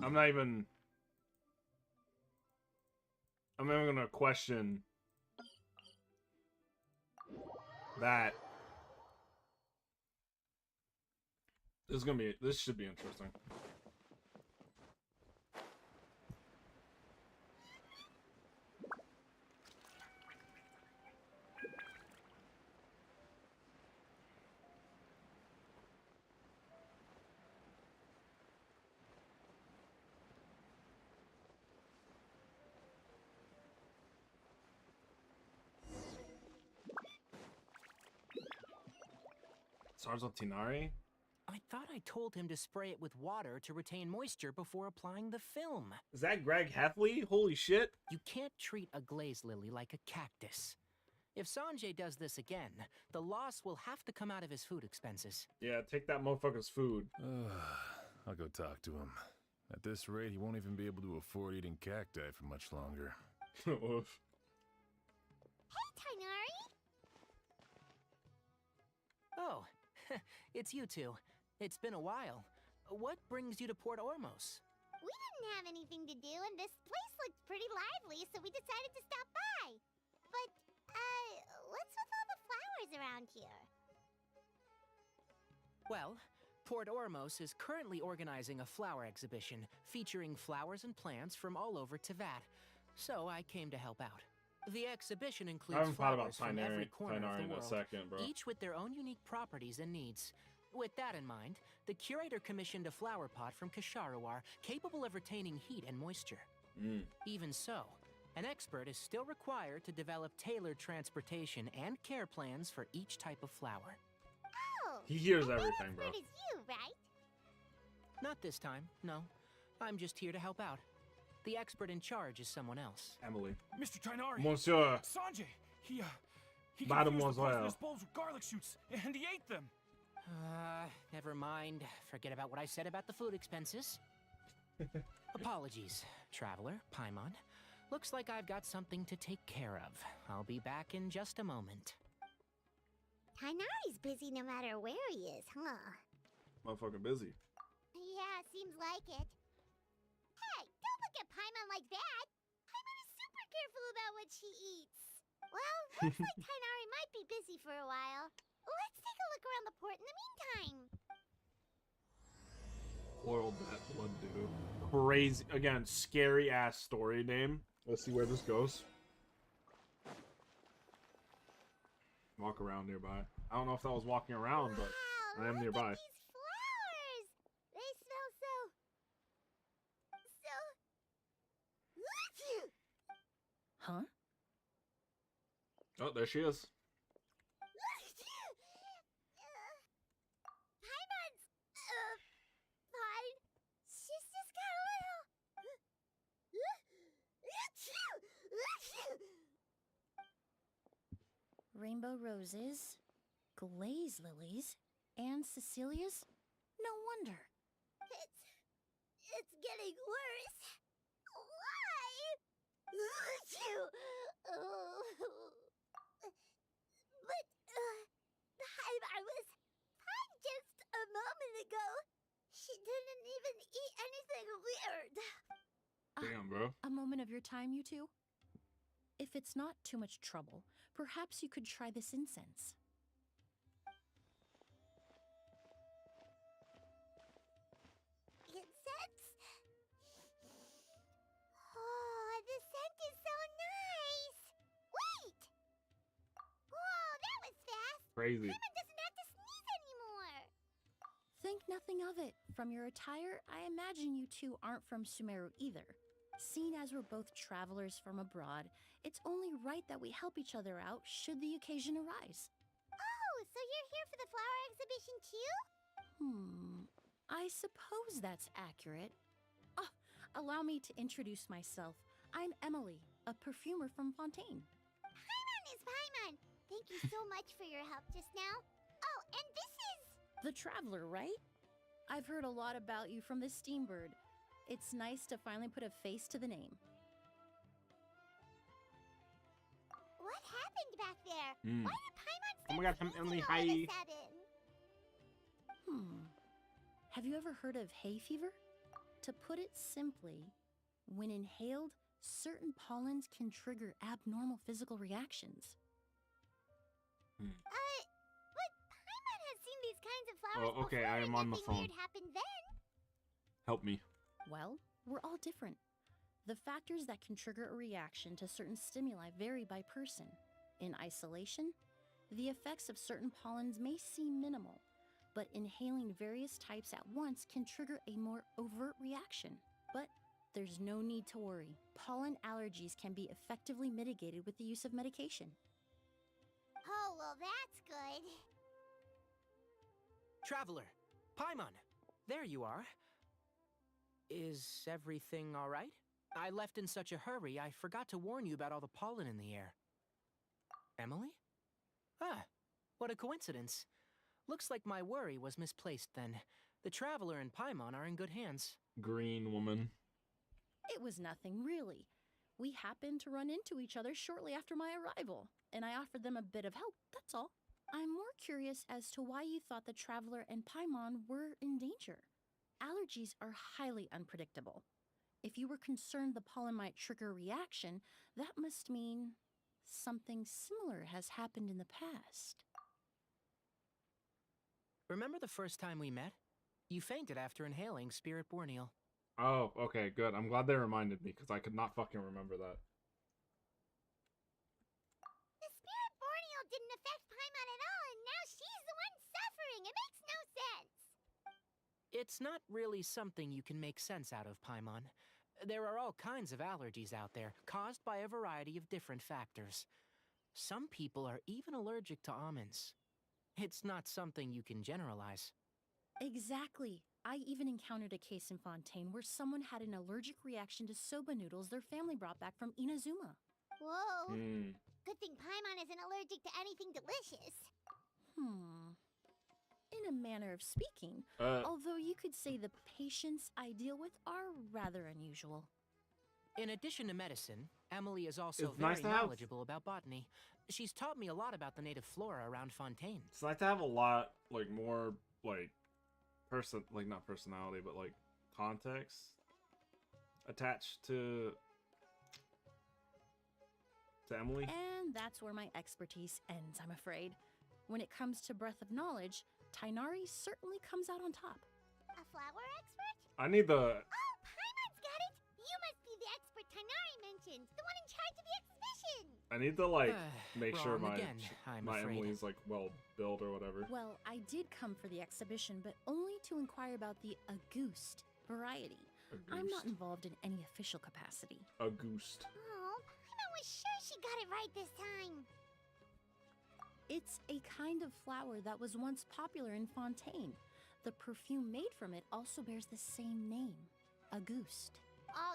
I'm not even gonna question that. This should be interesting. Stars of Tinari?
I thought I told him to spray it with water to retain moisture before applying the film.
Is that Greg Heffley? Holy shit.
You can't treat a glaze lily like a cactus. If Sanjay does this again, the loss will have to come out of his food expenses.
Yeah, take that motherfucker's food.
I'll go talk to him. At this rate, he won't even be able to afford eating cacti for much longer.
Hey, Tainari!
Oh, it's you two. It's been a while. What brings you to Port Ormos?
We didn't have anything to do, and this place looked pretty lively, so we decided to stop by. But, what's with all the flowers around here?
Well, Port Ormos is currently organizing a flower exhibition featuring flowers and plants from all over Teyvat, so I came to help out. The exhibition includes flowers from every corner of the world, each with their own unique properties and needs. With that in mind, the curator commissioned a flower pot from Kasharuar capable of retaining heat and moisture. Even so, an expert is still required to develop tailored transportation and care plans for each type of flower.
Oh!
He hears everything, bro.
That is you, right?
Not this time, no. I'm just here to help out. The expert in charge is someone else.
Emilie.
Mr. Tainari!
Monsieur!
Sanjay! He confused the
Mademoiselle.
poisonous bowls with garlic shoots, and he ate them!
Never mind. Forget about what I said about the food expenses. Apologies, traveler, Paimon. Looks like I've got something to take care of. I'll be back in just a moment.
Tainari's busy no matter where he is, huh?
Motherfucking busy.
Yeah, seems like it. Hey, don't look at Paimon like that! Paimon is super careful about what she eats. Well, looks like Tainari might be busy for a while. Let's take a look around the port in the meantime.
Floral that blood dew. Crazy. Again, scary ass story name. Let's see where this goes. Walk around nearby. I don't know if that was walking around, but I am nearby.
These flowers! They smell so...
Huh?
Oh, there she is.
Paimon's... fine. She's just got a little...
Rainbow roses, glaze lilies, and Cecilia's? No wonder.
It's getting worse. Why? But, I was fine just a moment ago. She didn't even eat anything weird.
Damn, bro.
A moment of your time, you two? If it's not too much trouble, perhaps you could try this incense.
Incense? Oh, the scent is so nice! Wait! Whoa, that was fast!
Crazy.
Paimon doesn't have to sneeze anymore!
Think nothing of it. From your attire, I imagine you two aren't from Sumeru either. Seeing as we're both travelers from abroad, it's only right that we help each other out should the occasion arise.
Oh, So you're here for the flower exhibition too?
I suppose that's accurate. Ah, allow me to introduce myself. I'm Emilie, a perfumer from Fontaine.
Paimon is Paimon! Thank you so much for your help just now. Oh, and this is...
The Traveler, right? I've heard a lot about you from the Steambird. It's nice to finally put a face to the name.
What happened back there?
Hmm.
Why did Paimon
Oh my god, I'm Emily,
all of a
hi.
sudden?
Have you ever heard of hay fever? To put it simply, when inhaled, certain pollens can trigger abnormal physical reactions.
But Paimon has seen these kinds of flowers
Oh, okay,
before
I am
and
on the
nothing
phone.
weird happened then.
Help me.
Well, we're all different. The factors that can trigger a reaction to certain stimuli vary by person. In isolation, the effects of certain pollens may seem minimal, but inhaling various types at once can trigger a more overt reaction. But there's no need to worry. Pollen allergies can be effectively mitigated with the use of medication.
Oh, well, that's good.
Traveler, Paimon, there you are. Is everything all right? I left in such a hurry, I forgot to warn you about all the pollen in the air. Emilie? Ah, what a coincidence. Looks like my worry was misplaced then. The Traveler and Paimon are in good hands.
Green woman.
It was nothing, really. We happened to run into each other shortly after my arrival, and I offered them a bit of help, that's all. I'm more curious as to why you thought the Traveler and Paimon were in danger. Allergies are highly unpredictable. If you were concerned the pollen might trigger a reaction, that must mean something similar has happened in the past.
Remember the first time we met? You fainted after inhaling Spirit Borneal.
Oh, okay, good. I'm glad they reminded me, because I could not fucking remember that.
The Spirit Borneal didn't affect Paimon at all, and now she's the one suffering. It makes no sense.
It's not really something you can make sense out of, Paimon. There are all kinds of allergies out there, caused by a variety of different factors. Some people are even allergic to almonds. It's not something you can generalize.
Exactly. I even encountered a case in Fontaine where someone had an allergic reaction to soba noodles their family brought back from Inazuma.
Whoa. Good thing Paimon isn't allergic to anything delicious.
In a manner of speaking, although you could say the patients I deal with are rather unusual.
In addition to medicine, Emilie is also
It's nice
very
to have-
knowledgeable about botany. She's taught me a lot about the native flora around Fontaine.
It's nice to have a lot, like, more, like, not personality, but, like, context attached to Emilie.
And that's where my expertise ends, I'm afraid. When it comes to breadth of knowledge, Tighnari certainly comes out on top.
A flower expert?
I need the...
Oh, Paimon's got it! You must be the expert Tighnari mentioned, the one in charge of the exhibition!
I need to, like, make sure
wrong
my,
again, I'm
my
afraid.
Emily's, like, well built or whatever.
Well, I did come for the exhibition, but only to inquire about the Auguste variety. I'm not involved in any official capacity.
Auguste.
Oh, Paimon was sure she got it right this time.
It's a kind of flower that was once popular in Fontaine. The perfume made from it also bears the same name, Auguste.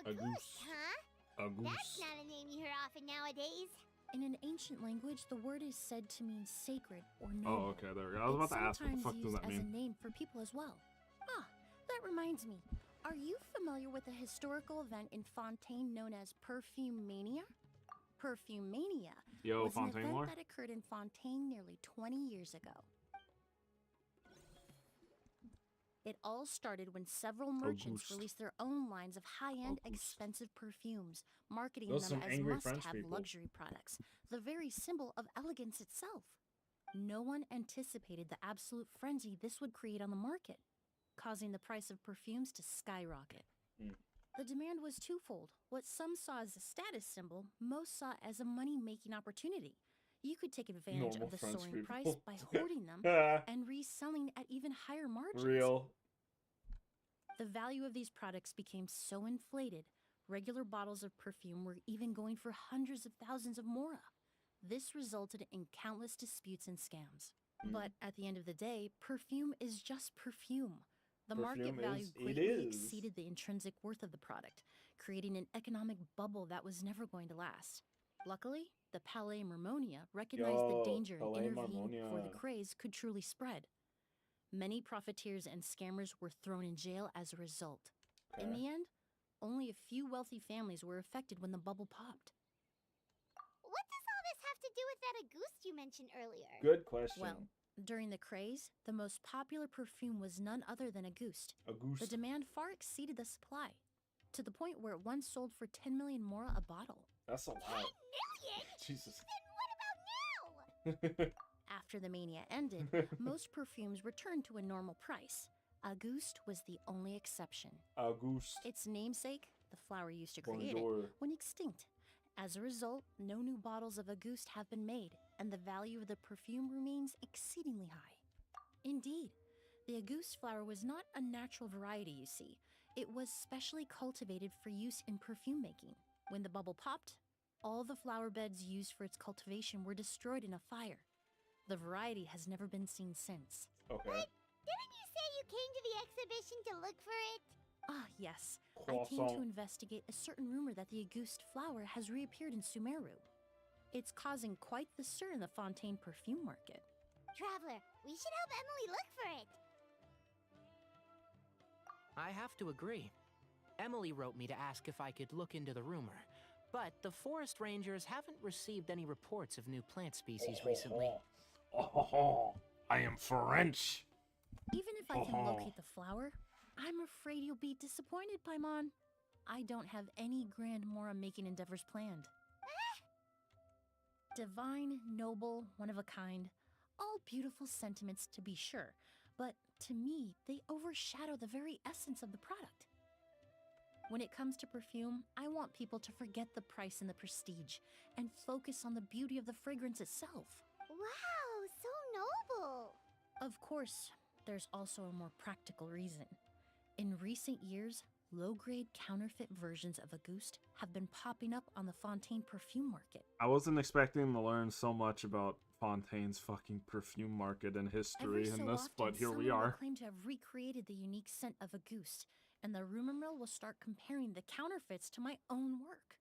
Auguste, huh?
Auguste.
That's not a name you hear often nowadays.
In an ancient language, the word is said to mean sacred or noble.
Oh, okay, there we go. I was about to ask, what the fuck does that
It's sometimes used
mean?
as a name for people as well. Ah, that reminds me. Are you familiar with a historical event in Fontaine known as Perfumania? Perfumania was an
Fontaine
event
lore?
that occurred in Fontaine nearly 20 years ago. It all started when several merchants
Auguste.
released their own lines of high-end, expensive perfumes, marketing
Those
them
some
as
angry French
must-have
people.
luxury products, the very symbol of elegance itself. No one anticipated the absolute frenzy this would create on the market, causing the price of perfumes to skyrocket. The demand was twofold. What some saw as a status symbol, most saw as a money-making opportunity. You could take advantage
Normal
of the
French
soaring
people.
price by hoarding them and reselling at even higher margins.
Real.
The value of these products became so inflated, regular bottles of perfume were even going for hundreds of thousands of mora. This resulted in countless disputes and scams. But at the end of the day, perfume is just perfume. The market
Perfume
value
is- it
greatly
is.
exceeded the intrinsic worth of the product, creating an economic bubble that was never going to last. Luckily, the Palais Mermonia recognized
Yo,
the danger and
Palais
intervened before the
Mermonia.
craze could truly spread. Many profiteers and scammers were thrown in jail as a result. In
Okay.
the end, only a few wealthy families were affected when the bubble popped.
What does all this have to do with that Auguste you mentioned earlier?
Good question.
Well, during the craze, the most popular perfume was none other than Auguste.
Auguste.
The demand far exceeded the supply, to the point where it once sold for 10 million more a bottle.
That's a lot.
Million?
Jesus.
Then what about now?
After the mania ended, most perfumes returned to a normal price. Auguste was the only exception.
Auguste.
Its namesake, the flower used to create
Bonjour.
it, went extinct. As a result, no new bottles of Auguste have been made, and the value of the perfume remains exceedingly high. Indeed, the Auguste flower was not a natural variety, you see. It was specially cultivated for use in perfume making. When the bubble popped, all the flower beds used for its cultivation were destroyed in a fire. The variety has never been seen since.
Okay.
Didn't you say you came to the exhibition to look for it?
Ah, yes. I came
Croissant.
to investigate a certain rumor that the Auguste flower has reappeared in Sumeru. It's causing quite the stir in the Fontaine perfume market.
Traveler, we should help Emilie look for it.
I have to agree. Emilie wrote me to ask if I could look into the rumor, but the forest rangers haven't received any reports of new plant species recently.
Oh, I am French.
Even if I can locate the flower, I'm afraid you'll be disappointed, Paimon. I don't have any grand Mora-making endeavors planned. Divine, noble, one of a kind, all beautiful sentiments to be sure, but to me, they overshadow the very essence of the product. When it comes to perfume, I want people to forget the price and the prestige, and focus on the beauty of the fragrance itself.
Wow, so noble.
Of course, there's also a more practical reason. In recent years, low-grade counterfeit versions of Auguste have been popping up on the Fontaine perfume market.
I wasn't expecting to learn so much about Fontaine's fucking perfume market and history in this, but here we
someone will
are.
claim to have recreated the unique scent of Auguste, and the rumor mill will start comparing the counterfeits to my own work.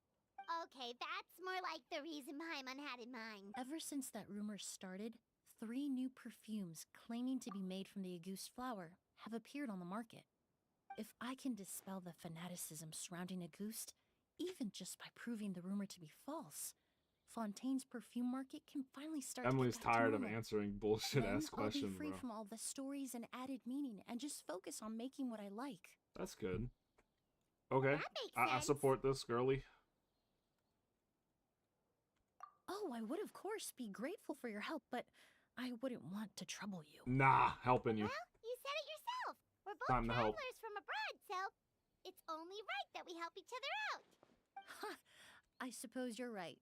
Okay, that's more like the reason Paimon had in mind.
Ever since that rumor started, 3 new perfumes claiming to be made from the Auguste flower have appeared on the market. If I can dispel the fanaticism surrounding Auguste, even just by proving the rumor to be false, Fontaine's perfume market can finally start
Emily's
to get back to
tired of
normal.
answering bullshit
Then
ass questions,
I'll be free
bro.
from all the stories and added meaning and just focus on making what I like.
That's good. Okay.
That makes
I
sense.
support this, girly.
Oh, I would of course be grateful for your help, but I wouldn't want to trouble you.
Nah, helping you.
Well, you said it yourself. We're both
Time to help.
travelers from abroad, so it's only right that we help each other out.
I suppose you're right.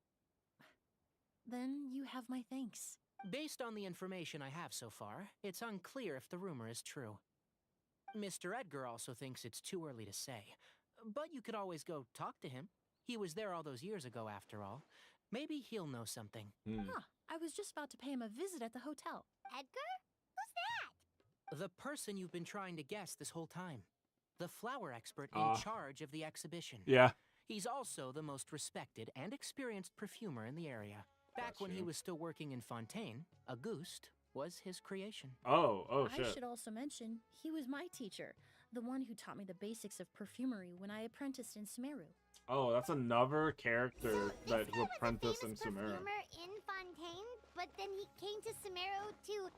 Then you have my thanks.
Based on the information I have so far, it's unclear if the rumor is true. Mr. Edgar also thinks it's too early to say, but you could always go talk to him. He was there all those years ago, after all. Maybe he'll know something.
Huh, I was just about to pay him a visit at the hotel.
Edgar? Who's that?
The person you've been trying to guess this whole time. The flower expert in
Ah.
charge of the exhibition.
Yeah.
He's also the most respected and experienced perfumer in the area. Back when he was still working in Fontaine, Auguste was his creation.
Oh,
I should also mention, he was my teacher, the one who taught me the basics of perfumery when I apprenticed in Sumeru.
Oh, that's another character that who apprenticed in Sumeru.
Perfumer in Fontaine, but then he came to Sumeru to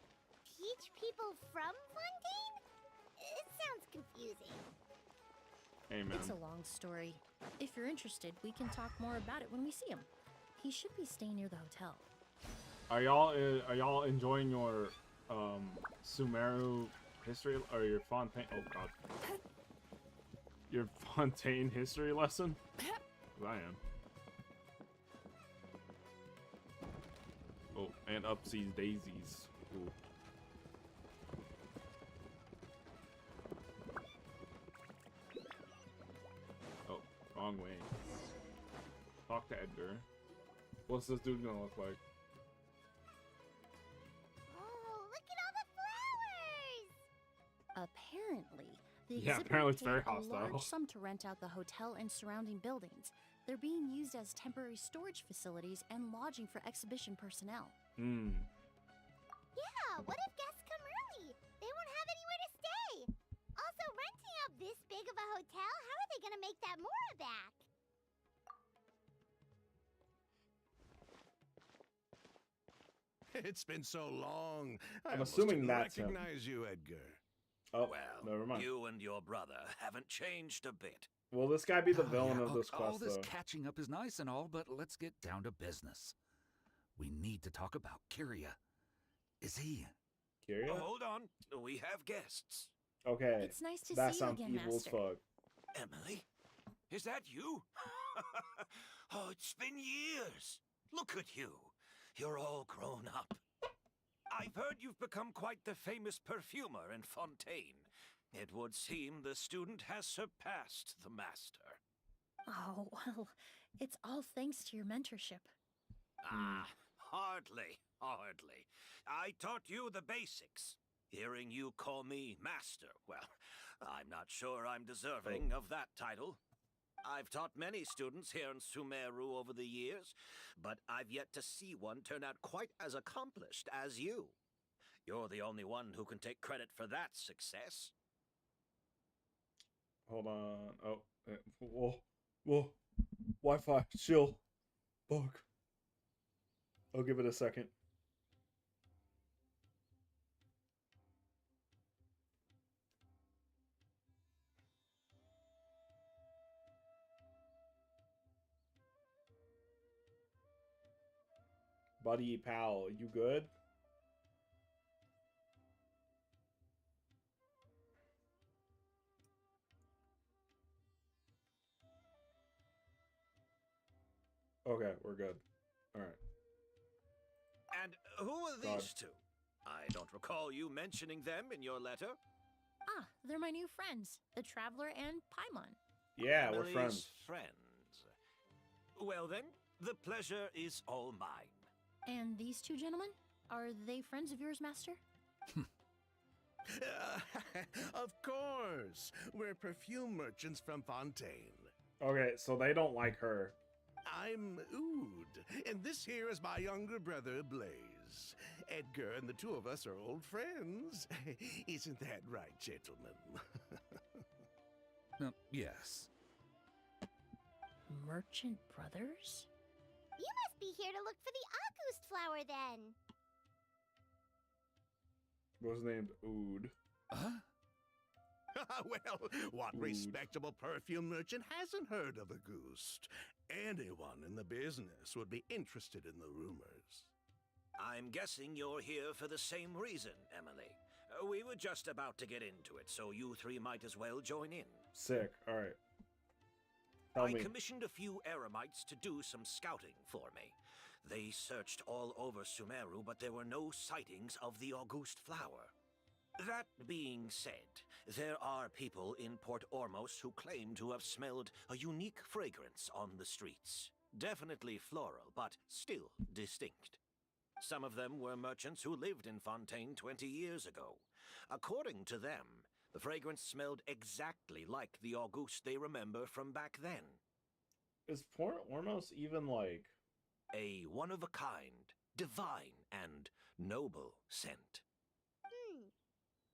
teach people from Fontaine? It sounds confusing.
Amen.
It's a long story. If you're interested, we can talk more about it when we see him. He should be staying near the hotel.
Are y'all enjoying your Sumeru history or your Fontaine? Oh god. Your Fontaine history lesson? 'Cause I am. Oh, and upseas daisies. Ooh. Oh, wrong way. Talk to Edgar. What's this dude gonna look like?
Oh,
The
Yeah,
exhibit
apparently it's
paid
very
a
hostile.
large sum to rent out the hotel and surrounding buildings. They're being used as temporary storage facilities and lodging for exhibition personnel.
Hmm.
Yeah, what if guests come early? They won't have anywhere to stay. Also, renting out this big of a hotel, how are they gonna make that Mora back?
It's been so long. I
I'm
almost
assuming
didn't
that's him.
recognize you, Edgar.
Oh,
Well,
never mind.
you and your brother haven't changed a bit.
Will this guy be the
Oh,
villain
yeah,
of this
all
quest,
this
though?
catching up is nice and all, but let's get down to business. We need to talk about Kyria. Is he?
Kyria?
Hold on. We have guests.
Okay.
It's nice to
that
see you
sounds
again,
evil as
Master.
fuck.
Emilie? Is that you? Oh, it's been years. Look at you. You're all grown up. I've heard you've become quite the famous perfumer in Fontaine. It would seem the student has surpassed the master.
Oh, well, it's all thanks to your mentorship.
Ah, hardly. I taught you the basics. Hearing you call me master, well, I'm not sure I'm deserving of that title. I've taught many students here in Sumeru over the years, but I've yet to see one turn out quite as accomplished as you. You're the only one who can take credit for that success.
Hold on. Oh, whoa. Wi-Fi, chill. Fuck. I'll give it a second. Buddy, pal, you good? Okay, we're good. Alright.
And who are
God.
these two? I don't recall you mentioning them in your letter.
Ah, they're my new friends, the Traveler and Paimon.
Yeah, we're
Emilie's
friends.
friends. Well then, the pleasure is all mine.
And these two gentlemen? Are they friends of yours, Master?
Of course. We're perfume merchants from Fontaine.
Okay, so they don't like her.
I'm Oud, and this here is my younger brother, Blaze. Edgar and the two of us are old friends. Isn't that right, gentlemen?
Yes.
Merchant brothers?
You must be here to look for the August flower then.
Was named Oud.
Well, what respectable perfume merchant hasn't heard of a goose? Anyone in the business would be interested in the rumors.
I'm guessing you're here for the same reason, Emilie. We were just about to get into it, so you three might as well join in.
Sick. Alright. Tell
I
me.
commissioned a few Eremites to do some scouting for me. They searched all over Sumeru, but there were no sightings of the August flower. That being said, there are people in Port Ormos who claim to have smelled a unique fragrance on the streets. Definitely floral, but still distinct. Some of them were merchants who lived in Fontaine 20 years ago. According to them, the fragrance smelled exactly like the August they remember from back then.
Is Port Ormos even like...
A one-of-a-kind, divine, and noble scent.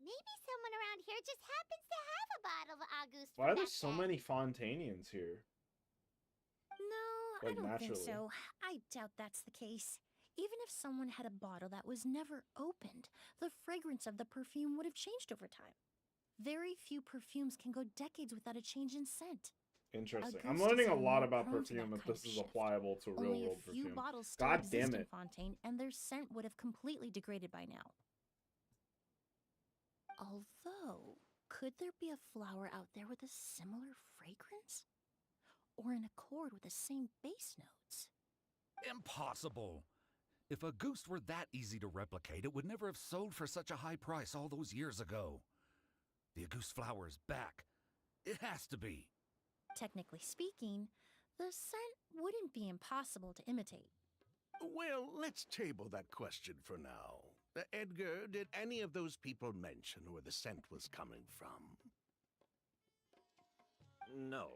Maybe someone around here just happens to have a bottle of August.
Why are there
back
so
then.
many Fontanians here?
No,
Like,
I don't think
naturally.
so. I doubt that's the case. Even if someone had a bottle that was never opened, the fragrance of the perfume would have changed over time. Very few perfumes can go decades without a change in scent.
Interesting.
August
I'm
is
learning a
even
lot
more
about
prone to
perfume
that
if
kind
this
of
is
shift.
applicable to real
Only
world
a few
perfume.
bottles still
God
exist
damn
in
it.
Fontaine, and their scent would have completely degraded by now. Although, could there be a flower out there with a similar fragrance? Or in accord with the same base notes?
Impossible. If a goose were that easy to replicate, it would never have sold for such a high price all those years ago. The goose flower is back. It has to be.
Technically speaking, the scent wouldn't be impossible to imitate.
Well, let's table that question for now. Edgar, did any of those people mention where the scent was coming from?
No.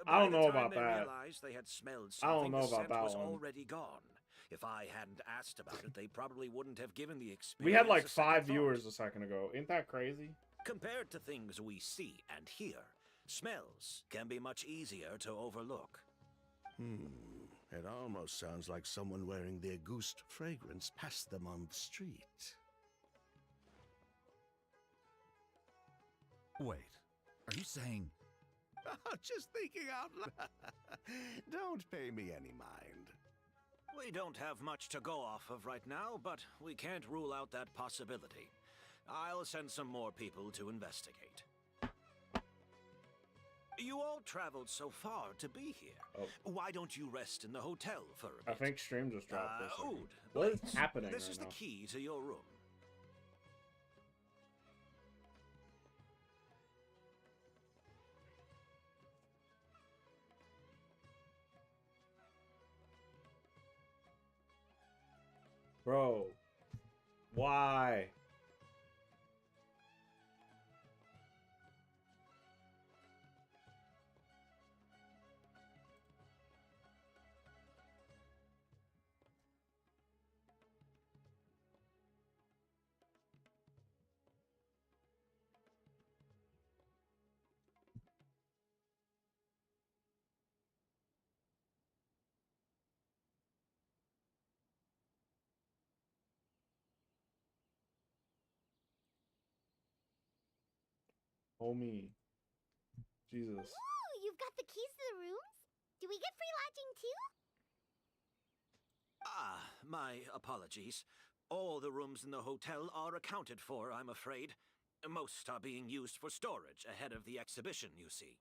I don't know
By the time
about
they
that.
realized they had smelled
I don't
something,
know
the
about
scent
that
was
one.
already gone. If I hadn't asked about it, they probably wouldn't have given the experience.
We had like
a second
5
thought.
viewers a second ago. Ain't that crazy?
Compared to things we see and hear, smells can be much easier to overlook.
It almost sounds like someone wearing their ghost fragrance passed them on the street.
Wait, are you saying...
Just thinking out loud. Don't pay me any mind.
We don't have much to go off of right now, but we can't rule out that possibility. I'll send some more people to investigate. You all traveled so far to be here.
Oh.
Why don't you rest in the hotel for a bit?
I think stream just dropped for a second.
Oud,
What is
please.
happening
This
right
is
now?
the key to your room.
Bro. Why? Homie. Jesus.
Ooh, you've got the keys to the rooms? Do we get free lodging too?
Ah, my apologies. All the rooms in the hotel are accounted for, I'm afraid. Most are being used for storage ahead of the exhibition, you see.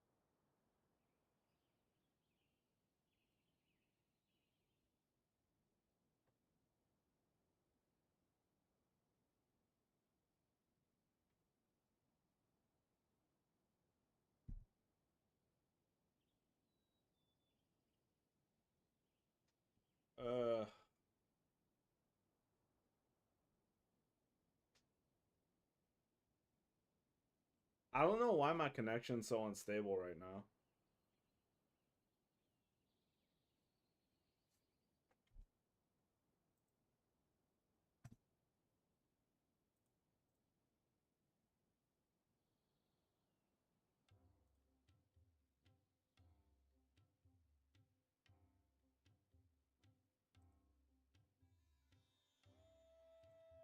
I don't know why my connection's so unstable right now.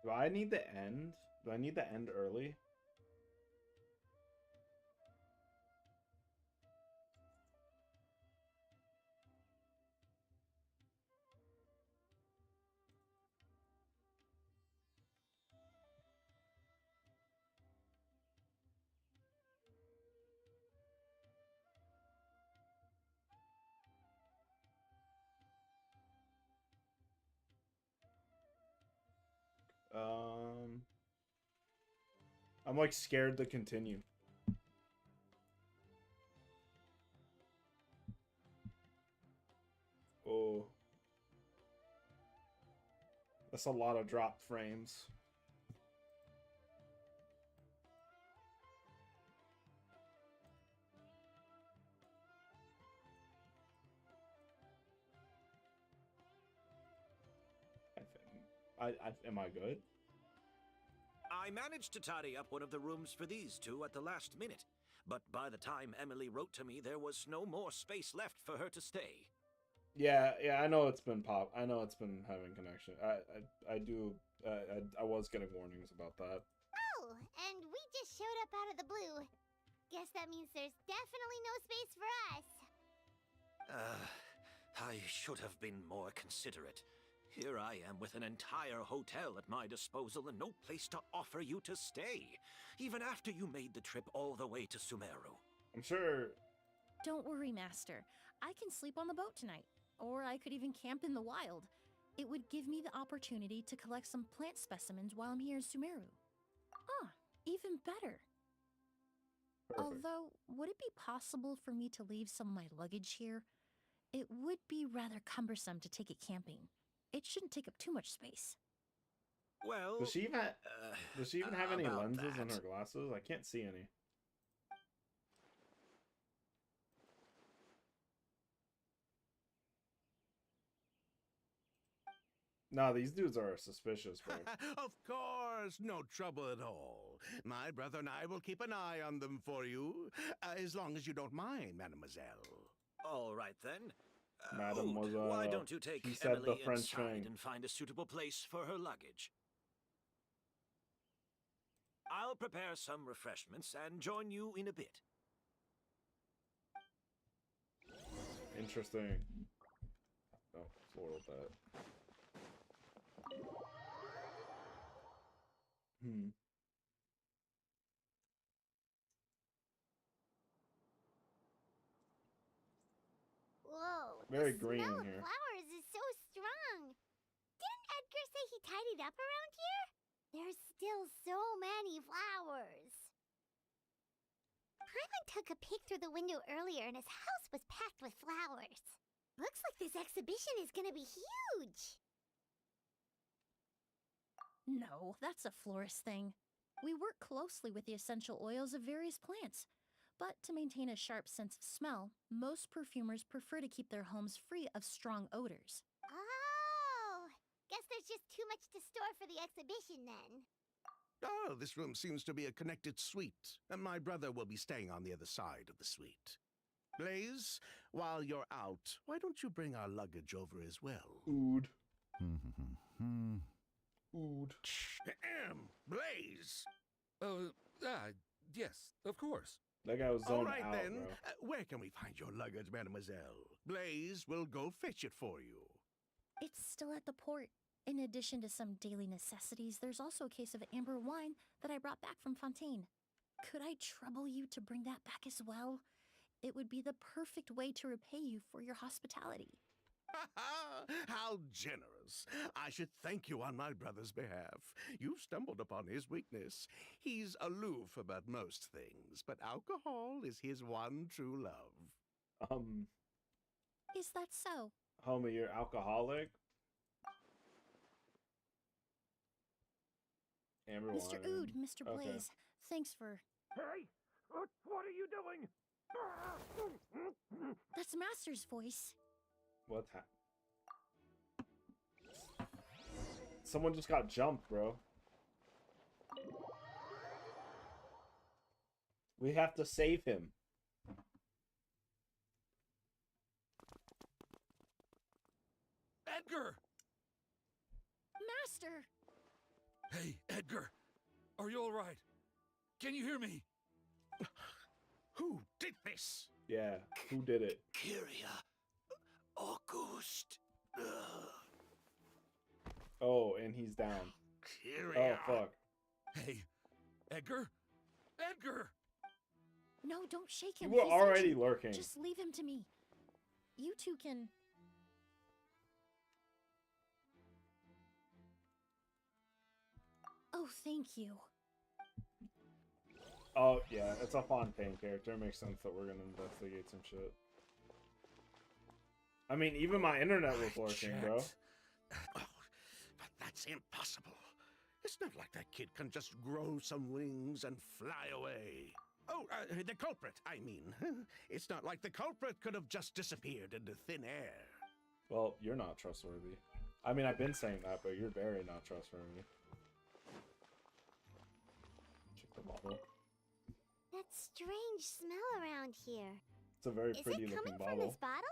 Do I need the end? Do I need the end early? I'm like scared to continue. Oh. That's a lot of dropped frames. Am I good?
I managed to tidy up one of the rooms for these two at the last minute, but by the time Emilie wrote to me, there was no more space left for her to stay.
Yeah, I know it's been I know it's been having connection. I was getting warnings about that.
Oh, and we just showed up out of the blue. Guess that means there's definitely no space for us.
I should have been more considerate. Here I am with an entire hotel at my disposal and no place to offer you to stay, even after you made the trip all the way to Sumeru.
I'm sure...
Don't worry, Master. I can sleep on the boat tonight. Or I could even camp in the wild. It would give me the opportunity to collect some plant specimens while I'm here in Sumeru. Ah, even better.
Perfect.
Although, would it be possible for me to leave some of my luggage here? It would be rather cumbersome to take it camping. It shouldn't take up too much space.
Well,
does she even have any lenses in
that.
her glasses? I can't see any. Nah, these dudes are suspicious, bro.
Of course, no trouble at all. My brother and I will keep an eye on them for you, as long as you don't mind, mademoiselle.
All right then.
Madam was
why don't you take
she said the
Emilie
French
inside
thing.
and find a suitable place for her luggage? I'll prepare some refreshments and join you in a bit.
Interesting. Oh, floral that.
Whoa,
Very
the
green
smell
in
of
here.
flowers is so strong. Didn't Edgar say he tidied up around here? There's still so many flowers. Paimon took a peek through the window earlier and his house was packed with flowers. Looks like this exhibition is gonna be huge.
No, that's a florist thing. We work closely with the essential oils of various plants. But to maintain a sharp sense of smell, most perfumers prefer to keep their homes free of strong odors.
Oh, guess there's just too much to store for the exhibition then.
Oh, this room seems to be a connected suite, and my brother will be staying on the other side of the suite. Blaze, while you're out, why don't you bring our luggage over as well?
Ood.
Ood. Blaze!
Yes, of course.
That guy was
All
zoned
right
out,
then.
bro.
Where can we find your luggage, mademoiselle? Blaze will go fetch it for you.
It's still at the port. In addition to some daily necessities, there's also a case of amber wine that I brought back from Fontaine. Could I trouble you to bring that back as well? It would be the perfect way to repay you for your hospitality.
How generous. I should thank you on my brother's behalf. You stumbled upon his weakness. He's aloof about most things, but alcohol is his one true love.
Is that so?
Homie, you're alcoholic? Amber
Mr.
wine.
Ood, Mr.
Okay.
Blaze, thanks for...
Hey, what are you doing?
That's Master's voice.
What's happening? Someone just got jumped, bro. We have to save him.
Edgar!
Master!
Hey, Edgar. Are you all right? Can you hear me?
Who did this?
Yeah, who did it?
Kyria. Auguste.
Oh, and he's down.
Kyria.
Oh, fuck.
Hey, Edgar? Edgar!
No, don't shake him.
You were
He's
already
injured.
lurking.
Just leave him to me. You two can... Oh, thank you.
Oh, yeah, it's a Fontaine character. It makes sense that we're gonna investigate some shit. I mean, even my internet was lurking, bro.
Oh, but that's impossible. It's not like that kid can just grow some wings and fly away. Oh, the culprit, I mean. It's not like the culprit could have just disappeared into thin air.
Well, you're not trustworthy. I mean, I've been saying that, but you're very not trustworthy. Check the bottle.
That strange smell around here.
It's a very
Is
pretty
it
looking
coming from this
bottle.
bottle?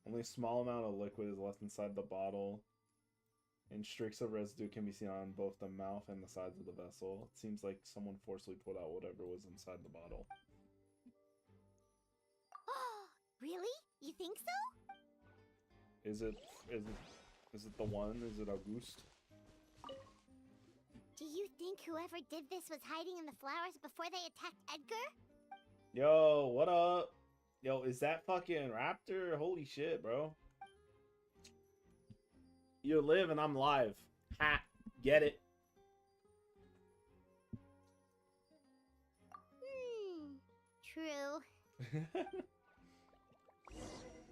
Only a small amount of liquid is left inside the bottle, and streaks of residue can be seen on both the mouth and the sides of the vessel. It seems like someone forcibly pulled out whatever was inside the bottle.
Oh, really? You think so?
Is it the one? Is it Auguste?
Do you think whoever did this was hiding in the flowers before they attacked Edgar?
Yo, what up? Yo, is that fucking Raptor? Holy shit, bro. You live and I'm live. Ha! Get it?
True.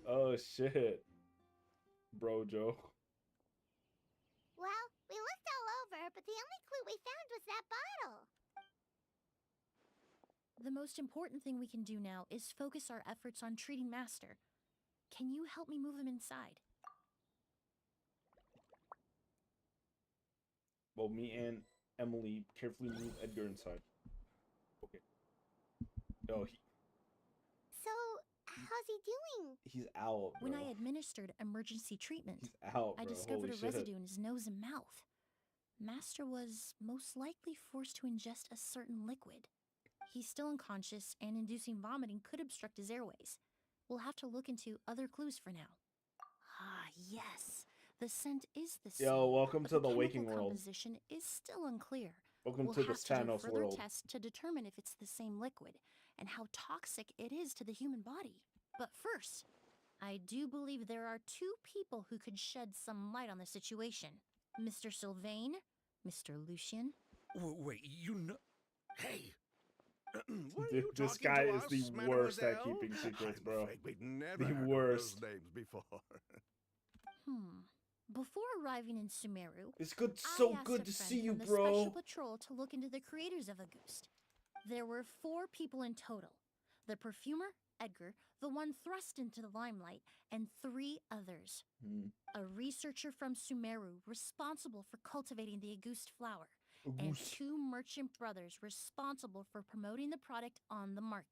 Oh shit. Bro Joe.
Well, we looked all over, but the only clue we found was that bottle.
The most important thing we can do now is focus our efforts on treating Master. Can you help me move him inside?
Well, me and Emilie carefully move Edgar inside. Okay. Oh,
So, how's he doing?
he's out, bro.
When I administered emergency treatment,
He's out, bro.
I discovered
Holy
a
shit.
residue in his nose and mouth. Master was most likely forced to ingest a certain liquid. He's still unconscious, and inducing vomiting could obstruct his airways. We'll have to look into other clues for now. Ah, yes. The scent is the same.
Yo, welcome
but
to the
chemical
waking world.
composition is still unclear.
Welcome
We'll
to the
have to do
Thanos
further
world.
tests to determine if it's the same liquid and how toxic it is to the human body. But first, I do believe there are two people who could shed some light on the situation. Mr. Sylvain, Mr. Lucian.
Wait, you know... Hey! What are
Dude,
you
this
talking
guy
to
is
us,
the worst at
mademoiselle?
keeping secrets,
I'm
bro.
afraid we'd never
The
heard
worst.
of those names before.
Before arriving in Sumeru,
It's good,
I
so
asked
good
a
to
friend
see you,
from the
bro.
Special Patrol to look into the creators of Auguste. There were 4 people in total. The perfumer, Edgar, the one thrust into the limelight, and 3 others. A researcher from Sumeru responsible for cultivating the Auguste flower, and 2 merchant brothers responsible for promoting the product on the market.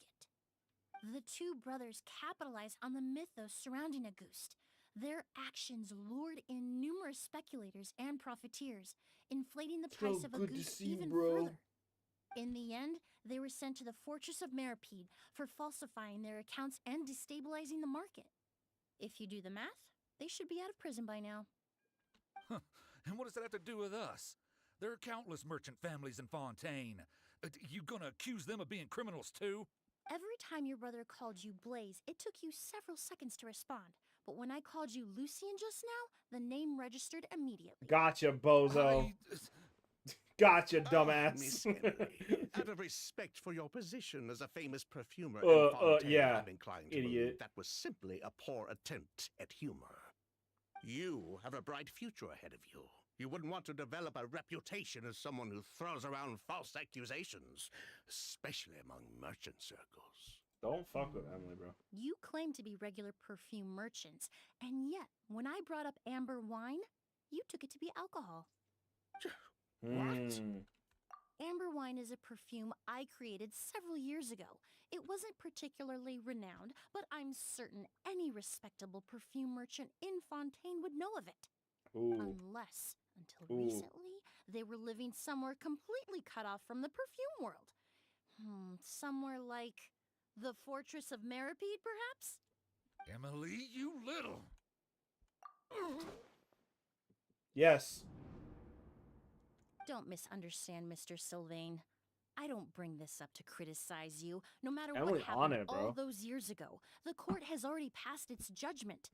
The 2 brothers capitalized on the mythos surrounding Auguste. Their actions lured in numerous speculators and profiteers, inflating the price
So
of
good to
Auguste
see you,
even
bro.
further. In the end, they were sent to the Fortress of Meripede for falsifying their accounts and destabilizing the market. If you do the math, they should be out of prison by now.
And what does that have to do with us? There are countless merchant families in Fontaine. You gonna accuse them of being criminals too?
Every time your brother called you Blaze, it took you several seconds to respond. But when I called you Lucian just now, the name registered immediately.
Gotcha, bozo. Gotcha, dumbass.
Miss Emily, out of respect for your position as a famous perfumer in Fontaine,
yeah,
I'm inclined to
idiot.
believe that was simply a poor attempt at humor. You have a bright future ahead of you. You wouldn't want to develop a reputation as someone who throws around false accusations, especially among merchant circles.
Don't fuck with Emily, bro.
You claim to be regular perfume merchants, and yet, when I brought up amber wine, you took it to be alcohol.
What?
Amber wine is a perfume I created several years ago. It wasn't particularly renowned, but I'm certain any respectable perfume merchant in Fontaine would know of it. Unless, until recently, they were living somewhere completely cut off from the perfume world. Somewhere like the Fortress of Meripede, perhaps?
Emily, you little...
Yes.
Don't misunderstand, Mr. Sylvain. I don't bring this up to criticize you, no matter
Emily
what
on
happened
it, bro.
all those years ago. The court has already passed its judgment.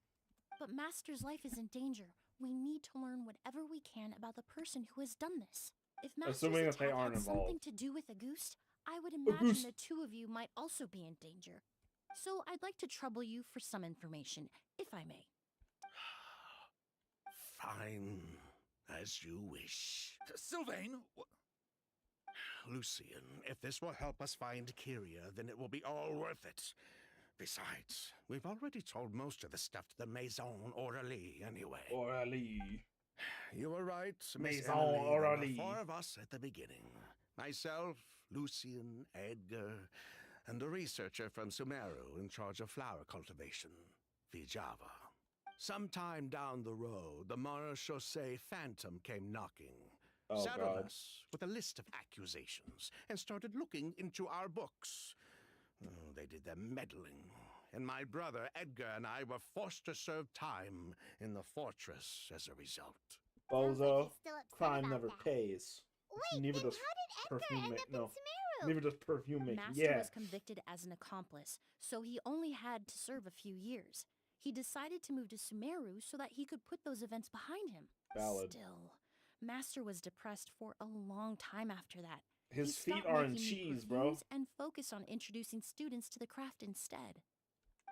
But Master's life is in danger. We need to learn whatever we can about the person who has done this. If Master's
Assuming that they
attack
aren't
had something
involved.
to do with Auguste, I would imagine the 2 of you might also be in danger. So I'd like to trouble you for some information, if I may.
Fine, as you wish.
Sylvain!
Lucian, if this will help us find Kyria, then it will be all worth it. Besides, we've already told most of the stuff to the Maison Aurélie anyway.
Aurélie.
You were right, Miss
Maison
Emily. There were
Aurélie.
4 of us at the beginning. Myself, Lucian, Edgar, and the researcher from Sumeru in charge of flower cultivation, Vijava. Sometime down the road, the Marechaussee Phantom came knocking.
Oh,
Saddled
God.
us with a list of accusations and started looking into our books. Oh, they did their meddling, and my brother Edgar and I were forced to serve time in the fortress as a result.
Bozo. Crime
about
never
that.
pays.
Wait,
Neither
then
does
how did Edgar
perfume
end
ma-
up
no.
in Sumeru?
Neither does perfume making.
Master
Yeah.
was convicted as an accomplice, so he only had to serve a few years. He decided to move to Sumeru so that he could put those events behind him.
Valid.
Still, Master was depressed for a long time after that.
His
He
feet
stopped
are in
making new
cheese, bro.
perfumes and focused on introducing students to the craft instead.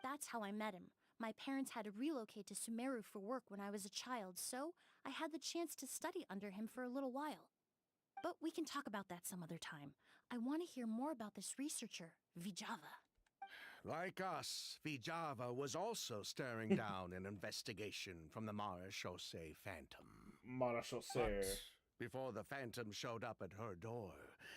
That's how I met him. My parents had to relocate to Sumeru for work when I was a child, so I had the chance to study under him for a little while. But we can talk about that some other time. I want to hear more about this researcher, Vijava.
Like us, Vijava was also staring down an investigation from the Marechaussee Phantom.
Marechaussee.
But Before the Phantom showed up at her door,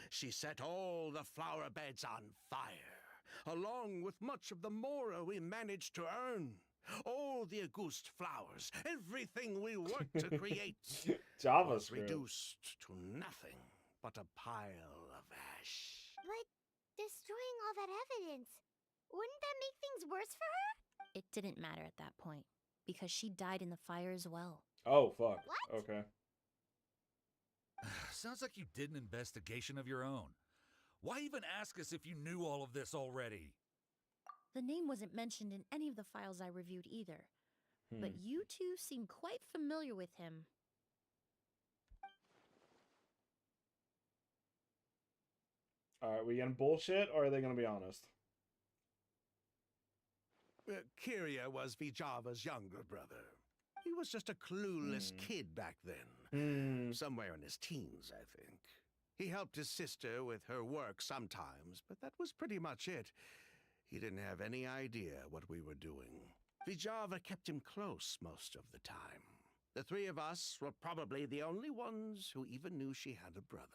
she set all the flower beds on fire, along with much of the mora we managed to earn. All the Auguste flowers, everything we worked to create, was
JavaScript.
reduced to nothing but a pile of ash.
But destroying all that evidence, wouldn't that make things worse for her?
It didn't matter at that point, because she died in the fire as well.
Oh, fuck.
What?
Okay.
Sounds like you did an investigation of your own. Why even ask us if you knew all of this already?
The name wasn't mentioned in any of the files I reviewed either. But you two seem quite familiar with him.
Alright, we getting bullshit, or are they gonna be honest?
Kyria was Vijava's younger brother. He was just a clueless kid back then. Somewhere in his teens, I think. He helped his sister with her work sometimes, but that was pretty much it. He didn't have any idea what we were doing. Vijava kept him close most of the time. The three of us were probably the only ones who even knew she had a brother.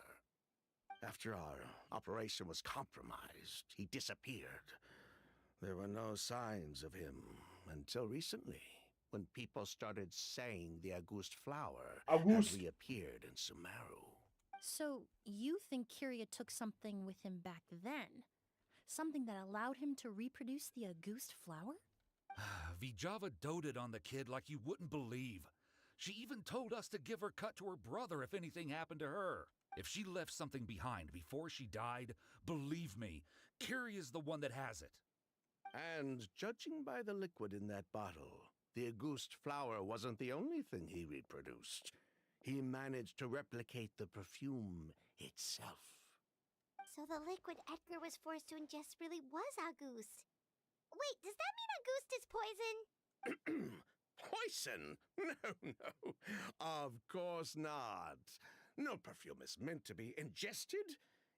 After our operation was compromised, he disappeared. There were no signs of him until recently, when people started saying the Auguste flower had reappeared in Sumeru.
So, you think Kyria took something with him back then? Something that allowed him to reproduce the Auguste flower?
Vijava doted on the kid like you wouldn't believe. She even told us to give her cut to her brother if anything happened to her. If she left something behind before she died, believe me, Kyria's the one that has it.
And judging by the liquid in that bottle, the Auguste flower wasn't the only thing he reproduced. He managed to replicate the perfume itself.
So the liquid Edgar was forced to ingest really was Auguste. Wait, does that mean Auguste is poison?
Poison? No. Of course not. No perfume is meant to be ingested.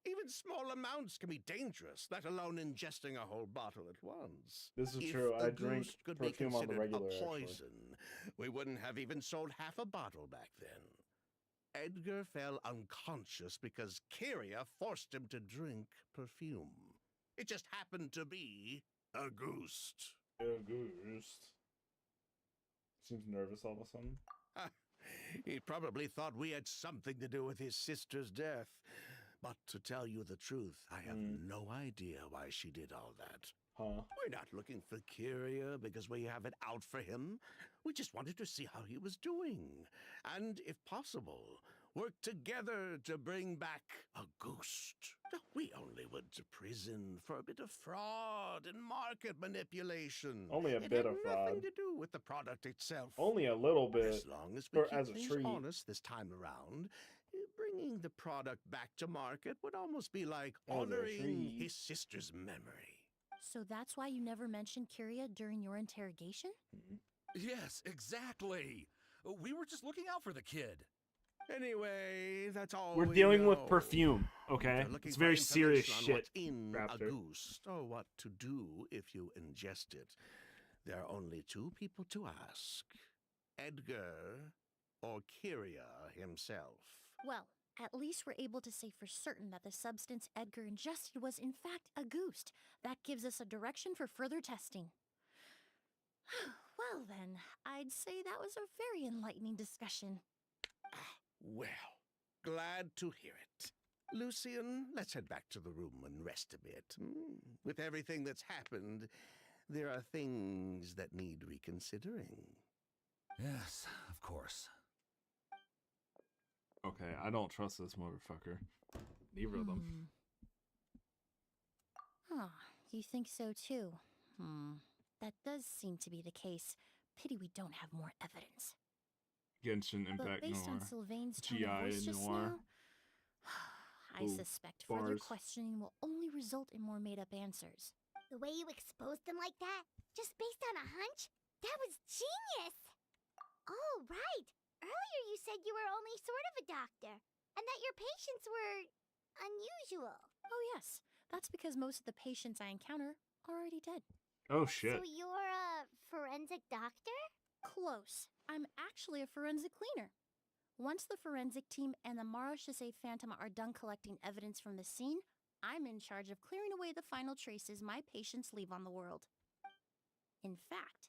Even small amounts can be dangerous, let alone ingesting a whole bottle at once.
This is
If
true. I drink
Auguste could be
perfume on the
considered
regular,
a
actually.
poison, we wouldn't have even sold half a bottle back then. Edgar fell unconscious because Kyria forced him to drink perfume. It just happened to be Auguste.
Auguste. Seems nervous all of a sudden.
He probably thought we had something to do with his sister's death. But to tell you the truth, I have no idea why she did all that. We're not looking for Kyria because we have it out for him. We just wanted to see how he was doing. And, if possible, work together to bring back Auguste. We only went to prison for a bit of fraud and market manipulation.
Only a
It
bit
had
of fraud.
nothing to do with the product itself.
Only a little bit.
As long as we keep
as a
things
treat.
honest this time around, bringing the product back to market would almost be like
As a
honoring
treat.
his sister's memory.
So that's why you never mentioned Kyria during your interrogation?
Yes, exactly. We were just looking out for the kid.
Anyway, that's all
We're
we
dealing
know.
with perfume,
If
okay?
you're looking
It's
for
very serious
information on
shit,
what's in
Raptor.
Auguste, or what to do if you ingest it, there are only two people to ask. Edgar or Kyria himself.
Well, at least we're able to say for certain that the substance Edgar ingested was in fact Auguste. That gives us a direction for further testing. Well then, I'd say that was a very enlightening discussion.
Well, glad to hear it. Lucian, let's head back to the room and rest a bit. With everything that's happened, there are things that need reconsidering.
Yes, of course.
Okay, I don't trust this motherfucker. Neither of them.
Ah, you think so too? That does seem to be the case. Pity we don't have more evidence.
Genshin
But
Impact
based on
Noir.
Sylvain's tone
GI
of voice just
Noir.
now, I
Ooh,
suspect further
bars.
questioning will only result in more made-up answers.
The way you exposed them like that, just based on a hunch, that was genius! Oh, right. Earlier you said you were only sort of a doctor, and that your patients were unusual.
Oh yes, that's because most of the patients I encounter are already dead.
Oh shit.
So you're a forensic doctor?
Close. I'm actually a forensic cleaner. Once the forensic team and the Marachese Phantom are done collecting evidence from the scene, I'm in charge of clearing away the final traces my patients leave on the world. In fact,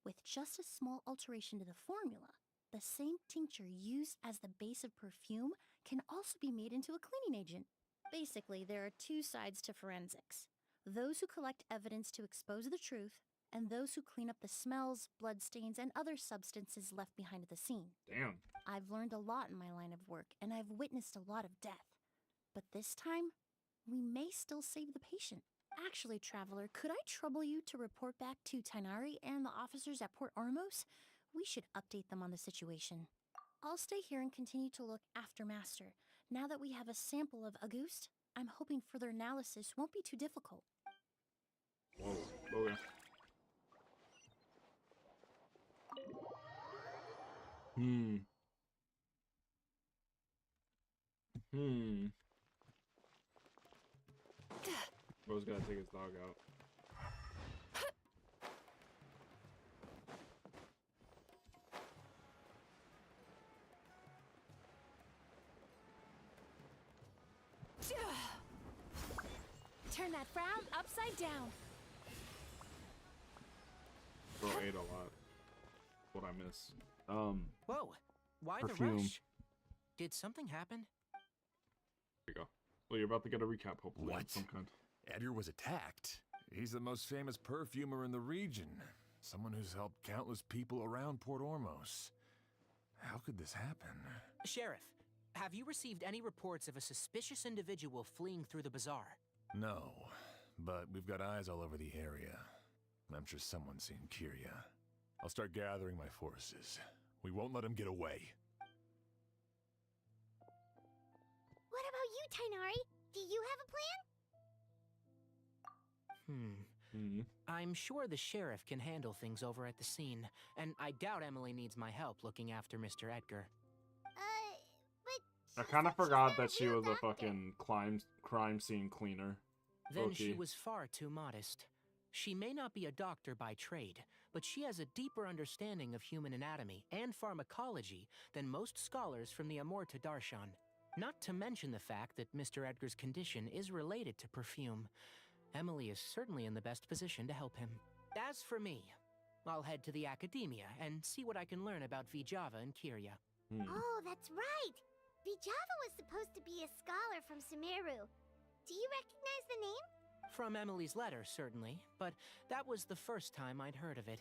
with just a small alteration to the formula, the same tincture used as the base of perfume can also be made into a cleaning agent. Basically, there are two sides to forensics. Those who collect evidence to expose the truth, and those who clean up the smells, bloodstains, and other substances left behind at the scene.
Damn.
I've learned a lot in my line of work, and I've witnessed a lot of death. But this time, we may still save the patient. Actually, Traveler, could I trouble you to report back to Tainari and the officers at Port Ormos? We should update them on the situation. I'll stay here and continue to look after Master. Now that we have a sample of Auguste, I'm hoping further analysis won't be too difficult.
Whoa, okay. Bro's gotta take his dog out.
Turn that frown upside down.
Bro ate a lot. What I miss.
Whoa, why
perfume.
the rush? Did something happen?
There you go. Well, you're about to get a recap, hopefully.
What?
Of some kind.
Edgar was attacked. He's the most famous perfumer in the region. Someone who's helped countless people around Port Ormos. How could this happen?
Sheriff, have you received any reports of a suspicious individual fleeing through the bazaar?
No, but we've got eyes all over the area. I'm sure someone's seen Kiria. I'll start gathering my forces. We won't let him get away.
What about you, Tainari? Do you have a plan?
I'm sure the sheriff can handle things over at the scene, and I doubt Emilie needs my help looking after Mr. Edgar.
I kind of forgot that she was a fucking crime scene cleaner.
Then she was far too modest. She may not be a doctor by trade, but she has a deeper understanding of human anatomy and pharmacology than most scholars from the Amorta Darshan. Not to mention the fact that Mr. Edgar's condition is related to perfume. Emilie is certainly in the best position to help him. As for me, I'll head to the academia and see what I can learn about Vijava and Kiria.
Oh, that's right! Vijava was supposed to be a scholar from Sumeru. Do you recognize the name?
From Emilie's letter, certainly, but that was the first time I'd heard of it.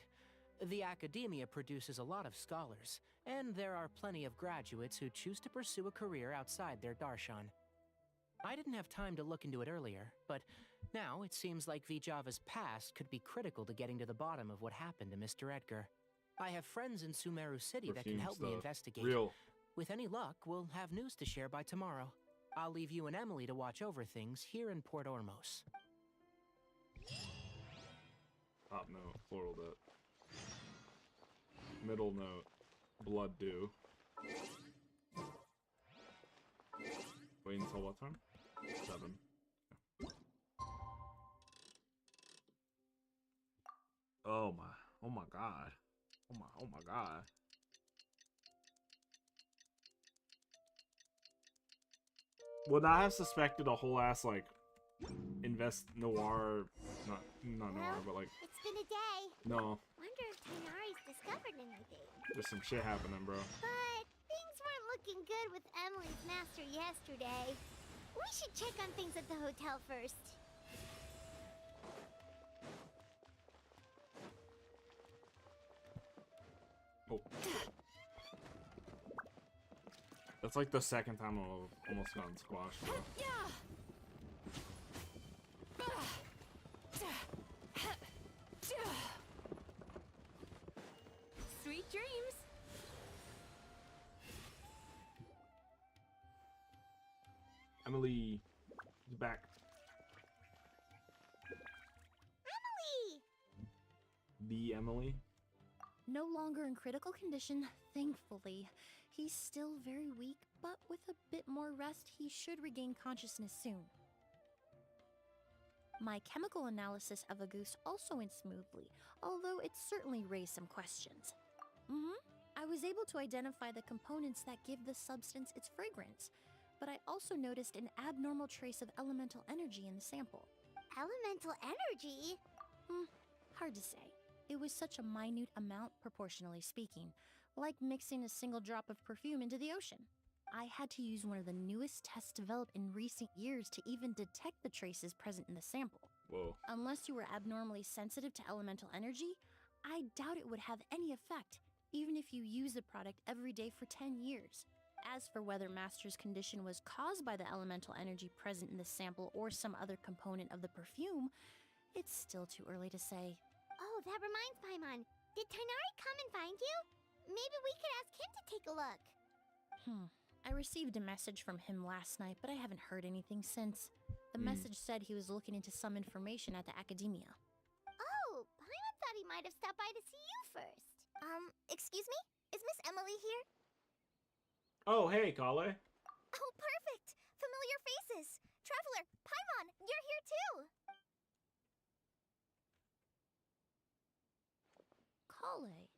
The academia produces a lot of scholars, and there are plenty of graduates who choose to pursue a career outside their darshan. I didn't have time to look into it earlier, but now it seems like Vijava's past could be critical to getting to the bottom of what happened to Mr. Edgar. I have friends in Sumeru City that can help me investigate. With any luck, we'll have news to share by tomorrow. I'll leave you and Emilie to watch over things here in Port Ormos.
Top note, floral note. Middle note, blood dew. Wait until what time? 7. Oh my god. Oh my god. Would I have suspected a whole ass like noir, not noir, but like
It's been a day.
no,
Wonder if Tainari's discovered anything.
there's some shit happening, bro.
But things weren't looking good with Emily's master yesterday. We should check on things at the hotel first.
Oh. That's like the second time I've almost gotten squashed, bro.
Sweet dreams.
Emilie is back.
Emilie!
The Emilie?
No longer in critical condition, thankfully. He's still very weak, but with a bit more rest, he should regain consciousness soon. My chemical analysis of Auguste also went smoothly, although it certainly raised some questions. I I was able to identify the components that give the substance its fragrance, but I also noticed an abnormal trace of elemental energy in the sample.
Elemental energy?
Hard to say. It was such a minute amount, proportionally speaking, like mixing a single drop of perfume into the ocean. I had to use one of the newest tests developed in recent years to even detect the traces present in the sample.
Whoa.
Unless you were abnormally sensitive to elemental energy, I doubt it would have any effect, even if you use the product every day for 10 years. As for whether Master's condition was caused by the elemental energy present in the sample or some other component of the perfume, it's still too early to say.
Oh, that reminds Paimon. Did Tighnari come and find you? Maybe we could ask him to take a look.
I received a message from him last night, but I haven't heard anything since. The message said he was looking into some information at the academia.
Oh, Paimon thought he might have stopped by to see you first. Excuse me? Is Miss Emilie here?
Oh, hey, Kale.
Oh, perfect! Familiar faces! Traveler, Paimon, you're here too!
Kale?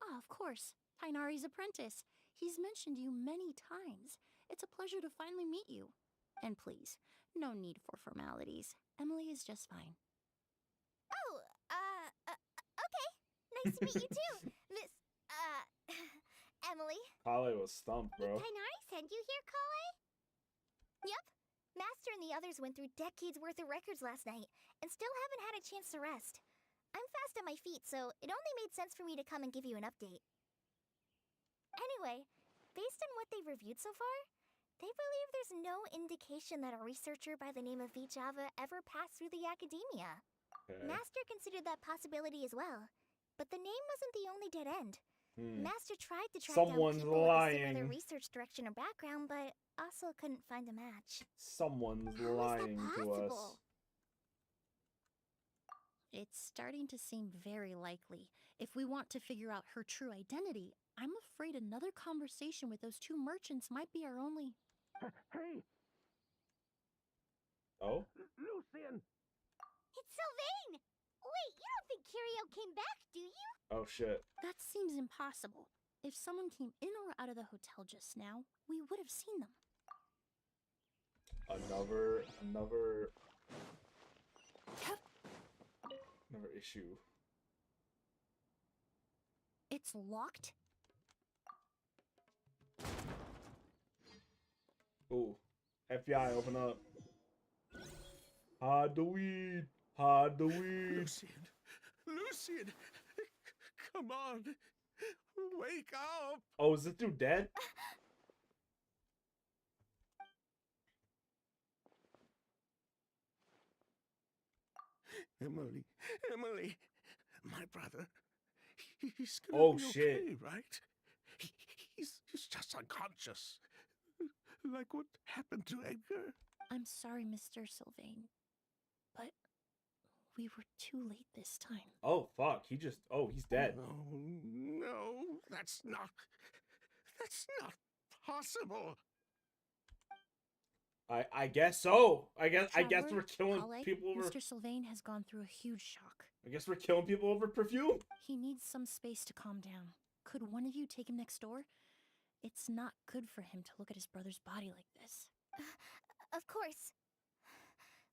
Ah, of course. Tighnari's apprentice. He's mentioned you many times. It's a pleasure to finally meet you. And please, no need for formalities. Emilie is just fine.
Oh, okay. Nice to meet you too, Miss, Emilie.
Kale was stumped, bro.
Did Tighnari send you here, Kale? Yep. Master and the others went through decades worth of records last night, and still haven't had a chance to rest. I'm fast on my feet, so it only made sense for me to come and give you an update. Anyway, based on what they've reviewed so far, they believe there's no indication that a researcher by the name of Vijava ever passed through the academia.
Okay.
Master considered that possibility as well, but the name wasn't the only dead end. Master tried to track
Someone's
down people with a similar
lying.
research direction or background, but also couldn't find a match.
Someone's
How
lying
is that
to us.
possible?
It's starting to seem very likely. If we want to figure out her true identity, I'm afraid another conversation with those two merchants might be our only...
Hey!
Oh?
Lucian!
It's Sylvain! Wait, you don't think Curio came back, do you?
Oh, shit.
That seems impossible. If someone came in or out of the hotel just now, we would have seen them.
Another issue.
It's locked?
Ooh. FBI, open up. Hide the weed. Hide the weed.
Lucian! Lucian! Come on! Wake up!
Oh, is this dude dead?
Emilie, my brother, he's gonna be
shit.
okay, right? He's just unconscious, like what happened to Edgar.
I'm sorry, Mr. Sylvain, but we were too late this time.
Oh, fuck. He's dead.
No, that's not possible.
I guess so. I guess
Traveler,
we're killing
Kale,
people over.
Mr. Sylvain has gone through a huge shock.
I guess we're killing people over perfume.
He needs some space to calm down. Could one of you take him next door? It's not good for him to look at his brother's body like this.
Of course.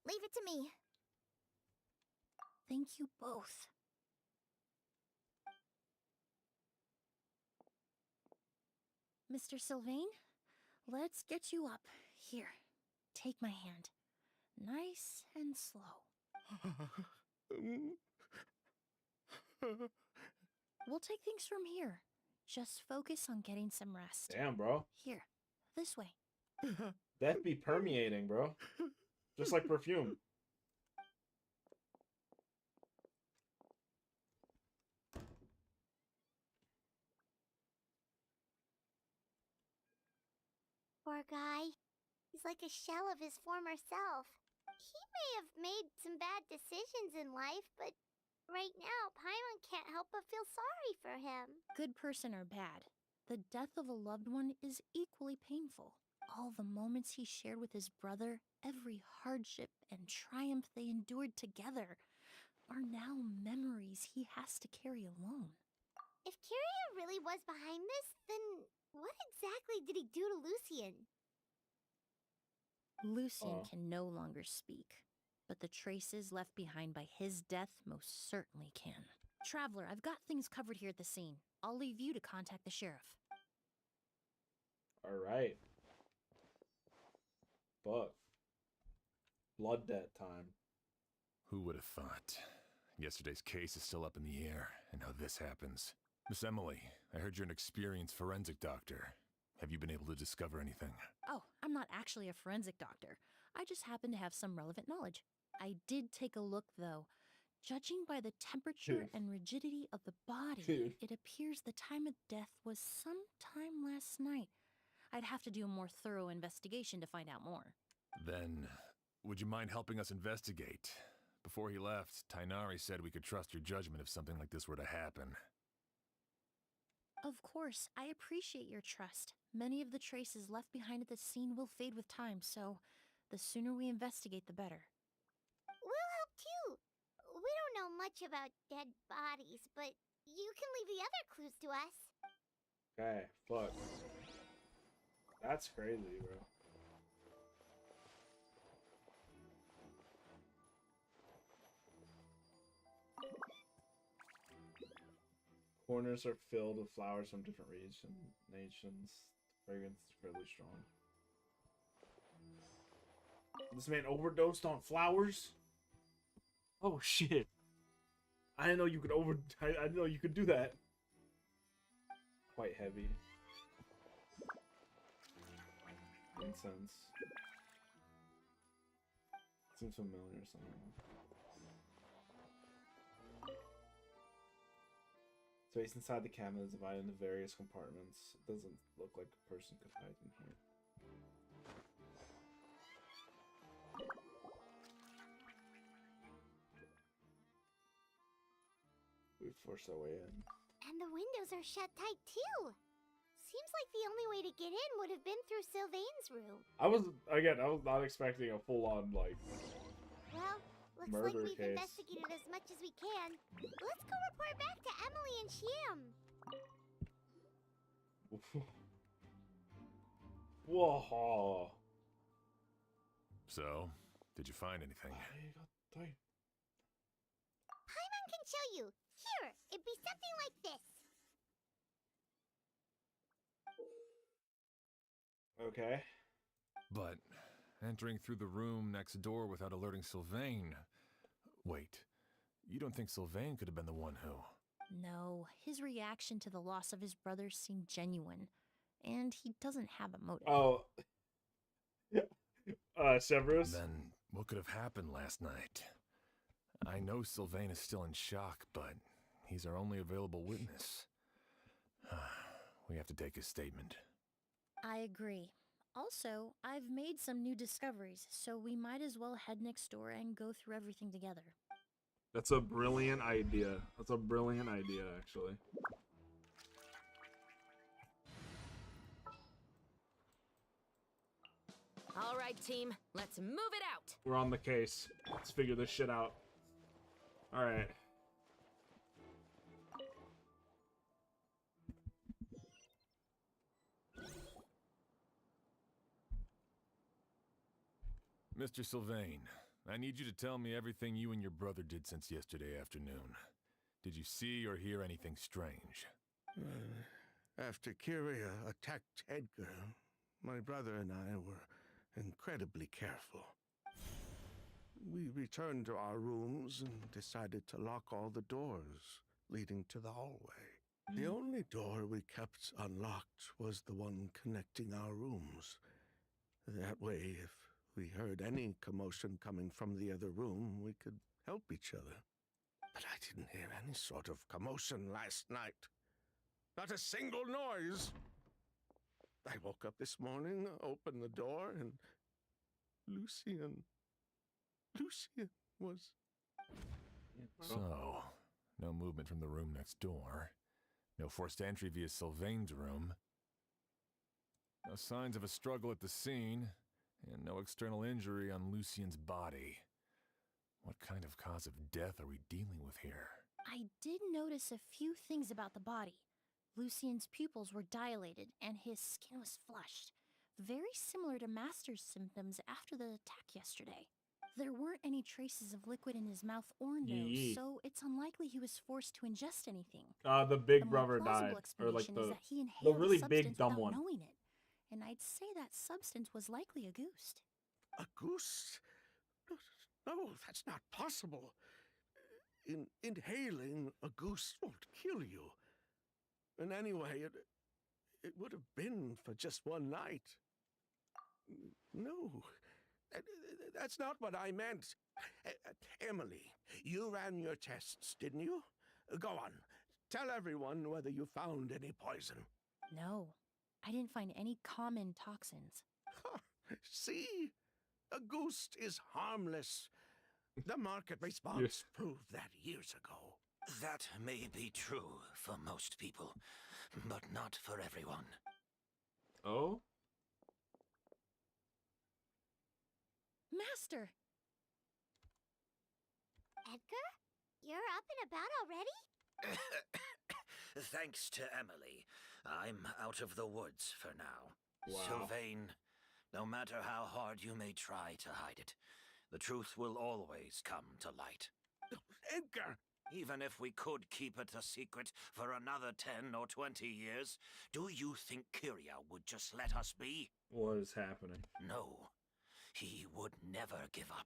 Leave it to me.
Thank you both. Mr. Sylvain, let's get you up. Here, take my hand. Nice and slow. We'll take things from here. Just focus on getting some rest.
Damn, bro.
Here, this way.
Death be permeating, bro. Just like perfume.
Poor guy. He's like a shell of his former self. He may have made some bad decisions in life, but right now, Paimon can't help but feel sorry for him.
Good person or bad, the death of a loved one is equally painful. All the moments he shared with his brother, every hardship and triumph they endured together, are now memories he has to carry alone.
If Kyria really was behind this, then what exactly did he do to Lucian?
Lucian can no longer speak, but the traces left behind by his death most certainly can. Traveler, I've got things covered here at the scene. I'll leave you to contact the sheriff.
Alright. But blood debt time.
Who would have thought? Yesterday's case is still up in the air, and now this happens. Miss Emilie, I heard you're an experienced forensic doctor. Have you been able to discover anything?
Oh, I'm not actually a forensic doctor. I just happen to have some relevant knowledge. I did take a look, though. Judging by the temperature and rigidity of the body, it appears the time of death was sometime last night. I'd have to do a more thorough investigation to find out more.
Then, would you mind helping us investigate? Before he left, Tainari said we could trust your judgment if something like this were to happen.
Of course, I appreciate your trust. Many of the traces left behind at the scene will fade with time, so the sooner we investigate, the better.
We'll help too. We don't know much about dead bodies, but you can leave the other clues to us.
Okay, fuck. That's crazy, bro. Corners are filled with flowers from different nations. The fragrance is fairly strong. This man overdosed on flowers? Oh shit. I didn't know you could I didn't know you could do that. Quite heavy. Incense. Seems familiar or something. Space inside the cabin is divided into various compartments. It doesn't look like a person could hide in here. We forced our way in.
And the windows are shut tight too. Seems like the only way to get in would have been through Sylvain's room.
I was not expecting a full-on, like,
well, looks
murder
like we've
case.
investigated as much as we can. Let's go report back to Emilie and Xian.
Whoa.
So, did you find anything?
Paimon can show you. Here, it'd be something like this.
Okay.
But entering through the room next door without alerting Sylvain... Wait, you don't think Sylvain could have been the one who...
No, his reaction to the loss of his brother seemed genuine, and he doesn't have a motive.
Oh. Severus?
Then what could have happened last night? I know Sylvain is still in shock, but he's our only available witness. We have to take his statement.
I agree. Also, I've made some new discoveries, so we might as well head next door and go through everything together.
That's a brilliant idea. That's a brilliant idea, actually.
All right, team. Let's move it out.
We're on the case. Let's figure this shit out. All right.
Mr. Sylvain, I need you to tell me everything you and your brother did since yesterday afternoon. Did you see or hear anything strange?
After Kyria attacked Edgar, my brother and I were incredibly careful. We returned to our rooms and decided to lock all the doors leading to the hallway. The only door we kept unlocked was the one connecting our rooms. That way, if we heard any commotion coming from the other room, we could help each other. But I didn't hear any sort of commotion last night. Not a single noise. I woke up this morning, opened the door, and Lucian was...
So, no movement from the room next door. No forced entry via Sylvain's room. No signs of a struggle at the scene. And no external injury on Lucian's body. What kind of cause of death are we dealing with here?
I did notice a few things about the body. Lucian's pupils were dilated, and his skin was flushed, very similar to Master's symptoms after the attack yesterday. There weren't any traces of liquid in his mouth or nose,
Yeet.
so it's unlikely he was forced to ingest anything.
The big
The more
brother
plausible
died, or like
explanation is that he
the
inhaled
really
a
big
substance
dumb
without
one.
knowing it, and I'd say that substance was likely a goose.
A goose? No, that's not possible. Inhaling a goose won't kill you. And anyway, it would have been for just one night. No, that's not what I meant. Emilie, you ran your tests, didn't you? Go on, tell everyone whether you found any poison.
No, I didn't find any common toxins.
See? A goose is harmless. The market response proved that years ago.
That may be true for most people, but not for everyone.
Oh?
Master!
Edgar? You're up and about already?
Thanks to Emilie, I'm out of the woods for now.
Wow.
Sylvain, no matter how hard you may try to hide it, the truth will always come to light.
Edgar!
Even if we could keep it a secret for another 10 or 20 years, do you think Kyria would just let us be?
What is happening?
No. He would never give up.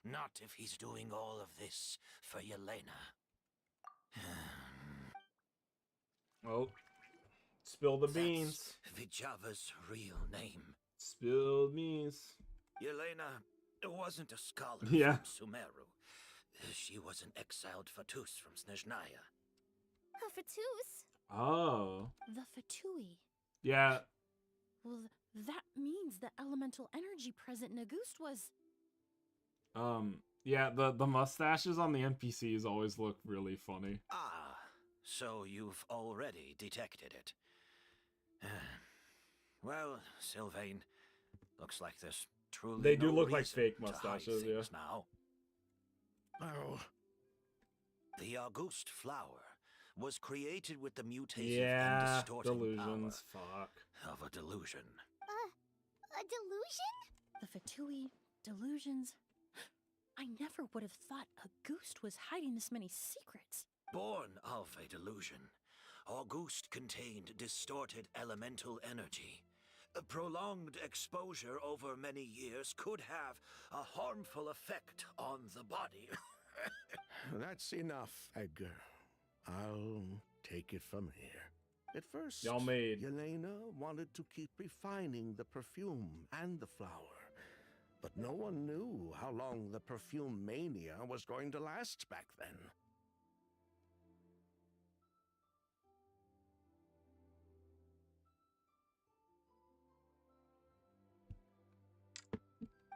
Not if he's doing all of this for Yelena.
Oh. Spill the beans.
Vijava's real name.
Spilled beans.
Yelena wasn't a scholar
Yeah.
from Sumeru. She was an exiled Fatus from Snezhnaya.
A Fatus?
Oh.
The Fatui.
Yeah.
Well, that means the elemental energy present in a goose was...
Yeah, the mustaches on the NPCs always look really funny.
Ah, so you've already detected it. Well, Sylvain, looks like there's truly
They do
no
look like
reason
fake
to hide
mustaches, yeah.
things now.
Oh.
The August flower was created with the mutative and
Yeah,
distorting
delusions.
power
Fuck.
of a delusion.
A delusion?
The Fatui, delusions... I never would have thought a goose was hiding this many secrets.
Born of a delusion, August contained distorted elemental energy. A prolonged exposure over many years could have a harmful effect on the body.
That's enough, Edgar. I'll take it from here. At first,
Y'all made.
Yelena wanted to keep refining the perfume and the flower. But no one knew how long the perfume mania was going to last back then.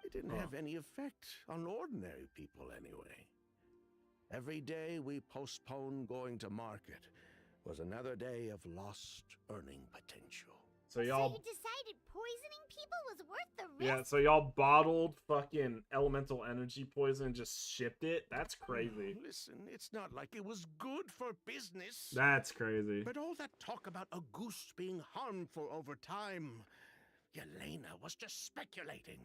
It didn't have any effect on ordinary people anyway. Every day we postponed going to market was another day of lost earning potential.
So y'all...
So you decided poisoning people was worth the risk?
Yeah, so y'all bottled fucking elemental energy poison and just shipped it? That's crazy.
Listen, it's not like it was good for business.
That's crazy.
But all that talk about a goose being harmful over time, Yelena was just speculating.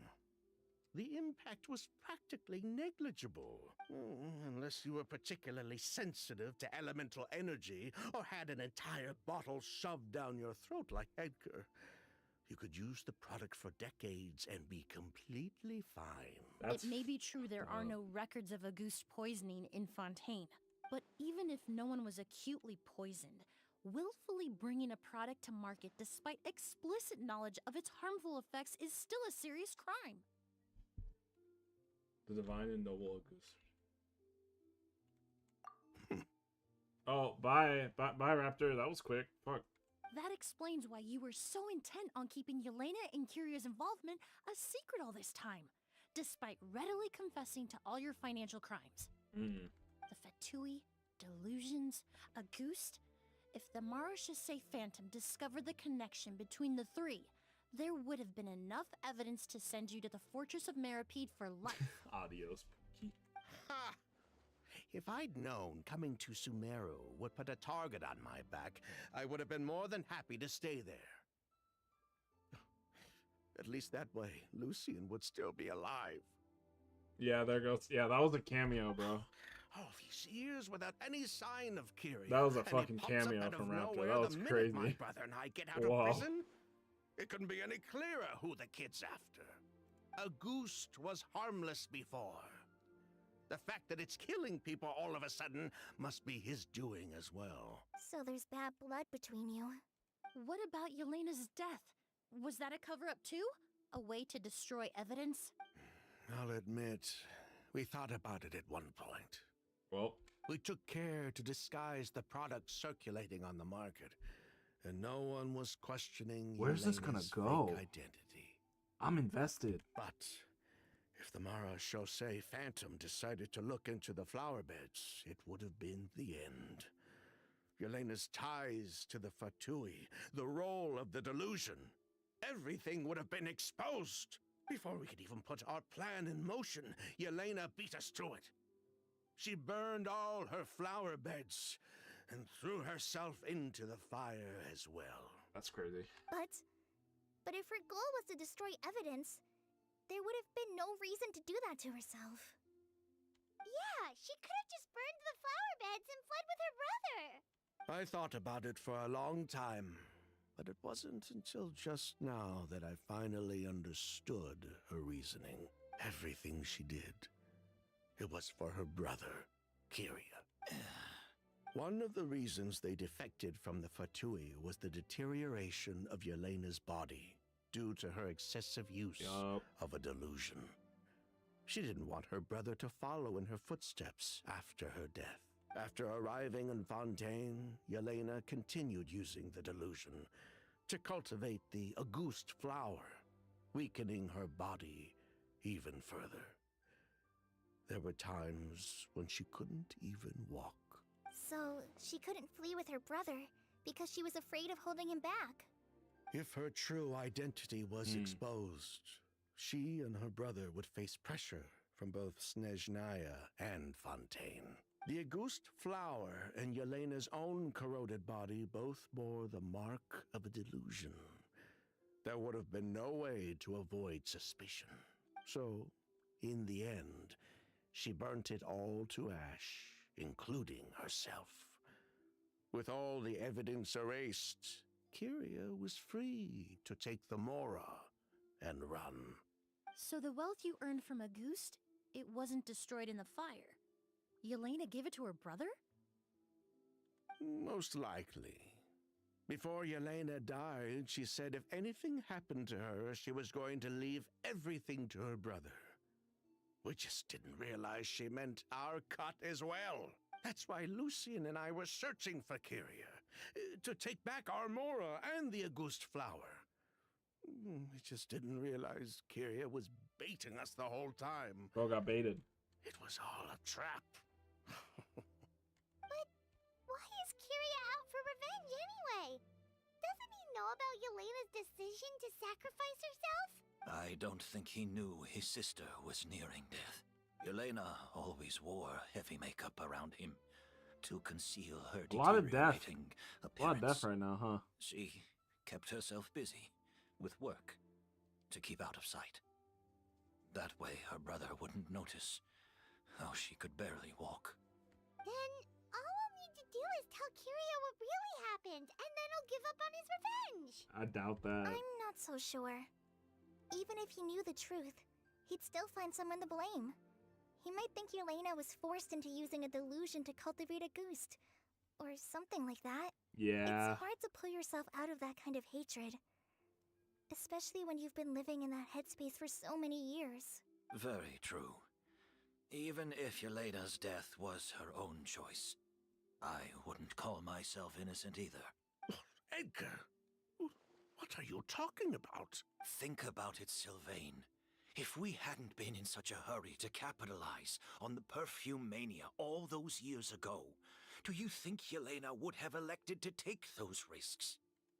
The impact was practically negligible. Unless you were particularly sensitive to elemental energy or had an entire bottle shoved down your throat like Edgar. You could use the product for decades and be completely fine.
It may be true there are no records of a goose poisoning in Fontaine, but even if no one was acutely poisoned, willfully bringing a product to market despite explicit knowledge of its harmful effects is still a serious crime.
The divine and noble goose. Oh, bye, Raptor. That was quick. Fuck.
That explains why you were so intent on keeping Yelena and Kyria's involvement a secret all this time, despite readily confessing to all your financial crimes. The Fatui, delusions, a goose. If the Marechaussee Phantom discovered the connection between the three, there would have been enough evidence to send you to the Fortress of Meripede for life.
Adios, Pookie.
Ha! If I'd known coming to Sumeru would put a target on my back, I would have been more than happy to stay there. At least that way, Lucian would still be alive.
Yeah, there goes. Yeah, that was a cameo, bro.
All these years without any sign of Kyria.
That was a
and he
fucking
pops up
cameo
out of
from Raptor.
nowhere
That was
the minute
crazy.
my brother and I get out
Wow.
of prison. It couldn't be any clearer who the kid's after. Auguste was harmless before. The fact that it's killing people all of a sudden must be his doing as well.
So there's bad blood between you.
What about Yelena's death? Was that a cover-up too? A way to destroy evidence?
I'll admit, we thought about it at one point.
Well,
we took care to disguise the product circulating on the market, and no one was questioning
where's this gonna
Yelena's
go?
fake identity.
I'm invested.
But if the Mara Chaussee Phantom decided to look into the flower beds, it would have been the end. Yelena's ties to the Fatui, the role of the delusion, everything would have been exposed. Before we could even put our plan in motion, Yelena beat us to it. She burned all her flower beds and threw herself into the fire as well.
That's crazy.
But if her goal was to destroy evidence, there would have been no reason to do that to herself. Yeah, she could have just burned the flower beds and fled with her brother.
I thought about it for a long time, but it wasn't until just now that I finally understood her reasoning. Everything she did, it was for her brother, Kyria. One of the reasons they defected from the Fatui was the deterioration of Yelena's body due to her excessive use of a delusion. She didn't want her brother to follow in her footsteps after her death. After arriving in Fontaine, Yelena continued using the delusion to cultivate the Auguste flower, weakening her body even further. There were times when she couldn't even walk.
So she couldn't flee with her brother because she was afraid of holding him back.
If her true identity was exposed, she and her brother would face pressure from both Snezhnaya and Fontaine. The Auguste flower and Yelena's own corroded body both bore the mark of a delusion. There would have been no way to avoid suspicion. So, in the end, she burnt it all to ash, including herself. With all the evidence erased, Kyria was free to take the Mora and run.
So the wealth you earned from Auguste, it wasn't destroyed in the fire. Yelena gave it to her brother?
Most likely. Before Yelena died, she said if anything happened to her, she was going to leave everything to her brother. We just didn't realize she meant our cut as well. That's why Lucian and I were searching for Kyria, to take back our Mora and the Auguste flower. We just didn't realize Kyria was baiting us the whole time.
Bro got baited.
It was all a trap.
But why is Kyria out for revenge anyway? Doesn't he know about Yelena's decision to sacrifice herself?
I don't think he knew his sister was nearing death. Yelena always wore heavy makeup around him to conceal her
A lot of death.
deteriorating
A
appearance.
lot of death right now, huh?
She kept herself busy with work to keep out of sight. That way her brother wouldn't notice how she could barely walk.
Then all we'll need to do is tell Kyria what really happened, and then he'll give up on his revenge.
I doubt that.
I'm not so sure. Even if he knew the truth, he'd still find someone to blame. He might think Yelena was forced into using a delusion to cultivate a Auguste, or something like that.
Yeah.
It's hard to pull yourself out of that kind of hatred. Especially when you've been living in that headspace for so many years.
Very true. Even if Yelena's death was her own choice, I wouldn't call myself innocent either.
Edgar, what are you talking about?
Think about it, Sylvain. If we hadn't been in such a hurry to capitalize on the perfume mania all those years ago, do you think Yelena would have elected to take those risks?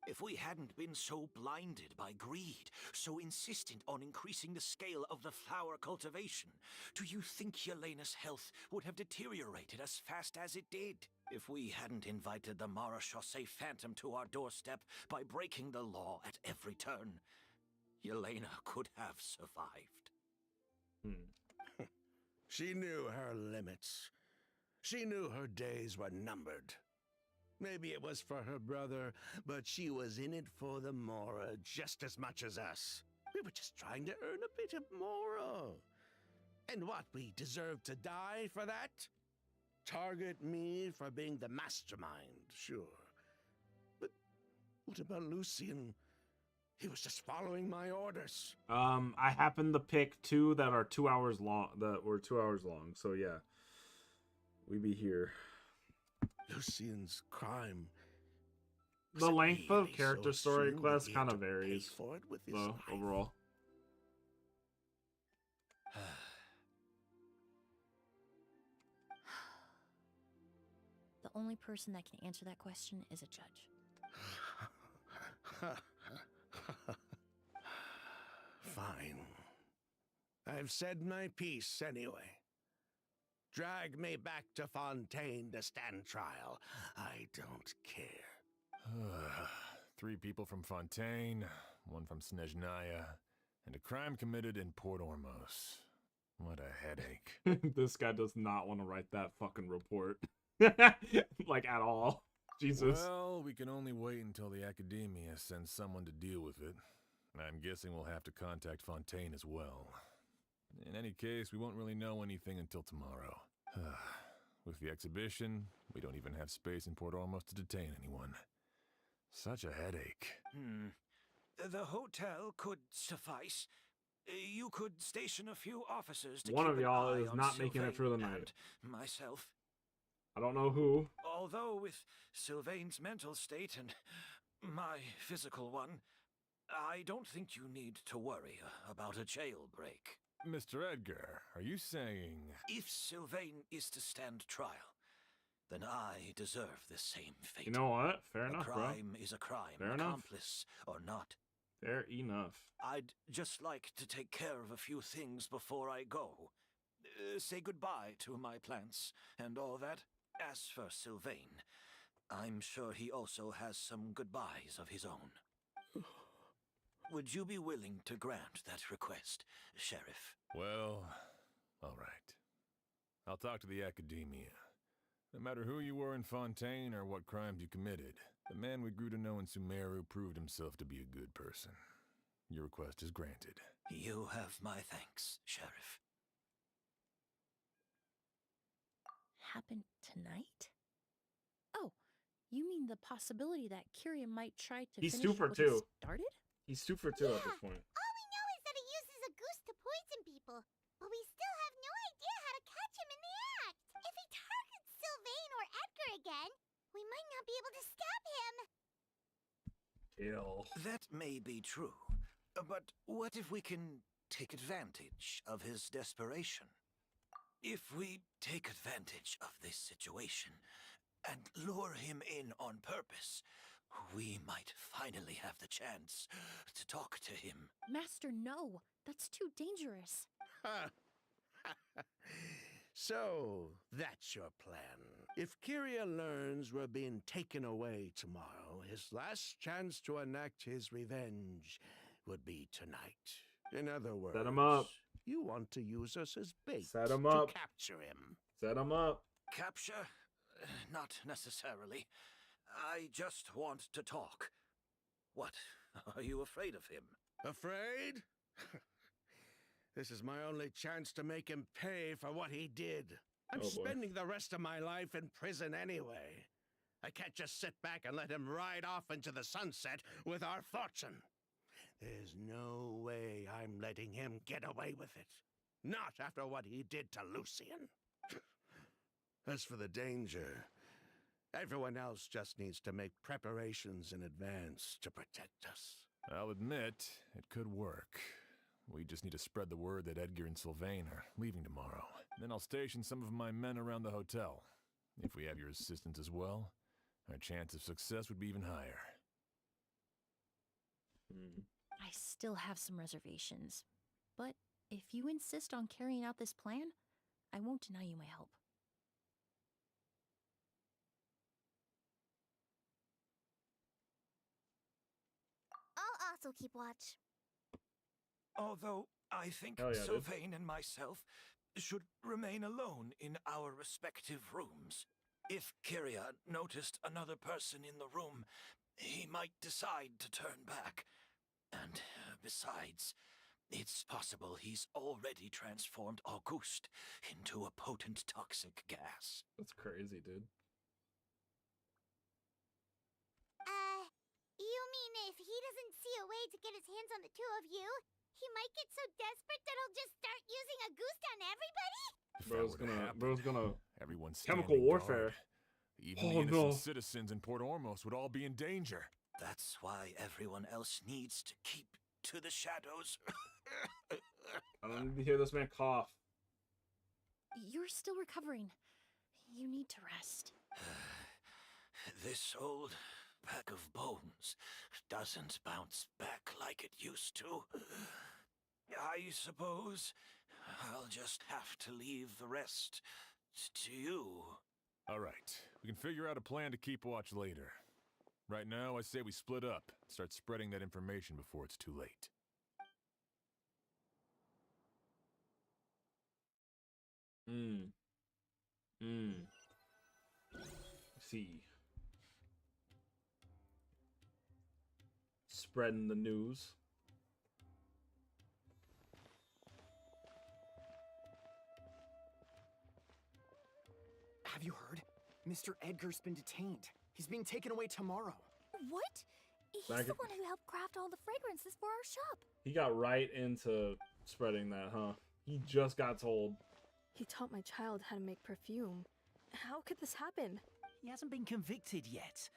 If we hadn't been so blinded by greed, so insistent on increasing the scale of the flower cultivation, do you think Yelena's health would have deteriorated as fast as it did? If we hadn't invited the Marechaussee Phantom to our doorstep by breaking the law at every turn, Yelena could have survived.
She knew her limits. She knew her days were numbered. Maybe it was for her brother, but she was in it for the Mora just as much as us. We were just trying to earn a bit of Mora. And what, we deserve to die for that? Target me for being the mastermind, sure. But what about Lucian? He was just following my orders.
I happened to pick 2 that are 2 hours long. That were 2 hours long. So yeah, we be here.
Lucian's crime.
The length of character story quest kind of varies, though, overall.
The only person that can answer that question is a judge.
Fine. I've said my piece anyway. Drag me back to Fontaine to stand trial. I don't care.
3 people from Fontaine, 1 from Snezhnaya, and a crime committed in Port Ormos. What a headache.
This guy does not want to write that fucking report. Like, at all. Jesus.
Well, we can only wait until the Academia sends someone to deal with it. I'm guessing we'll have to contact Fontaine as well. In any case, we won't really know anything until tomorrow. With the exhibition, we don't even have space in Port Ormos to detain anyone. Such a headache.
The hotel could suffice. You could station a few officers to
One
keep
of
an
y'all
eye
is
on
not making it through the
Sylvain
night.
and myself.
I don't know who.
Although with Sylvain's mental state and my physical one, I don't think you need to worry about a jailbreak.
Mr. Edgar, are you saying...
If Sylvain is to stand trial, then I deserve the same fate.
You know what? Fair enough, bro.
A crime is a crime,
Fair enough.
accomplice or not.
Fair enough.
I'd just like to take care of a few things before I go. Say goodbye to my plants and all that. As for Sylvain, I'm sure he also has some goodbyes of his own. Would you be willing to grant that request, Sheriff?
Well, all right. I'll talk to the Academia. No matter who you were in Fontaine or what crimes you committed, the man we grew to know in Sumeru proved himself to be a good person. Your request is granted.
You have my thanks, Sheriff.
Happened tonight? Oh, you mean the possibility that Kyria might try to
He's
finish
super
what
too.
he started?
He's 2 for 2 at this point.
All we know is that he uses a goose to poison people, but we still have no idea how to catch him in the act. If he targets Sylvain or Edgar again, we might not be able to stop him.
Kill.
That may be true, but what if we can take advantage of his desperation? If we take advantage of this situation and lure him in on purpose, we might finally have the chance to talk to him.
Master, no. That's too dangerous.
So, that's your plan. If Kyria learns we're being taken away tomorrow, his last chance to enact his revenge would be tonight. In other words,
Set him up.
You want to use us as bait
Set him
to
up.
capture him.
Set him up.
Capture? Not necessarily. I just want to talk. What? Are you afraid of him?
Afraid? This is my only chance to make him pay for what he did. I'm
Oh, boy.
spending the rest of my life in prison anyway. I can't just sit back and let him ride off into the sunset with our fortune. There's no way I'm letting him get away with it. Not after what he did to Lucian. As for the danger, everyone else just needs to make preparations in advance to protect us.
I'll admit, it could work. We just need to spread the word that Edgar and Sylvain are leaving tomorrow. Then I'll station some of my men around the hotel. If we have your assistance as well, our chance of success would be even higher.
I still have some reservations, but if you insist on carrying out this plan, I won't deny you my help.
I'll also keep watch.
Although I think
Hell yeah, dude.
Sylvain and myself should remain alone in our respective rooms. If Kyria noticed another person in the room, he might decide to turn back. And besides, it's possible he's already transformed Auguste into a potent toxic gas.
That's crazy, dude.
You mean if he doesn't see a way to get his hands on the two of you, he might get so desperate that he'll just start using a goose on everybody?
Bro's gonna
Everyone's
chemical
standing
warfare.
guard. Even the innocent citizens in Port Ormos would all be in danger.
That's why everyone else needs to keep to the shadows.
I don't need to hear this man cough.
You're still recovering. You need to rest.
This old pack of bones doesn't bounce back like it used to. I suppose I'll just have to leave the rest to you.
All right, we can figure out a plan to keep watch later. Right now, I say we split up, start spreading that information before it's too late.
See. Spreading the news.
Have you heard? Mr. Edgar's been detained. He's being taken away tomorrow.
What? He's the one who helped craft all the fragrances for our shop.
He got right into spreading that, huh? He just got told.
He taught my child how to make perfume. How could this happen?
He hasn't been convicted yet.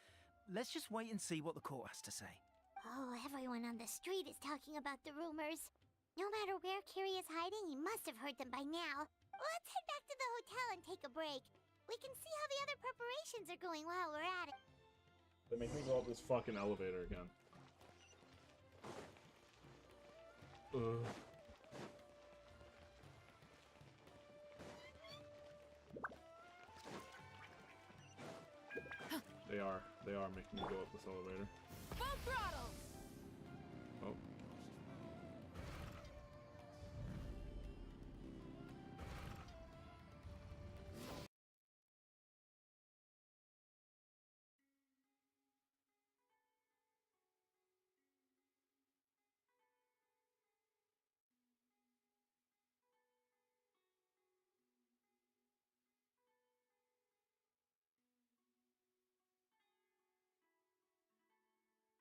Let's just wait and see what the court has to say.
Oh, everyone on the street is talking about the rumors. No matter where Kyrie is hiding, he must have heard them by now. Let's head back to the hotel and take a break. We can see how the other preparations are going while we're at it.
They make me go up this fucking elevator again. They are making me go up this elevator.
Full throttle!
Oh.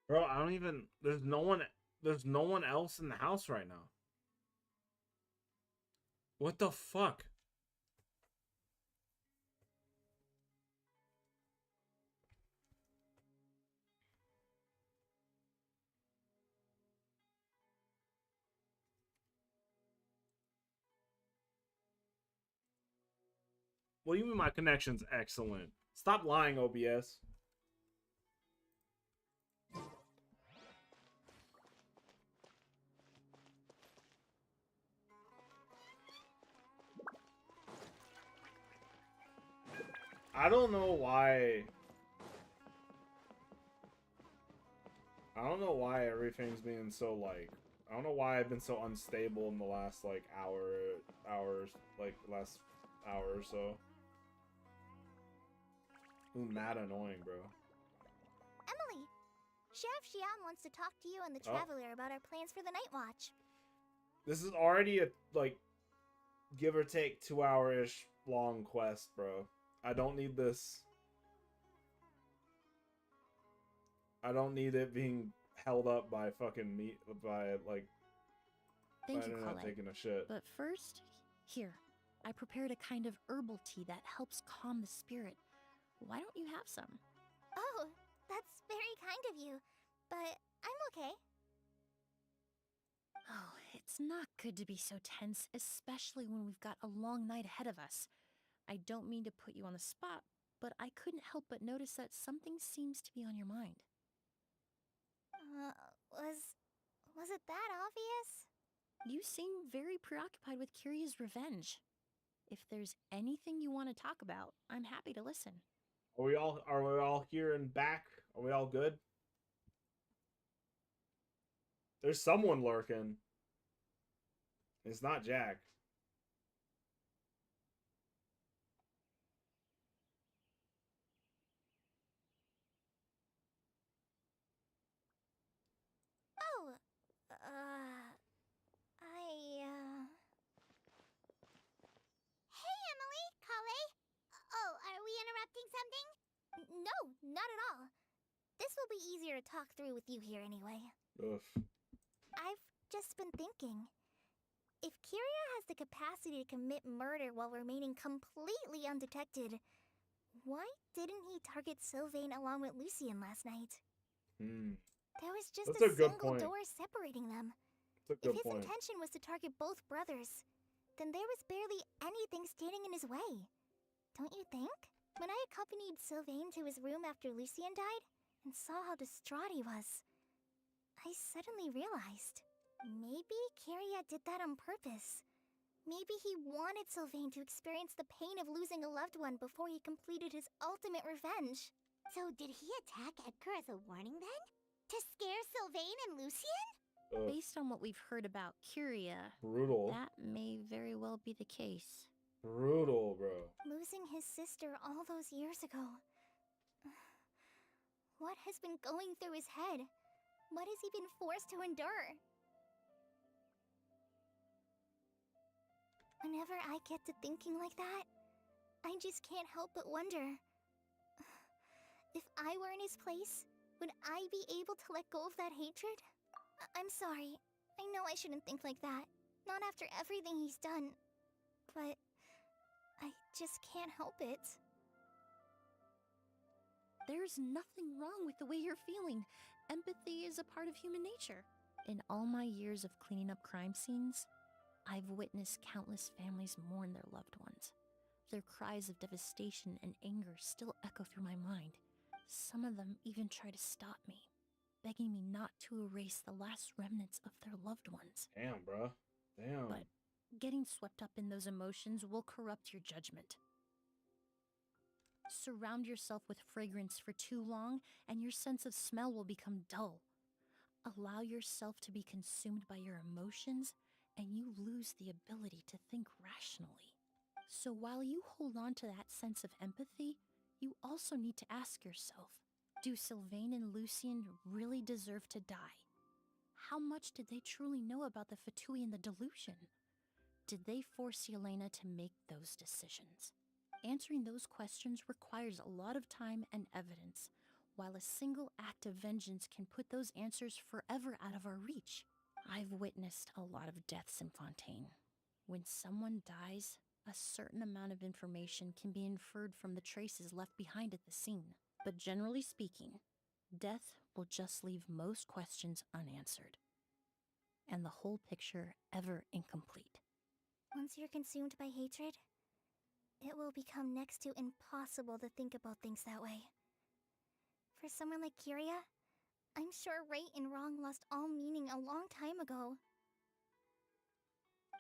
Bro, I don't even. There's no one else in the house right now. What the fuck? What do you mean my connection's excellent? Stop lying, OBS. I don't know why. I don't know why everything's being so like. I don't know why I've been so unstable in the last like last hour or so. Ooh, mad annoying, bro.
Emilie, Sheriff Xian wants to talk to you and the Traveler about our plans for the night watch.
This is already a like, give or take 2-hour-ish long quest, bro. I don't need this. I don't need it being held up by fucking me, by like,
Thank you,
not
Colette.
taking a shit.
But first, here, I prepared a kind of herbal tea that helps calm the spirit. Why don't you have some?
Oh, that's very kind of you, but I'm okay.
Oh, it's not good to be so tense, especially when we've got a long night ahead of us. I don't mean to put you on the spot, but I couldn't help but notice that something seems to be on your mind.
Was
Was it that obvious?
You seem very preoccupied with Kyria's revenge. If there's anything you want to talk about, I'm happy to listen.
Are we all here and back? Are we all good? There's someone lurking. It's not Jack.
Oh, Hey, Emily, Kale. Oh, are we interrupting something? No, not at all. This will be easier to talk through with you here anyway.
Ugh.
I've just been thinking. If Kyria has the capacity to commit murder while remaining completely undetected, why didn't he target Sylvain along with Lucien last night? There was just
That's
a
a good
single
point.
door separating them.
That's a
If
good
his
point.
intention was to target both brothers, then there was barely anything standing in his way. Don't you think? When I accompanied Sylvain to his room after Lucien died and saw how distraught he was, I suddenly realized maybe Kyria did that on purpose. Maybe he wanted Sylvain to experience the pain of losing a loved one before he completed his ultimate revenge. So did he attack Edgar as a warning then? To scare Sylvain and Lucien?
Based on what we've heard about Kyria,
Brutal.
that may very well be the case.
Brutal, bro.
Losing his sister all those years ago. What has been going through his head? What has he been forced to endure? Whenever I get to thinking like that, I just can't help but wonder. If I were in his place, would I be able to let go of that hatred? I'm sorry. I know I shouldn't think like that. Not after everything he's done. But I just can't help it.
There's nothing wrong with the way you're feeling. Empathy is a part of human nature. In all my years of cleaning up crime scenes, I've witnessed countless families mourn their loved ones. Their cries of devastation and anger still echo through my mind. Some of them even try to stop me, begging me not to erase the last remnants of their loved ones.
Damn, bro. Damn.
But getting swept up in those emotions will corrupt your judgment. Surround yourself with fragrance for too long, and your sense of smell will become dull. Allow yourself to be consumed by your emotions, and you lose the ability to think rationally. So while you hold on to that sense of empathy, you also need to ask yourself, do Sylvain and Lucien really deserve to die? How much did they truly know about the Fatui and the delusion? Did they force Yelena to make those decisions? Answering those questions requires a lot of time and evidence, while a single act of vengeance can put those answers forever out of our reach. I've witnessed a lot of deaths in Fontaine. When someone dies, a certain amount of information can be inferred from the traces left behind at the scene. But generally speaking, death will just leave most questions unanswered, and the whole picture ever incomplete.
Once you're consumed by hatred, it will become next to impossible to think about things that way. For someone like Kyria, I'm sure right and wrong lost all meaning a long time ago.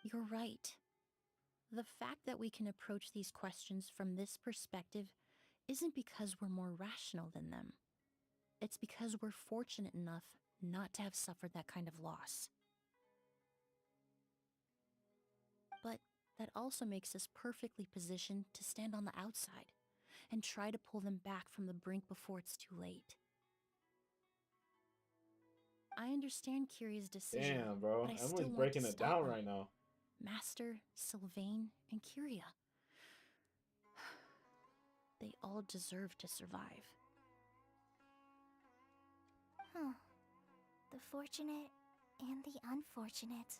You're right. The fact that we can approach these questions from this perspective isn't because we're more rational than them. It's because we're fortunate enough not to have suffered that kind of loss. But that also makes us perfectly positioned to stand on the outside and try to pull them back from the brink before it's too late. I understand Kyria's decision.
Damn, bro.
But I still
Emily's
want
breaking
to
it
stop
down
her.
right now.
Master, Sylvain, and Kyria. They all deserve to survive.
Huh. The fortunate and the unfortunate.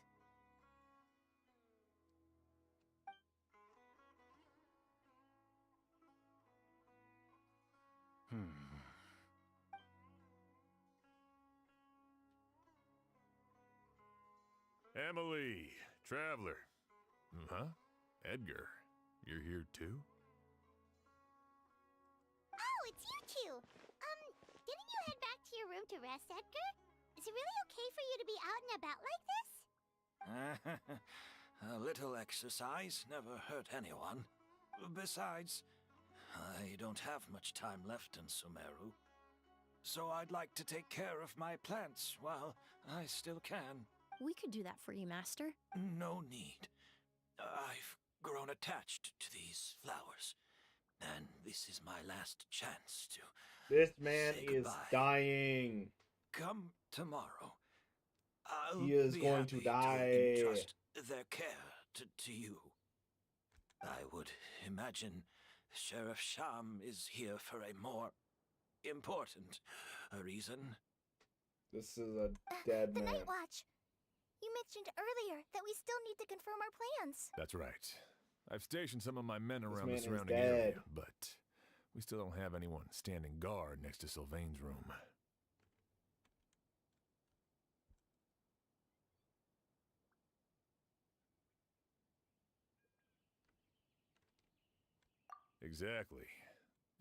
Emilie, Traveler. Huh? Edgar, you're here too?
Oh, it's you two! Didn't you head back to your room to rest, Edgar? Is it really okay for you to be out and about like this?
A little exercise never hurt anyone. Besides, I don't have much time left in Sumeru. So I'd like to take care of my plants while I still can.
We could do that for you, Master.
No need. I've grown attached to these flowers, and this is my last chance to
This man
say
is
goodbye.
dying.
Come tomorrow. I'll
He is
be
going to
happy
die.
entrust their care to you. I would imagine Sheriff Sham is here for a more important reason.
This is a dead
The
man.
Night Watch. You mentioned earlier that we still need to confirm our plans.
That's right. I've stationed some of my men around
man
the
is
surrounding
dead.
area, but we still don't have anyone standing guard next to Sylvain's room. Exactly.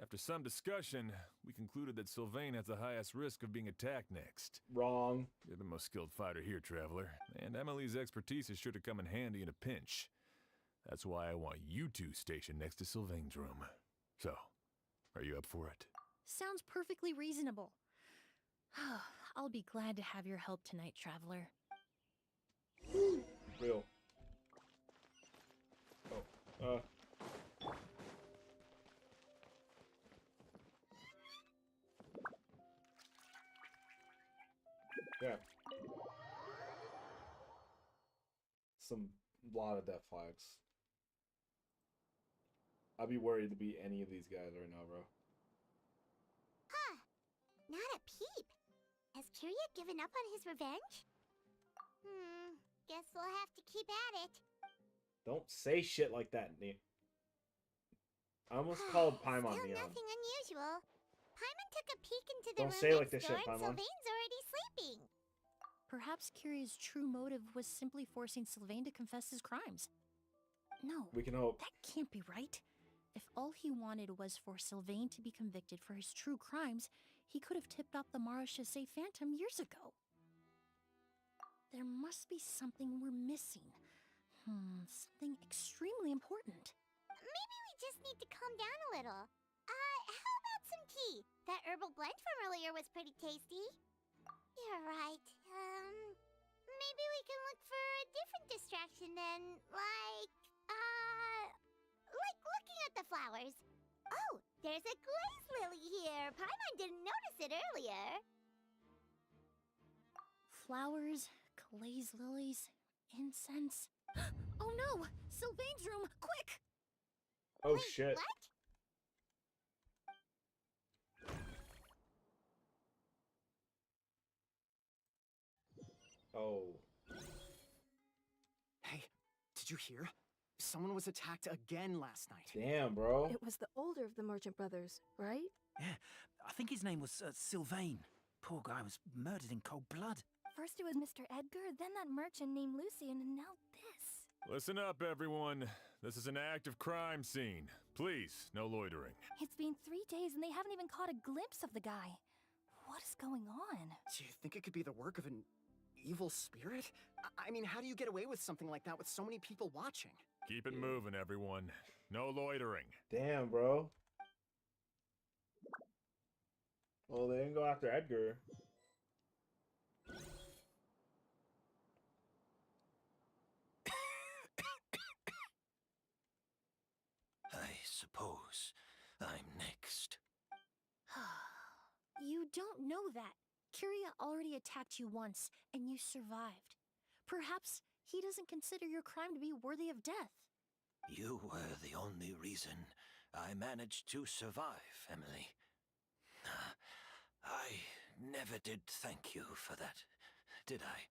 After some discussion, we concluded that Sylvain has the highest risk of being attacked next.
Wrong.
You're the most skilled fighter here, Traveler, and Emilie's expertise is sure to come in handy in a pinch. That's why I want you two stationed next to Sylvain's room. So, are you up for it?
Sounds perfectly reasonable. I'll be glad to have your help tonight, Traveler.
Real. Oh, yeah. Some lot of death flags. I'd be worried to be any of these guys right now, bro.
Huh. Not a peep. Has Kirya given up on his revenge? Guess we'll have to keep at it.
Don't say shit like that, Neon. I almost called Paimon
Still
Neon.
nothing unusual. Paimon took a peek into the
Don't
room
say it like
next
this
door
shit,
and
Paimon.
Sylvain's already sleeping.
Perhaps Kiria's true motive was simply forcing Sylvain to confess his crimes. No,
We can hope.
that can't be right. If all he wanted was for Sylvain to be convicted for his true crimes, he could have tipped off the Marechaussee Phantom years ago. There must be something we're missing. Something extremely important.
Maybe we just need to calm down a little. How about some tea? That herbal blend from earlier was pretty tasty. You're right. Maybe we can look for a different distraction then, like looking at the flowers. Oh, there's a glaze lily here. Paimon didn't notice it earlier.
Flowers, glaze lilies, incense. Oh no! Sylvain's room! Quick!
Oh
Wait,
shit.
What?
Oh.
Hey, did you hear? Someone was attacked again last night.
Damn, bro.
It was the older of the merchant brothers, right?
Yeah, I think his name was Sylvain. Poor guy was murdered in cold blood.
First it was Mr. Edgar, then that merchant named Lucian, and now this.
Listen up, everyone. This is an active crime scene. Please, no loitering.
It's been 3 days and they haven't even caught a glimpse of the guy. What is going on?
Do you think it could be the work of an evil spirit? I mean, how do you get away with something like that with so many people watching?
Keep it moving, everyone. No loitering.
Damn, bro. Well, they didn't go after Edgar.
I suppose I'm next.
You don't know that. Kiria already attacked you once, and you survived. Perhaps he doesn't consider your crime to be worthy of death.
You were the only reason I managed to survive, Emilie. I never did thank you for that, did I?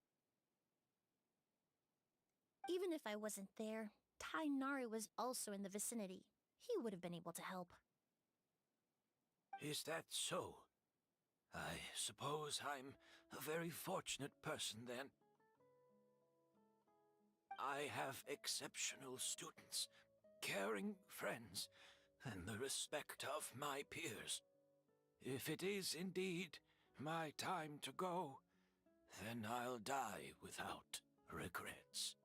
Even if I wasn't there, Tainari was also in the vicinity. He would have been able to help.
Is that so? I suppose I'm a very fortunate person then. I have exceptional students, caring friends, and the respect of my peers. If it is indeed my time to go, then I'll die without regrets.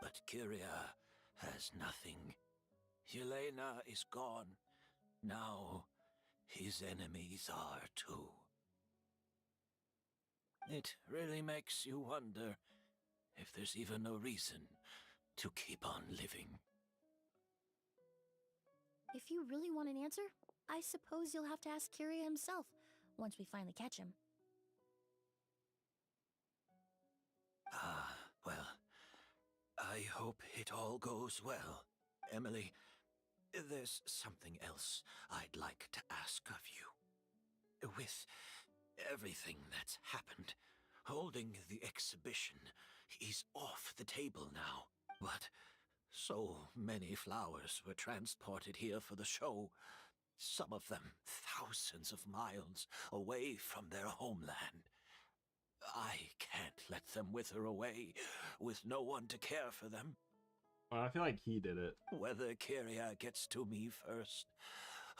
But Kyria has nothing. Yelena is gone. Now, his enemies are too. It really makes you wonder if there's even a reason to keep on living.
If you really want an answer, I suppose you'll have to ask Kyria himself once we finally catch him.
Ah, well, I hope it all goes well. Emilie, there's something else I'd like to ask of you. With everything that's happened, holding the exhibition is off the table now. But so many flowers were transported here for the show, some of them thousands of miles away from their homeland. I can't let them wither away with no one to care for them.
I feel like he did it.
Whether Kyria gets to me first,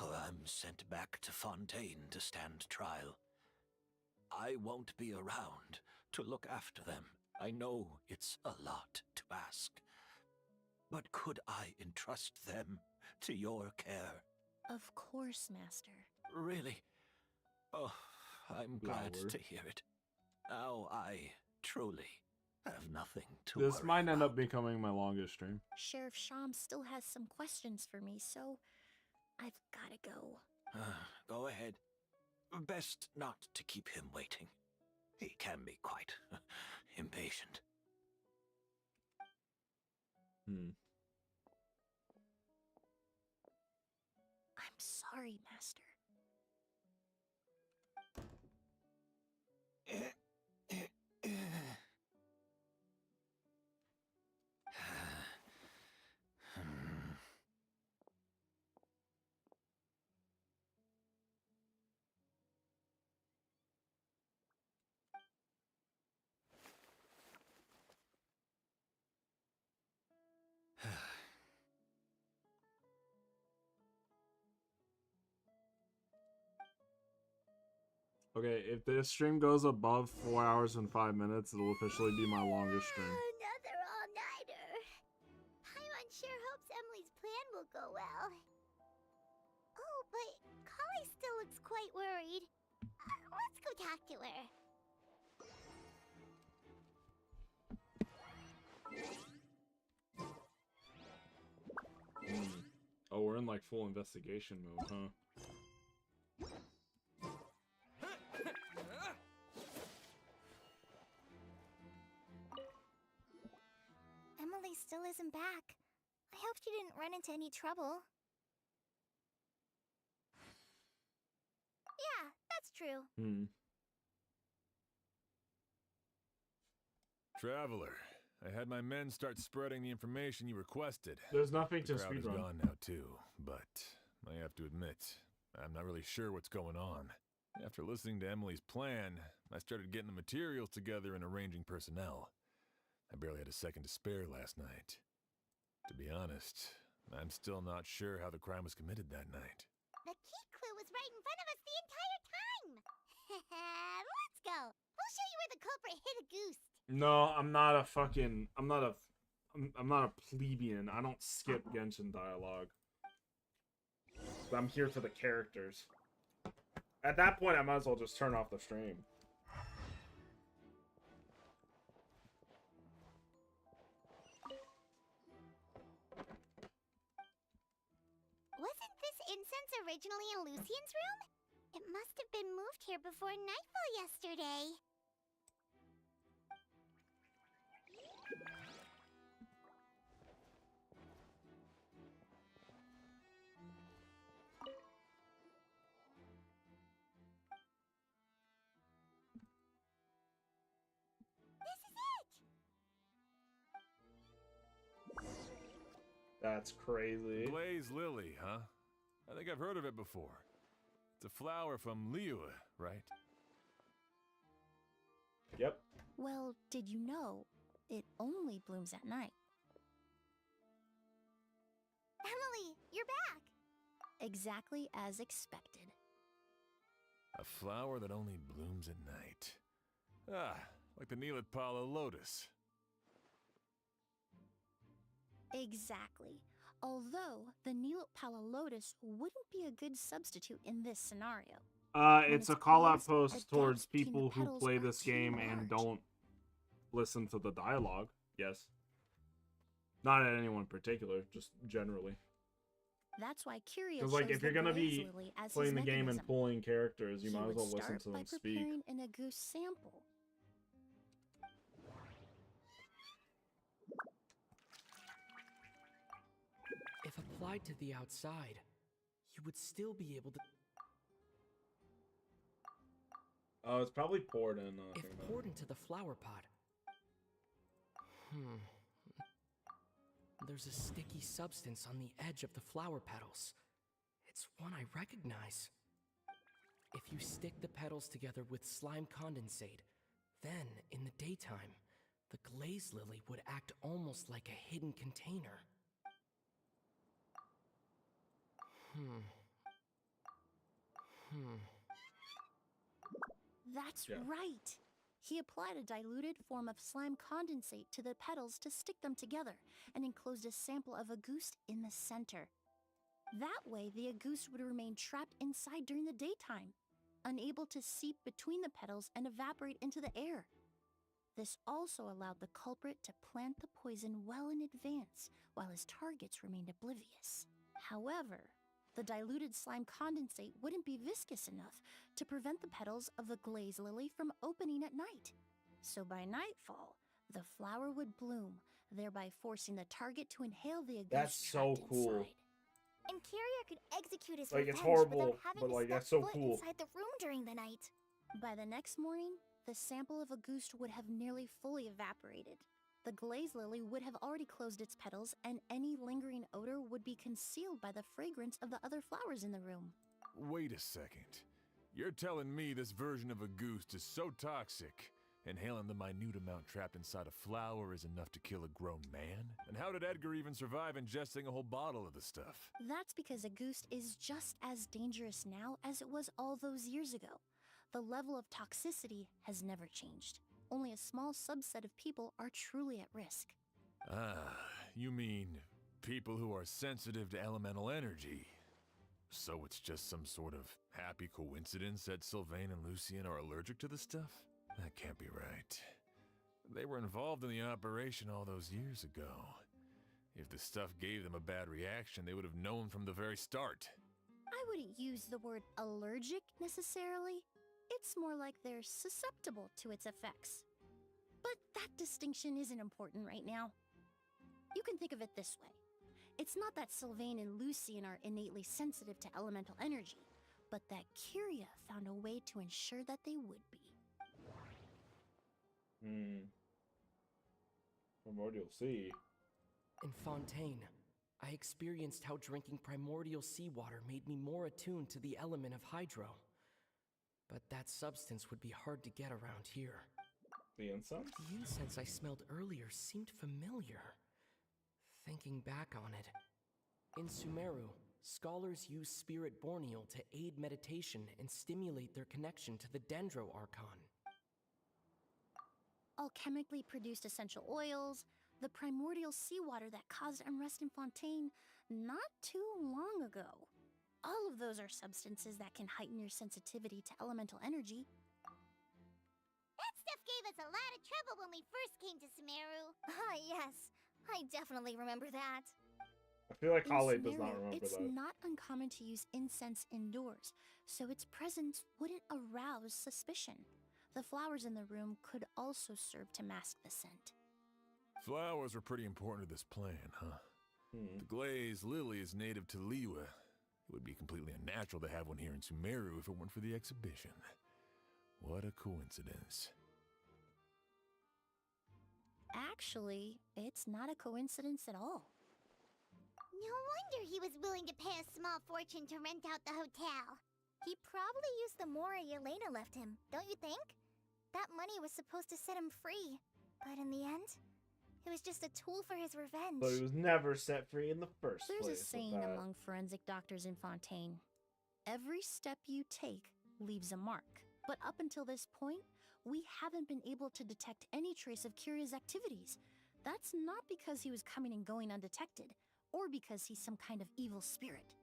or I'm sent back to Fontaine to stand trial, I won't be around to look after them. I know it's a lot to ask, but could I entrust them to your care?
Of course, Master.
Really? Oh, I'm glad
Flower.
to hear it. Now I truly have nothing to
This
worry
might end
about.
up becoming my longest stream.
Sheriff Sham still has some questions for me, so I've gotta go.
Go ahead. Best not to keep him waiting. He can be quite impatient.
Hmm.
I'm sorry, Master.
Okay, if this stream goes above 4 hours and 5 minutes, it'll officially be my longest stream.
Another all-nighter. Paimon sure hopes Emily's plan will go well. Oh, but Kali still looks quite worried. Let's go talk to her.
Oh, we're in like full investigation mode, huh?
Emily still isn't back. I hope she didn't run into any trouble. Yeah, that's true.
Traveler, I had my men start spreading the information you requested.
There's nothing
the
to
crowd is
speedrun.
gone now too, but I have to admit, I'm not really sure what's going on. After listening to Emily's plan, I started getting the materials together and arranging personnel. I barely had a second to spare last night. To be honest, I'm still not sure how the crime was committed that night.
The key clue was right in front of us the entire time. Let's go. We'll show you where the culprit hid a goose.
No, I'm not a fucking. I'm not a plebeian. I don't skip Genshin dialogue. I'm here for the characters. At that point, I might as well just turn off the stream.
Wasn't this incense originally in Lucian's room? It must have been moved here before nightfall yesterday.
That's crazy.
Blaze Lily, huh? I think I've heard of it before. It's a flower from Liyue, right?
Yep.
Well, did you know it only blooms at night?
Emily, you're back.
Exactly as expected.
A flower that only blooms at night. Ah, like the Neelitpala lotus.
Exactly. Although the Neelitpala lotus wouldn't be a good substitute in this scenario.
It's a call-out post towards people who play this game and don't listen to the dialogue. Yes. Not at anyone in particular, just generally.
That's why Curia
Because, like,
chose
if you're
the
gonna
Blaze
be
Lily as
playing the
his
game and
mechanism.
pulling characters, you
He
might as
would
well listen
start
to
by
them speak.
preparing an Agoose sample.
If applied to the outside, you would still be able to...
Oh, it's probably poured in.
If poured into the flower pot. There's a sticky substance on the edge of the flower petals. It's one I recognize. If you stick the petals together with slime condensate, then, in the daytime, the glaze lily would act almost like a hidden container.
That's right. He applied a diluted form of slime condensate to the petals to stick them together and enclosed a sample of Auguste in the center. That way, the Auguste would remain trapped inside during the daytime, unable to seep between the petals and evaporate into the air. This also allowed the culprit to plant the poison well in advance, while his targets remained oblivious. However, the diluted slime condensate wouldn't be viscous enough to prevent the petals of the glaze lily from opening at night. So by nightfall, the flower would bloom, thereby forcing the target to inhale the Auguste
That's so
trapped
cool.
inside.
And Kyria could execute his
Like,
revenge
it's horrible,
without having
but,
to
like,
step
that's so
foot
cool.
inside the room during the night.
By the next morning, the sample of Auguste would have nearly fully evaporated. The glaze lily would have already closed its petals, and any lingering odor would be concealed by the fragrance of the other flowers in the room.
Wait a second. You're telling me this version of a goose is so toxic, inhaling the minute amount trapped inside a flower is enough to kill a grown man? And how did Edgar even survive ingesting a whole bottle of the stuff?
That's because Auguste is just as dangerous now as it was all those years ago. The level of toxicity has never changed. Only a small subset of people are truly at risk.
Ah, you mean people who are sensitive to elemental energy. So it's just some sort of happy coincidence that Sylvain and Lucien are allergic to the stuff? That can't be right. They were involved in the operation all those years ago. If the stuff gave them a bad reaction, they would have known from the very start.
I wouldn't use the word allergic necessarily. It's more like they're susceptible to its effects. But that distinction isn't important right now. You can think of it this way. It's not that Sylvain and Lucien are innately sensitive to elemental energy, but that Kyria found a way to ensure that they would be.
Primordial Sea.
In Fontaine, I experienced how drinking primordial seawater made me more attuned to the element of hydro. But that substance would be hard to get around here.
The incense?
The incense I smelled earlier seemed familiar. Thinking back on it, in Sumeru, scholars use spirit borneal to aid meditation and stimulate their connection to the Dendro Archon.
Alchemically produced essential oils, the primordial seawater that caused unrest in Fontaine not too long ago. All of those are substances that can heighten your sensitivity to elemental energy.
That stuff gave us a lot of trouble when we first came to Sumeru. Ah, yes. I definitely remember that.
I feel like
In
Holly does not
Sumeru,
remember
it's
that.
not uncommon to use incense indoors, so its presence wouldn't arouse suspicion. The flowers in the room could also serve to mask the scent.
Flowers are pretty important to this plan, huh? The glaze lily is native to Liyue. It would be completely unnatural to have one here in Sumeru if it weren't for the exhibition. What a coincidence.
Actually, it's not a coincidence at all.
No wonder he was willing to pay a small fortune to rent out the hotel. He probably used the mora Yelena left him, don't you think? That money was supposed to set him free, but in the end, it was just a tool for his revenge.
So he was never set free in the first
There's
place.
a saying among forensic doctors in Fontaine. Every step you take leaves a mark. But up until this point, we haven't been able to detect any trace of Kiria's activities. That's not because he was coming and going undetected, or because he's some kind of evil spirit,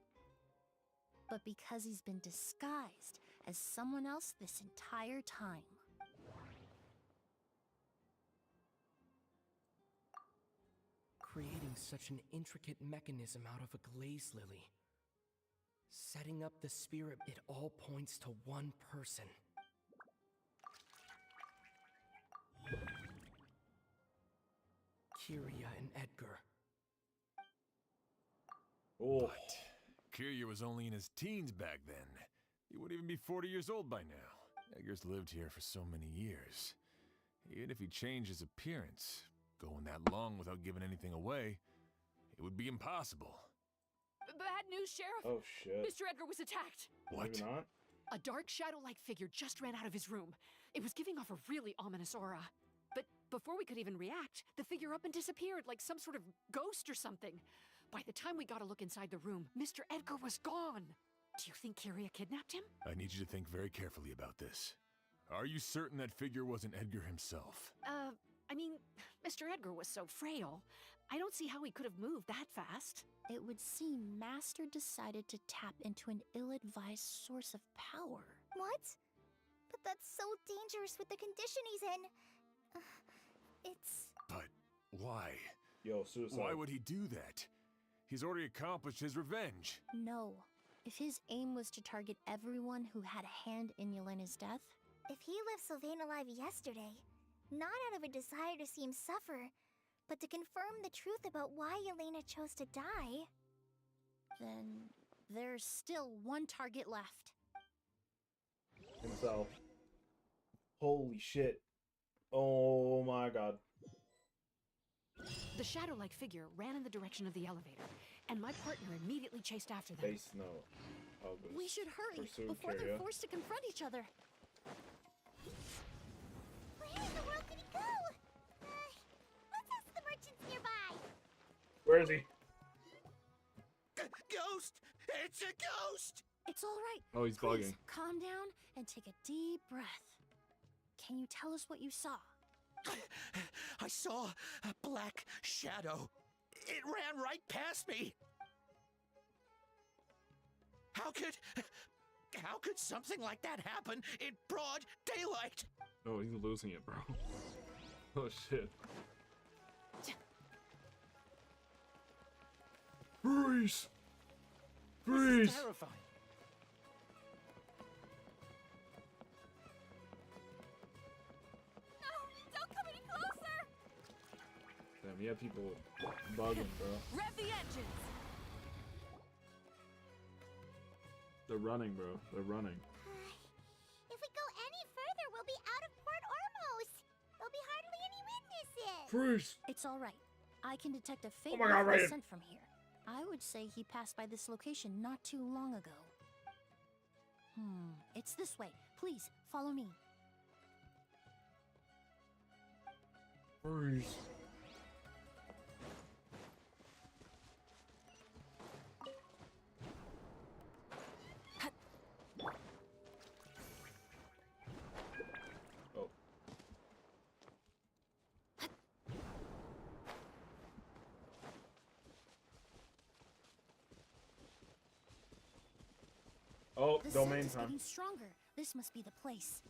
but because he's been disguised as someone else this entire time.
Creating such an intricate mechanism out of a glaze lily. Setting up the spirit, it all points to one person. Kiria and Edgar.
Oh. But Kiria was only in his teens back then. He wouldn't even be 40 years old by now. Edgar's lived here for so many years. Even if he changed his appearance, going that long without giving anything away, it would be impossible.
Bad news, Sheriff.
Oh, shit.
Mr. Edgar was attacked.
What?
Maybe not?
A dark shadow-like figure just ran out of his room. It was giving off a really ominous aura. But before we could even react, the figure up and disappeared like some sort of ghost or something. By the time we got a look inside the room, Mr. Edgar was gone. Do you think Kiria kidnapped him?
I need you to think very carefully about this. Are you certain that figure wasn't Edgar himself?
I mean, Mr. Edgar was so frail. I don't see how he could have moved that fast.
It would seem Master decided to tap into an ill-advised source of power.
What? But that's so dangerous with the condition he's in. It's...
But why?
Yo, suicide.
Why would he do that? He's already accomplished his revenge.
No. If his aim was to target everyone who had a hand in Yelena's death...
If he left Sylvain alive yesterday, not out of a desire to see him suffer, but to confirm the truth about why Yelena chose to die...
Then there's still one target left.
Himself. Holy shit. Oh my god.
The shadow-like figure ran in the direction of the elevator, and my partner immediately chased after them.
Base note. August.
We should hurry before
Kiria.
they're forced to confront each other.
Where in the world did he go? Let's ask the merchants nearby.
Where is he?
Ghost! It's a ghost!
It's all right.
Oh, he's
Please,
bugging.
calm down and take a deep breath. Can you tell us what you saw?
I saw a black shadow. It ran right past me. How could something like that happen in broad daylight?
Oh, he's losing it, bro. Oh shit. Freeze! Freeze!
This is terrifying.
No, don't come any closer!
Damn, you have people bugging, bro.
Rev the engines!
They're running, bro. They're running.
If we go any further, we'll be out of Port Ormos. There'll be hardly any witnesses.
Freeze!
It's all right. I can detect a faint
Oh my God, Raiden.
scent from here. I would say he passed by this location not too long ago. It's this way. Please, follow me.
Freeze. Oh. Oh,
The
domain
scent is
time.
getting stronger. This must be the place.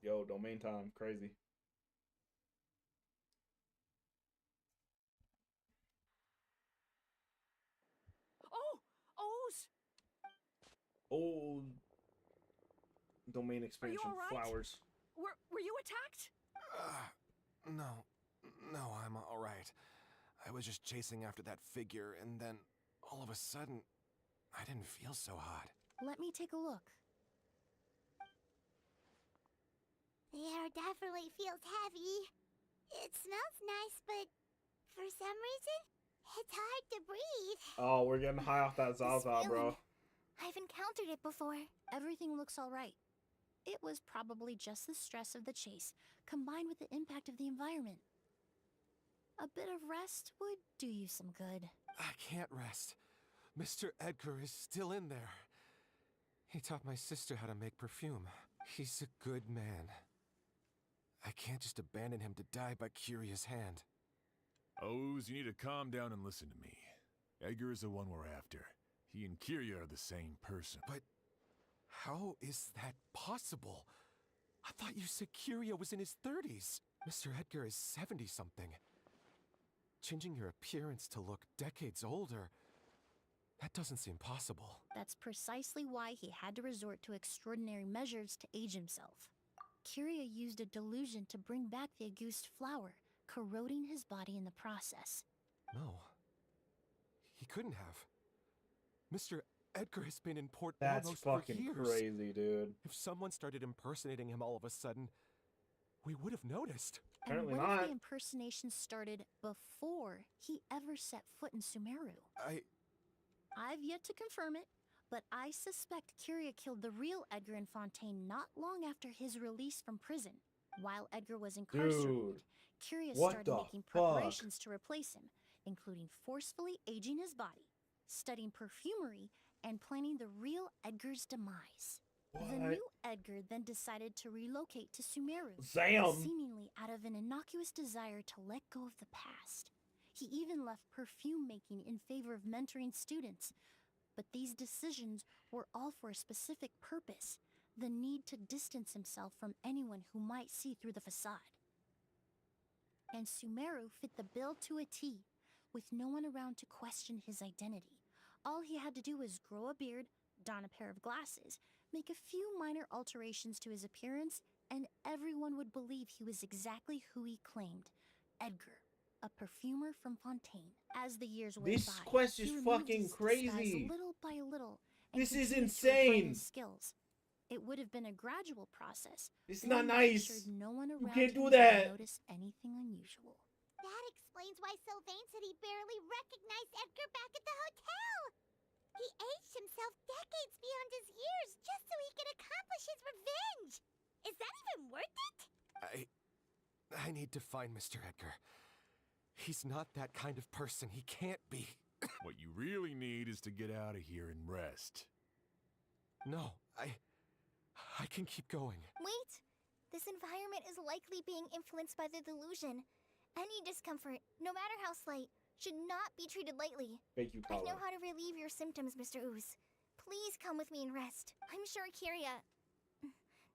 Yo, domain time. Crazy.
Oh! O's!
Oh. Domain expansion.
all right?
Flowers.
Were you attacked?
No, I'm all right. I was just chasing after that figure, and then all of a sudden, I didn't feel so hot.
Let me take a look.
The air definitely feels heavy. It smells nice, but for some reason, it's hard to breathe.
Oh, we're getting high off that
This
Zaza, bro.
feeling, I've encountered it before.
Everything looks all right. It was probably just the stress of the chase, combined with the impact of the environment. A bit of rest would do you some good.
I can't rest. Mr. Edgar is still in there. He taught my sister how to make perfume. He's a good man. I can't just abandon him to die by Curia's hand.
Oz, you need to calm down and listen to me. Edgar is the one we're after. He and Kiria are the same person.
But how is that possible? I thought you said Kiria was in his 30s. Mr. Edgar is 70-something. Changing your appearance to look decades older, that doesn't seem possible.
That's precisely why he had to resort to extraordinary measures to age himself. Kiria used a delusion to bring back the Auguste flower, corroding his body in the process.
No. He couldn't have. Mr. Edgar has been in Port almost for years.
That's fucking crazy, dude.
If someone started impersonating him all of a sudden, we would have noticed.
Apparently
and what
not.
if the impersonation started before he ever set foot in Sumeru? I've yet to confirm it, but I suspect Kiria killed the real Edgar in Fontaine not long after his release from prison. While Edgar was incarcerated, Kiria started making preparations to replace him, including forcefully aging his body, studying perfumery, and planning the real Edgar's demise. The new Edgar then decided to relocate to Sumeru, seemingly out of an innocuous desire to let go of the past. He even left perfume making in favor of mentoring students. But these decisions were all for a specific purpose, the need to distance himself from anyone who might see through the facade. And Sumeru fit the bill to a T, with no one around to question his identity. All he had to do was grow a beard, don a pair of glasses, make a few minor alterations to his appearance, and everyone would believe he was exactly who he claimed, Edgar, a perfumer from Fontaine. As the years went by,
This quest is
he removed
fucking
his disguise
crazy.
little by little, and
This is
continued to refine
insane.
his skills. It would have been a gradual process.
It's
one
not
that
nice.
ensured no one
You
around
can't
him
do
would
that.
notice anything unusual.
That explains why Sylvain said he barely recognized Edgar back at the hotel. He aged himself decades beyond his years just so he could accomplish his revenge. Is that even worth it?
I need to find Mr. Edgar. He's not that kind of person. He can't be.
What you really need is to get out of here and rest.
No, I can keep going.
Wait! This environment is likely being influenced by the delusion. Any discomfort, no matter how slight, should not be treated lightly.
Thank you,
I
Paula.
know how to relieve your symptoms, Mr. Ooze. Please come with me and rest. I'm sure Kiria...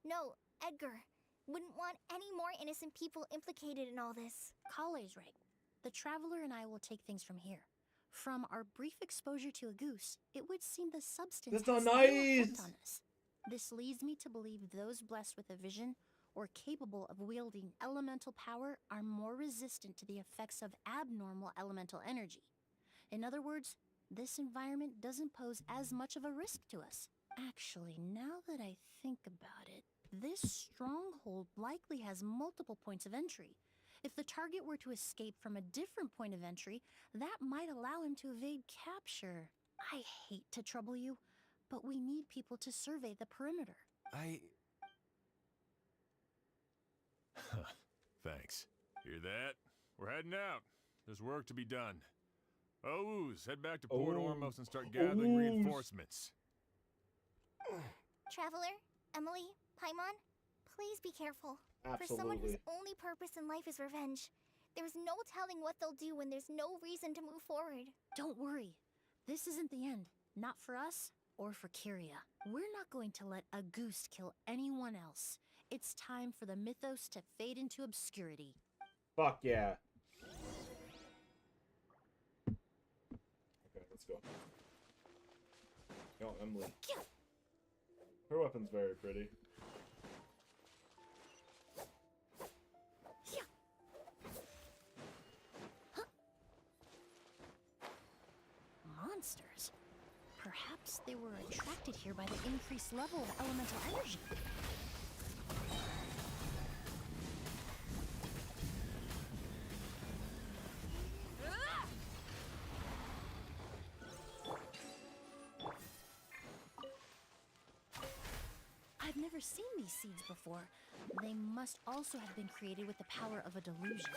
No, Edgar wouldn't want any more innocent people implicated in all this.
Kale's right. The Traveler and I will take things from here. From our brief exposure to a goose, it would seem the substance
That's not
has little effect
nice.
on us. This leads me to believe those blessed with a vision or capable of wielding elemental power are more resistant to the effects of abnormal elemental energy. In other words, this environment doesn't pose as much of a risk to us. Actually, now that I think about it, this stronghold likely has multiple points of entry. If the target were to escape from a different point of entry, that might allow him to evade capture. I hate to trouble you, but we need people to survey the perimeter.
Thanks. Hear that? We're heading out. There's work to be done. Ooze, head back to Port Ormos and start gathering reinforcements.
Traveler, Emilie, Paimon, please be careful. For someone whose only purpose in life is revenge, there's no telling what they'll do when there's no reason to move forward.
Don't worry. This isn't the end. Not for us or for Kiria. We're not going to let a goose kill anyone else. It's time for the mythos to fade into obscurity.
Fuck yeah. Okay, let's go. Yo, Emilie. Her weapon's very pretty.
Monsters. Perhaps they were attracted here by the increased level of elemental energy. I've never never seen these seeds before. They must also have been created with the power of a delusion.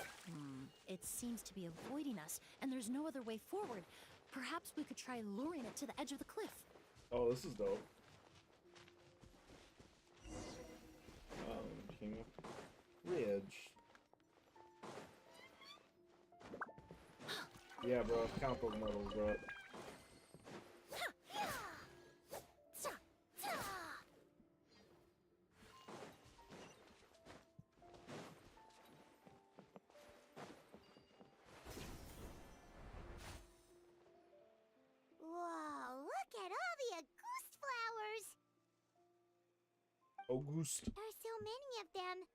It seems to be avoiding us, and there's no other way forward. Perhaps we could try luring it to the edge of the cliff.
Oh, this is dope. King of Ridge. Yeah, bro. Count those medals, bro.
Whoa, look at all the Auguste flowers!
Auguste.
There are so many of them.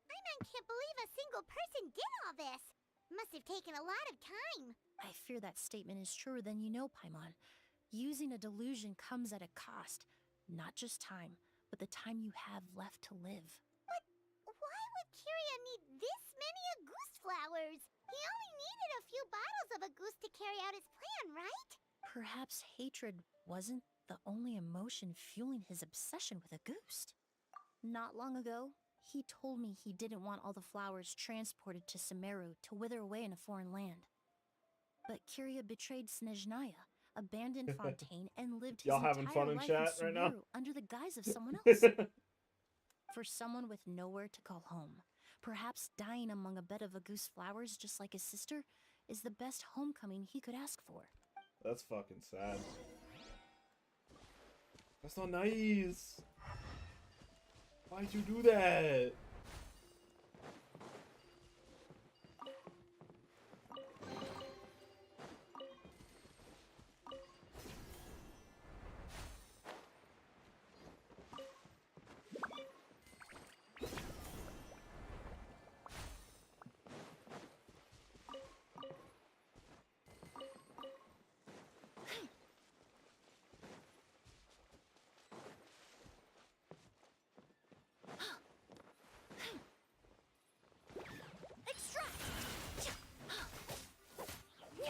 I can't believe a single person did all this. Must have taken a lot of time.
I fear that statement is truer than you know, Paimon. Using a delusion comes at a cost. Not just time, but the time you have left to live.
But why would Kiria need this many Auguste flowers? He only needed a few bottles of Auguste to carry out his plan, right?
Perhaps hatred wasn't the only emotion fueling his obsession with Auguste. Not long ago, he told me he didn't want all the flowers transported to Sumeru to wither away in a foreign land. But Kiria betrayed Snezhnaya, abandoned Fontaine, and lived his
Y'all having
entire
fun in
life
chat
in
right now?
Sumeru under the guise of someone else. For someone with nowhere to call home, perhaps dying among a bed of Auguste flowers just like his sister is the best homecoming he could ask for.
That's fucking sad. That's not nice. Why'd you do that?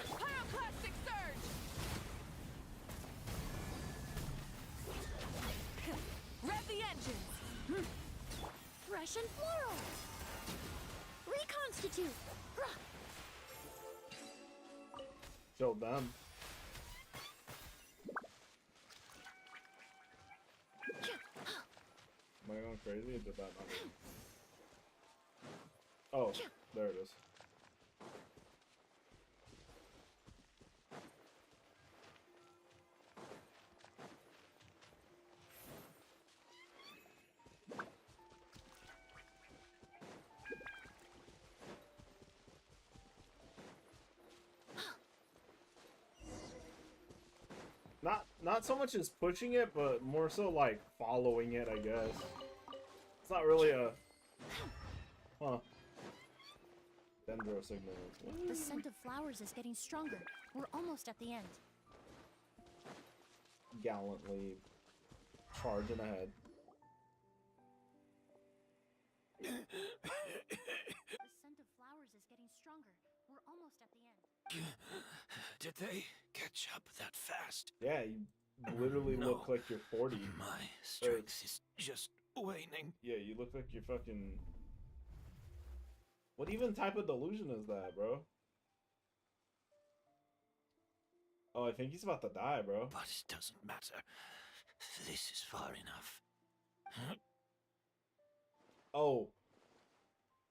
Pyroclastic surge! Rev the engines!
Fresh and floral! Reconstitute!
Kill them. Am I going crazy? Or did that not work? Oh, there it is. Not so much as pushing it, but more so like following it, I guess. It's not really a... Huh. Dendro signal.
The scent of flowers is getting stronger. We're almost at the end.
Gallantly charging ahead.
The scent of flowers is getting stronger. We're almost at the end.
Did they catch up that fast?
Yeah, you literally
No.
look like you're 40.
My strength is just waning.
Yeah, you look like you're fucking... What even type of delusion is that, bro? Oh, I think he's about to die, bro.
But it doesn't matter. This is far enough.
Oh.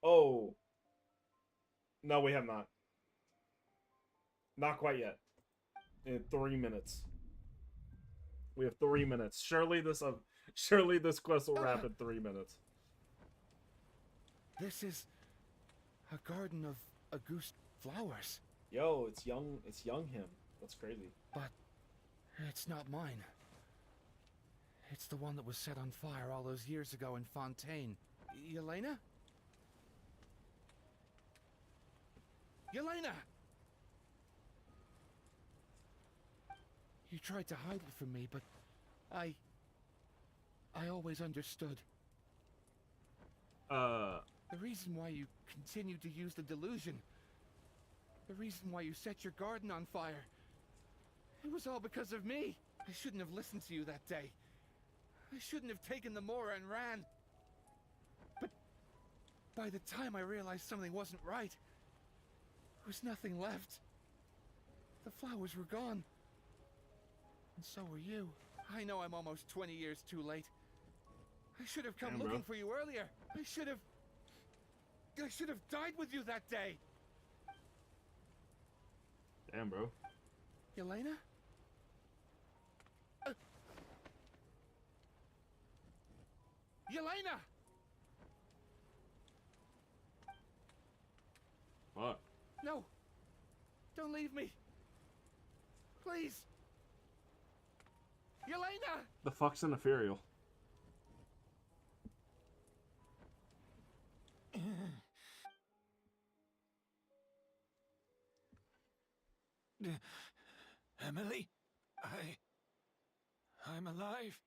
Oh. No, we have not. Not quite yet. In 3 minutes. We have 3 minutes. Surely this quest will wrap in 3 minutes.
This is a garden of Auguste flowers.
Yo, it's young him. That's crazy.
But it's not mine. It's the one that was set on fire all those years ago in Fontaine. Yelena? Yelena! You tried to hide it from me, but I always understood. The reason why you continued to use the delusion, the reason why you set your garden on fire, it was all because of me. I shouldn't have listened to you that day.
I shouldn't have taken the Mora and ran. But by the time I realized something wasn't right, there was nothing left. The flowers were gone. And so were you. I know I'm almost 20 years too late. I should have come
Damn,
looking
bro.
for you earlier. I should have died with you that day.
Damn, bro.
Yelena? Yelena!
Fuck.
No! Don't leave me! Please! Yelena!
The fuck's an ethereal?
Emilie, I'm alive.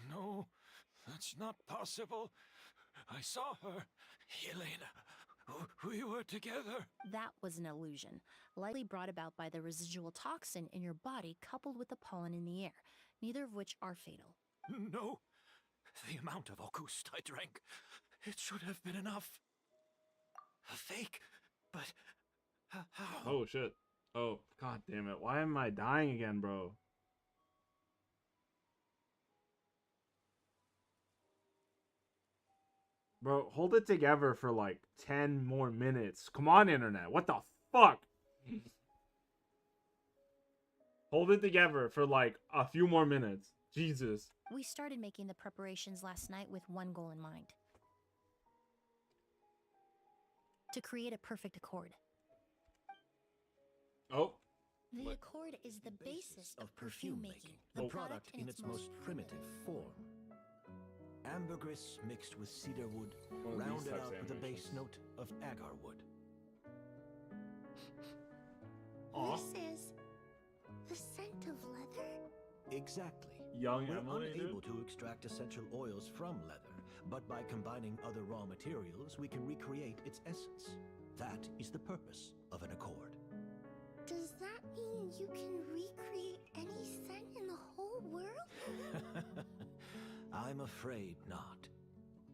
No, that's not possible. I saw her. Yelena, we were together.
That was an illusion, likely brought about by the residual toxin in your body coupled with the pollen in the air, neither of which are fatal.
No, the amount of August I drank, it should have been enough. A fake, but how?
Oh shit. Oh, god damn it. Why am I dying again, bro? Bro, hold it together for like 10 more minutes. Come on, internet. What the fuck? Hold it together for like a few more minutes. Jesus.
We started making the preparations last night with one goal in mind. To create a perfect accord.
Oh.
The accord is the basis of perfume making.
The product in its most primitive form. Ambergris mixed with cedar wood, rounded out with a base note of agar wood.
This is the scent of leather?
Exactly.
Young
We're
Emilie,
unable
dude.
to extract essential oils from leather, but by combining other raw materials, we can recreate its essence. That is the purpose of an accord.
Does that mean you can recreate any scent in the whole world?
I'm afraid not.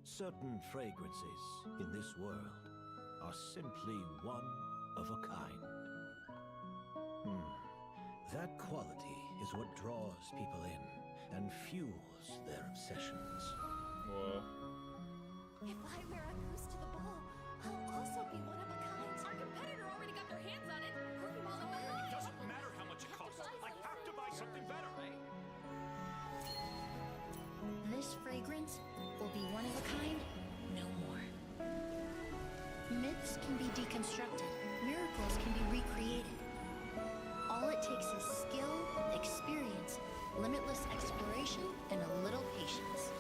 Certain fragrances in this world are simply one of a kind. That quality is what draws people in and fuels their obsessions.
Whoa.
If I wear a goose to the ball, I'll also be one of a kind. Our competitor already got their hands on it.
It doesn't matter how much it costs. I have to buy something better.
This fragrance will be one of a kind, no more. Myths can be deconstructed, miracles can be recreated. All it takes is skill, experience, limitless exploration, and a little patience.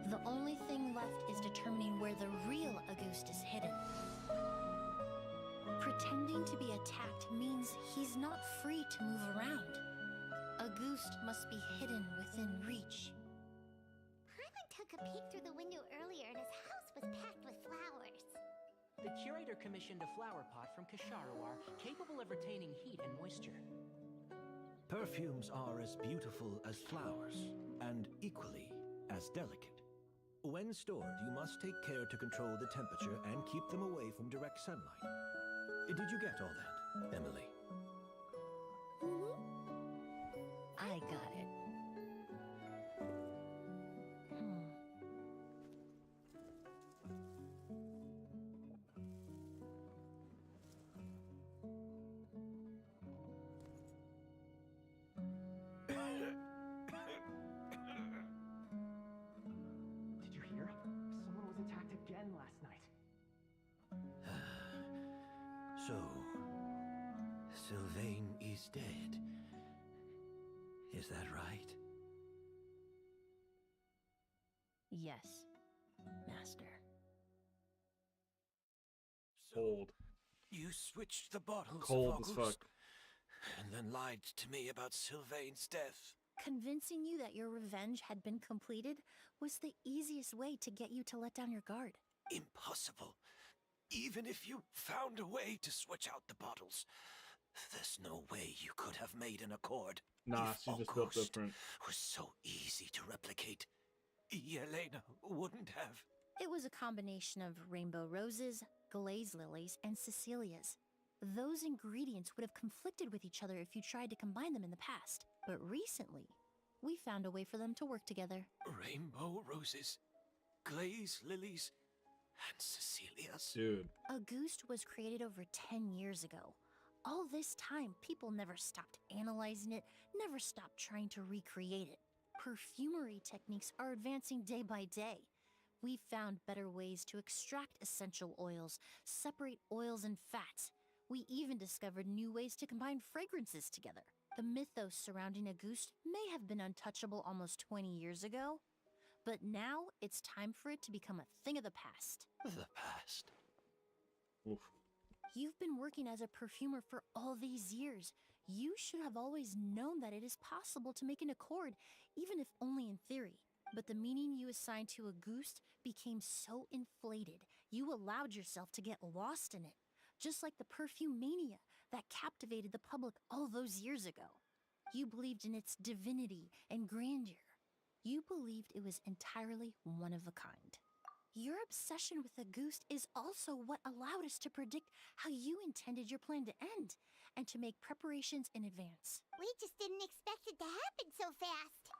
The only thing left is determining where the real Auguste is hidden. Pretending to be attacked means he's not free to move around. Auguste must be hidden within reach.
Paimon took a peek through the window earlier and his house was packed with flowers.
The curator commissioned a flower pot from Kasharawar, capable of retaining heat and moisture.
Perfumes are as beautiful as flowers, and equally as delicate. When stored, you must take care to control the temperature and keep them away from direct sunlight. Did you get all that, Emilie?
I got it.
Did you hear? Someone was attacked again last night.
So, Sylvain is dead. Is that right?
Yes, Master.
Cold.
You switched the bottles
Cold
of
as
August,
fuck.
and then lied to me about Sylvain's death.
Convincing you that your revenge had been completed was the easiest way to get you to let down your guard.
Impossible. Even if you found a way to switch out the bottles,
There's no way you could have made an accord.
Nah,
if
she just built
August
different.
was so easy to replicate. Yelena wouldn't have.
It was a combination of rainbow roses, glaze lilies, and Cecilias. Those ingredients would have conflicted with each other if you tried to combine them in the past. But recently, we found a way for them to work together.
Rainbow roses, glaze lilies, and Cecilias.
Dude.
Auguste was created over 10 years ago. All this time, people never stopped analyzing it, never stopped trying to recreate it. Perfumery techniques are advancing day by day. We found better ways to extract essential oils, separate oils and fats. We even discovered new ways to combine fragrances together. The mythos surrounding Auguste may have been untouchable almost 20 years ago, but now it's time for it to become a thing of the past.
The past?
Oof.
You've been working as a perfumer for all these years. You should have always known that it is possible to make an accord, even if only in theory. But the meaning you assigned to Auguste became so inflated, you allowed yourself to get lost in it. Just like the perfume mania that captivated the public all those years ago. You believed in its divinity and grandeur. You believed it was entirely one of a kind. Your obsession with Auguste is also what allowed us to predict how you intended your plan to end, and to make preparations in advance.
We just didn't expect it to happen so fast.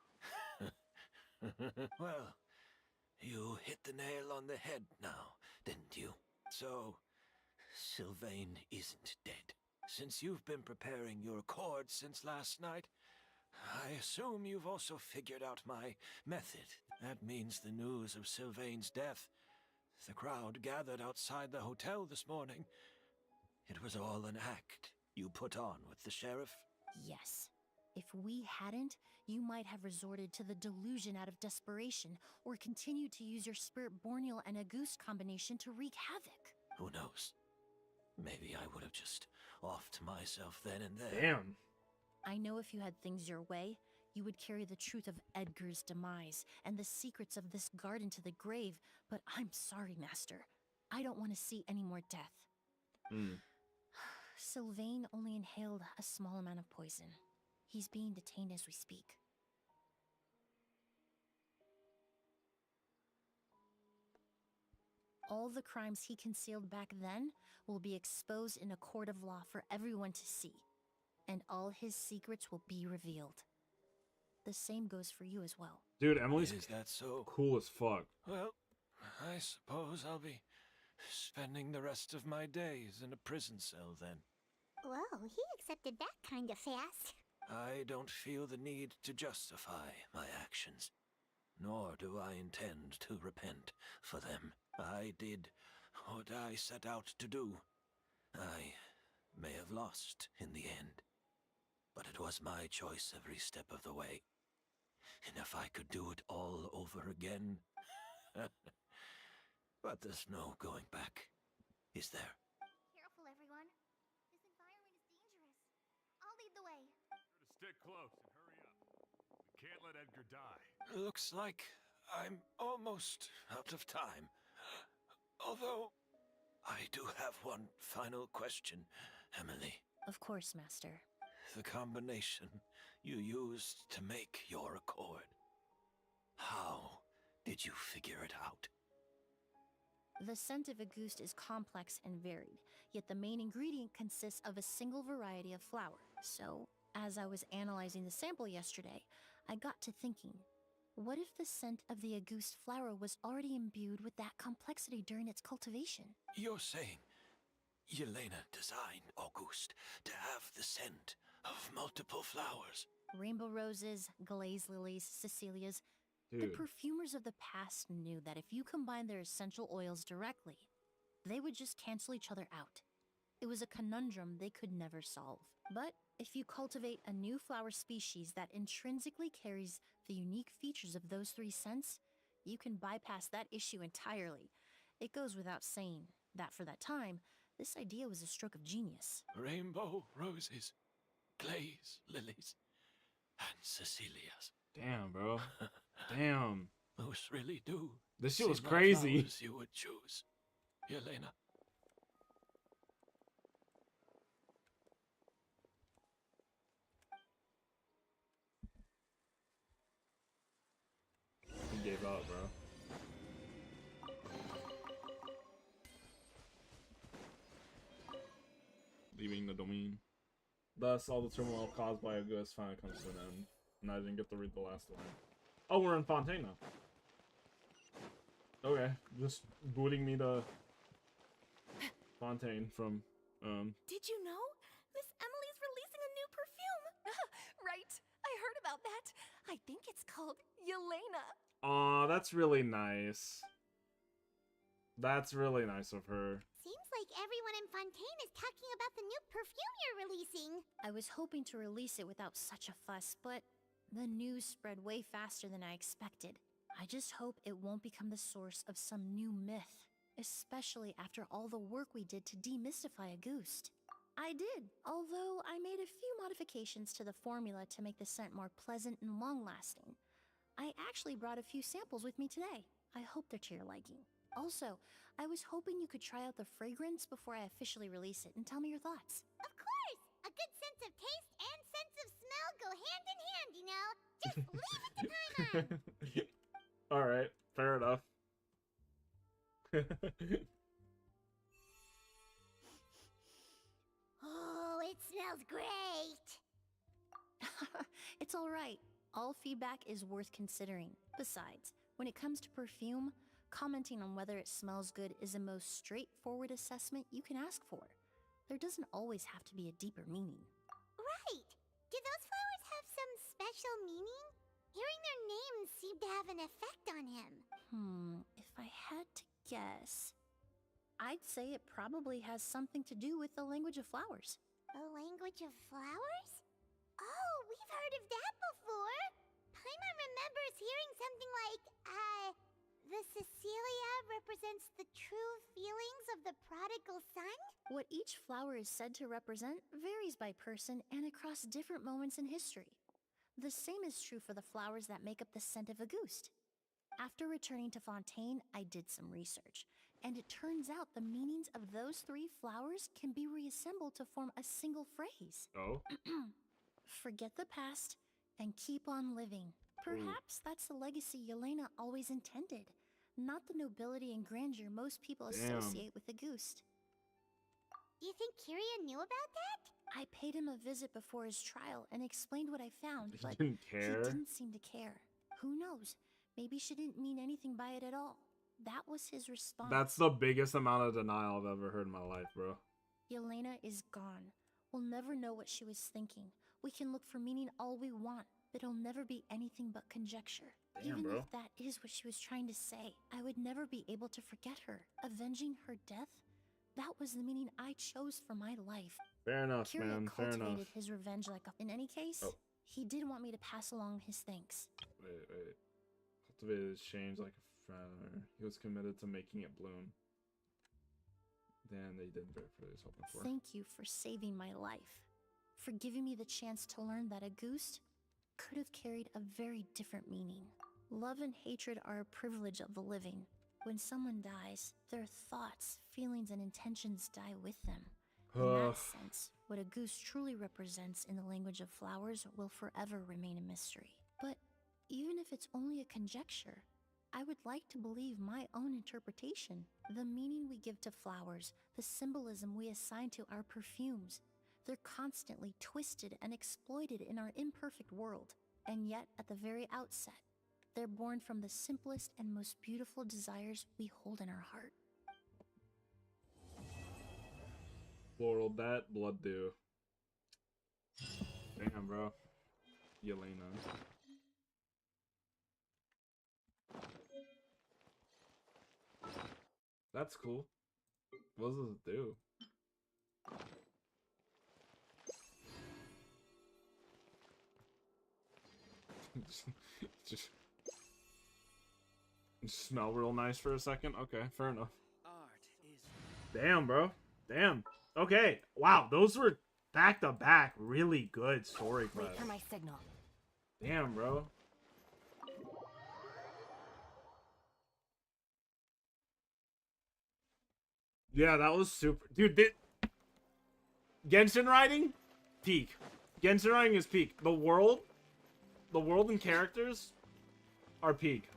Well, you hit the nail on the head now, didn't you? So, Sylvain isn't dead. Since you've been preparing your accord since last night, I assume you've also figured out my method. That means the news of Sylvain's death. The crowd gathered outside the hotel this morning. It was all an act you put on with the sheriff?
Yes. If we hadn't, you might have resorted to the delusion out of desperation, or continued to use your Spirit Borneal and Auguste combination to wreak havoc.
Who knows? Maybe I would have just offed myself then and there.
Damn.
I know if you had things your way, you would carry the truth of Edgar's demise and the secrets of this garden to the grave, but I'm sorry, Master. I don't want to see any more death. Sylvain only inhaled a small amount of poison. He's being detained as we speak. All the crimes he concealed back then will be exposed in a court of law for everyone to see, and all his secrets will be revealed. The same goes for you as well.
Dude, Emily's
Is that so?
cool as fuck.
Well, I suppose I'll be spending the rest of my days in a prison cell then.
Whoa, he accepted that kind of fast.
I don't feel the need to justify my actions, nor do I intend to repent for them. I did what I set out to do. I may have lost in the end, but it was my choice every step of the way. And if I could do it all over again... But there's no going back, is there?
Careful, everyone. This environment is dangerous. I'll lead the way.
Stick close and hurry up. We can't let Edgar die.
Looks like I'm almost out of time. Although, I do have one final question, Emilie.
Of course, Master.
The combination you used to make your accord. How did you figure it out?
The scent of Auguste is complex and varied, yet the main ingredient consists of a single variety of flower. So, as I was analyzing the sample yesterday, I got to thinking, what if the scent of the Auguste flower was already imbued with that complexity during its cultivation?
You're saying Yelena designed Auguste to have the scent of multiple flowers?
Rainbow roses, glaze lilies, Cecilias.
Dude.
The perfumers of the past knew that if you combined their essential oils directly, they would just cancel each other out. It was a conundrum they could never solve. But if you cultivate a new flower species that intrinsically carries the unique features of those three scents, you can bypass that issue entirely. It goes without saying that for that time, this idea was a stroke of genius.
Rainbow roses, glaze lilies, and Cecilias.
Damn, bro. Damn.
Those really do.
This shit was
seem like
crazy.
flowers you would choose, Yelena.
Thus, all the turmoil caused by August finally comes to an end. And I didn't get to read the last line. Oh, we're in Fontaine now. Okay, just booting me to Fontaine from,
Did you know? Miss Emilie's releasing a new perfume! Right, I heard about that. I think it's called Yelena.
Aw, that's really nice. That's really nice of her.
Seems like everyone in Fontaine is talking about the new perfume you're releasing.
I was hoping to release it without such a fuss, but the news spread way faster than I expected. I just hope it won't become the source of some new myth, especially after all the work we did to demystify Auguste. I did, although I made a few modifications to the formula to make the scent more pleasant and long-lasting. I actually brought a few samples with me today. I hope they're to your liking. Also, I was hoping you could try out the fragrance before I officially release it and tell me your thoughts.
Of course! A good sense of taste and sense of smell go hand in hand, you know? Just leave it to Paimon!
Alright, fair enough.
Oh, it smells great!
It's alright. All feedback is worth considering. Besides, when it comes to perfume, commenting on whether it smells good is the most straightforward assessment you can ask for. There doesn't always have to be a deeper meaning.
Right! Do those flowers have some special meaning? Hearing their names seemed to have an effect on him.
If I had to guess, I'd say it probably has something to do with the language of flowers.
The language of flowers? Oh, we've heard of that before! Paimon remembers hearing something like, the Cecilia represents the true feelings of the prodigal son?
What each flower is said to represent varies by person and across different moments in history. The same is true for the flowers that make up the scent of Auguste. After returning to Fontaine, I did some research, and it turns out the meanings of those 3 flowers can be reassembled to form a single phrase.
Oh?
Forget the past and keep on living. Perhaps that's the legacy Yelena always intended, not the nobility and grandeur most people associate with Auguste.
You think Kyria knew about that?
I paid him a visit before his trial and explained what I found,
He
but
didn't care?
he didn't seem to care. Who knows? Maybe she didn't mean anything by it at all. That was his response.
That's the biggest amount of denial I've ever heard in my life, bro.
Yelena is gone. We'll never know what she was thinking. We can look for meaning all we want, but it'll never be anything but conjecture.
Damn,
Even
bro.
if that is what she was trying to say, I would never be able to forget her. Avenging her death? That was the meaning I chose for my life.
Fair enough,
Kyria
man. Fair enough.
cultivated his revenge like a... In any case, he did want me to pass along his thanks.
Wait. Cultivated his change like a friend. He was committed to making it bloom. Then they didn't get what he was hoping for.
Thank you for saving my life. For giving me the chance to learn that Auguste could have carried a very different meaning. Love and hatred are a privilege of the living. When someone dies, their thoughts, feelings, and intentions die with them. In that sense, what Auguste truly represents in the language of flowers will forever remain a mystery. But even if it's only a conjecture, I would like to believe my own interpretation. The meaning we give to flowers, the symbolism we assign to our perfumes, they're constantly twisted and exploited in our imperfect world. And yet, at the very outset, they're born from the simplest and most beautiful desires we hold in our heart.
Floral bat, blood dew. Damn, bro. Yelena. That's cool. What does it do? just smell real nice for a second. Okay, fair enough. Damn, bro. Damn. Okay. Wow, those were back to back really good story
Wait
quests.
for my signal.
Damn, bro. Yeah, that was super. Dude, Genshin writing? Peak. Genshin writing is peak. The world and characters are peak.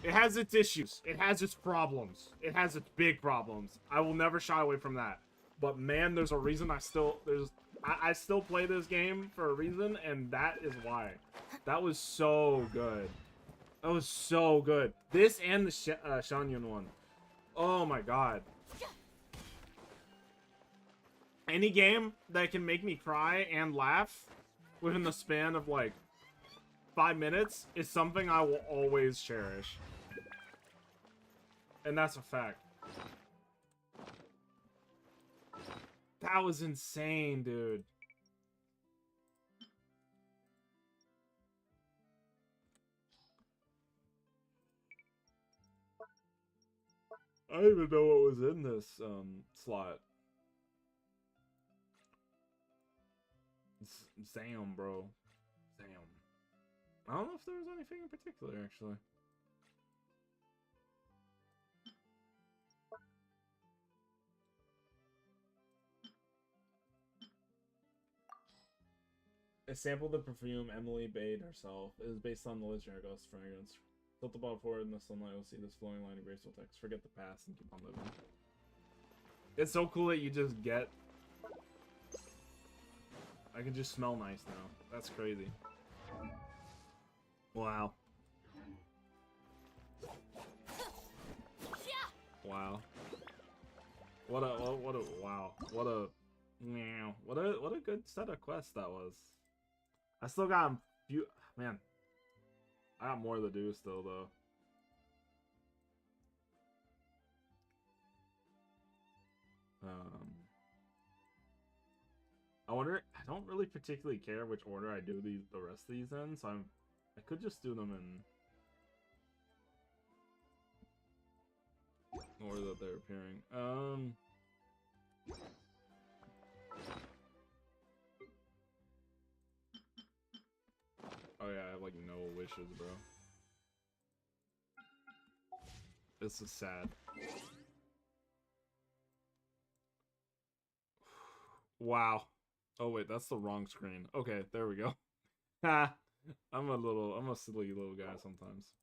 It has its issues. It has its problems. It has its big problems. I will never shy away from that. But man, there's a reason I I still play this game for a reason, and that is why. That was so good. That was so good. This and the Xian one. Oh my god. Any game that can make me cry and laugh within the span of like 5 minutes is something I will always cherish. And that's a fact. That was insane, dude. I don't even know what was in this slot. Damn, bro. Damn. I don't know if there was anything in particular, actually. A sample of the perfume Emilie made herself. It is based on the legendary ghost fragrance. Tilt the ball forward in the sunlight, you'll see this flowing line of graceful text. Forget the past and keep on living. It's so cool that you just get... I can just smell nice now. That's crazy. Wow. Wow. What a wow. What a good set of quests that was. I still got a few, man. I got more to do still though. I wonder. I don't really particularly care which order I do the rest of these in, so I could just do them in order that they're appearing. Oh yeah, I have like no wishes, bro. This is sad. Wow. Oh wait, that's the wrong screen. Okay, there we go. Ha! I'm a silly little guy sometimes.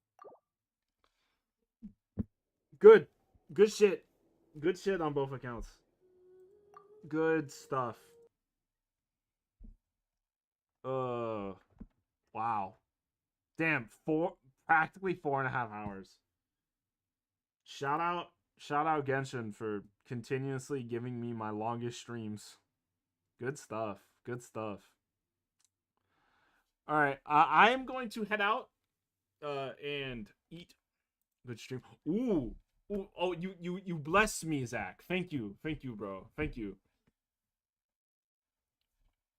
Good. Good shit. Good shit on both accounts. Good stuff. Wow. Damn, practically 4.5 hours. Shout out Genshin for continuously giving me my longest streams. Good stuff. Good stuff. All right, I am going to head out and eat. Good stream. Ooh. Ooh. Oh, you blessed me, Zach. Thank you, bro. Thank you.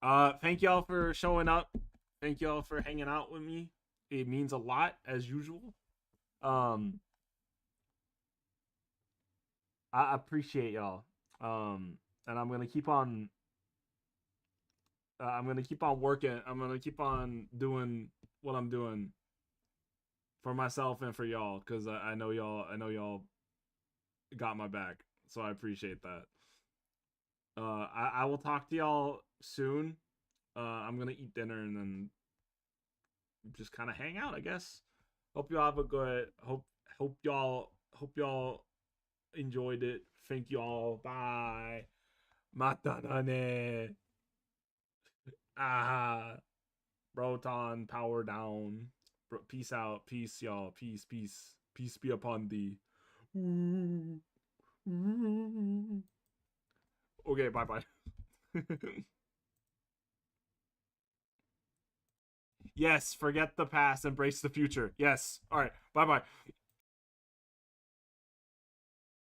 Thank y'all for showing up. Thank y'all for hanging out with me. It means a lot as usual. I appreciate y'all. And I'm gonna keep on. I'm gonna keep on working. I'm gonna keep on doing what I'm doing for myself and for y'all, because I know y'all got my back. So I appreciate that. I will talk to y'all soon. I'm gonna eat dinner and then just kind of hang out, I guess. Hope y'all have a good. Hope y'all enjoyed it. Thank y'all. Bye. Matanane. Ah. Broton, power down. Peace out. Peace, y'all. Peace, peace. Peace be upon thee. Okay, bye-bye. Yes, forget the past, embrace the future. Yes. All right, bye-bye.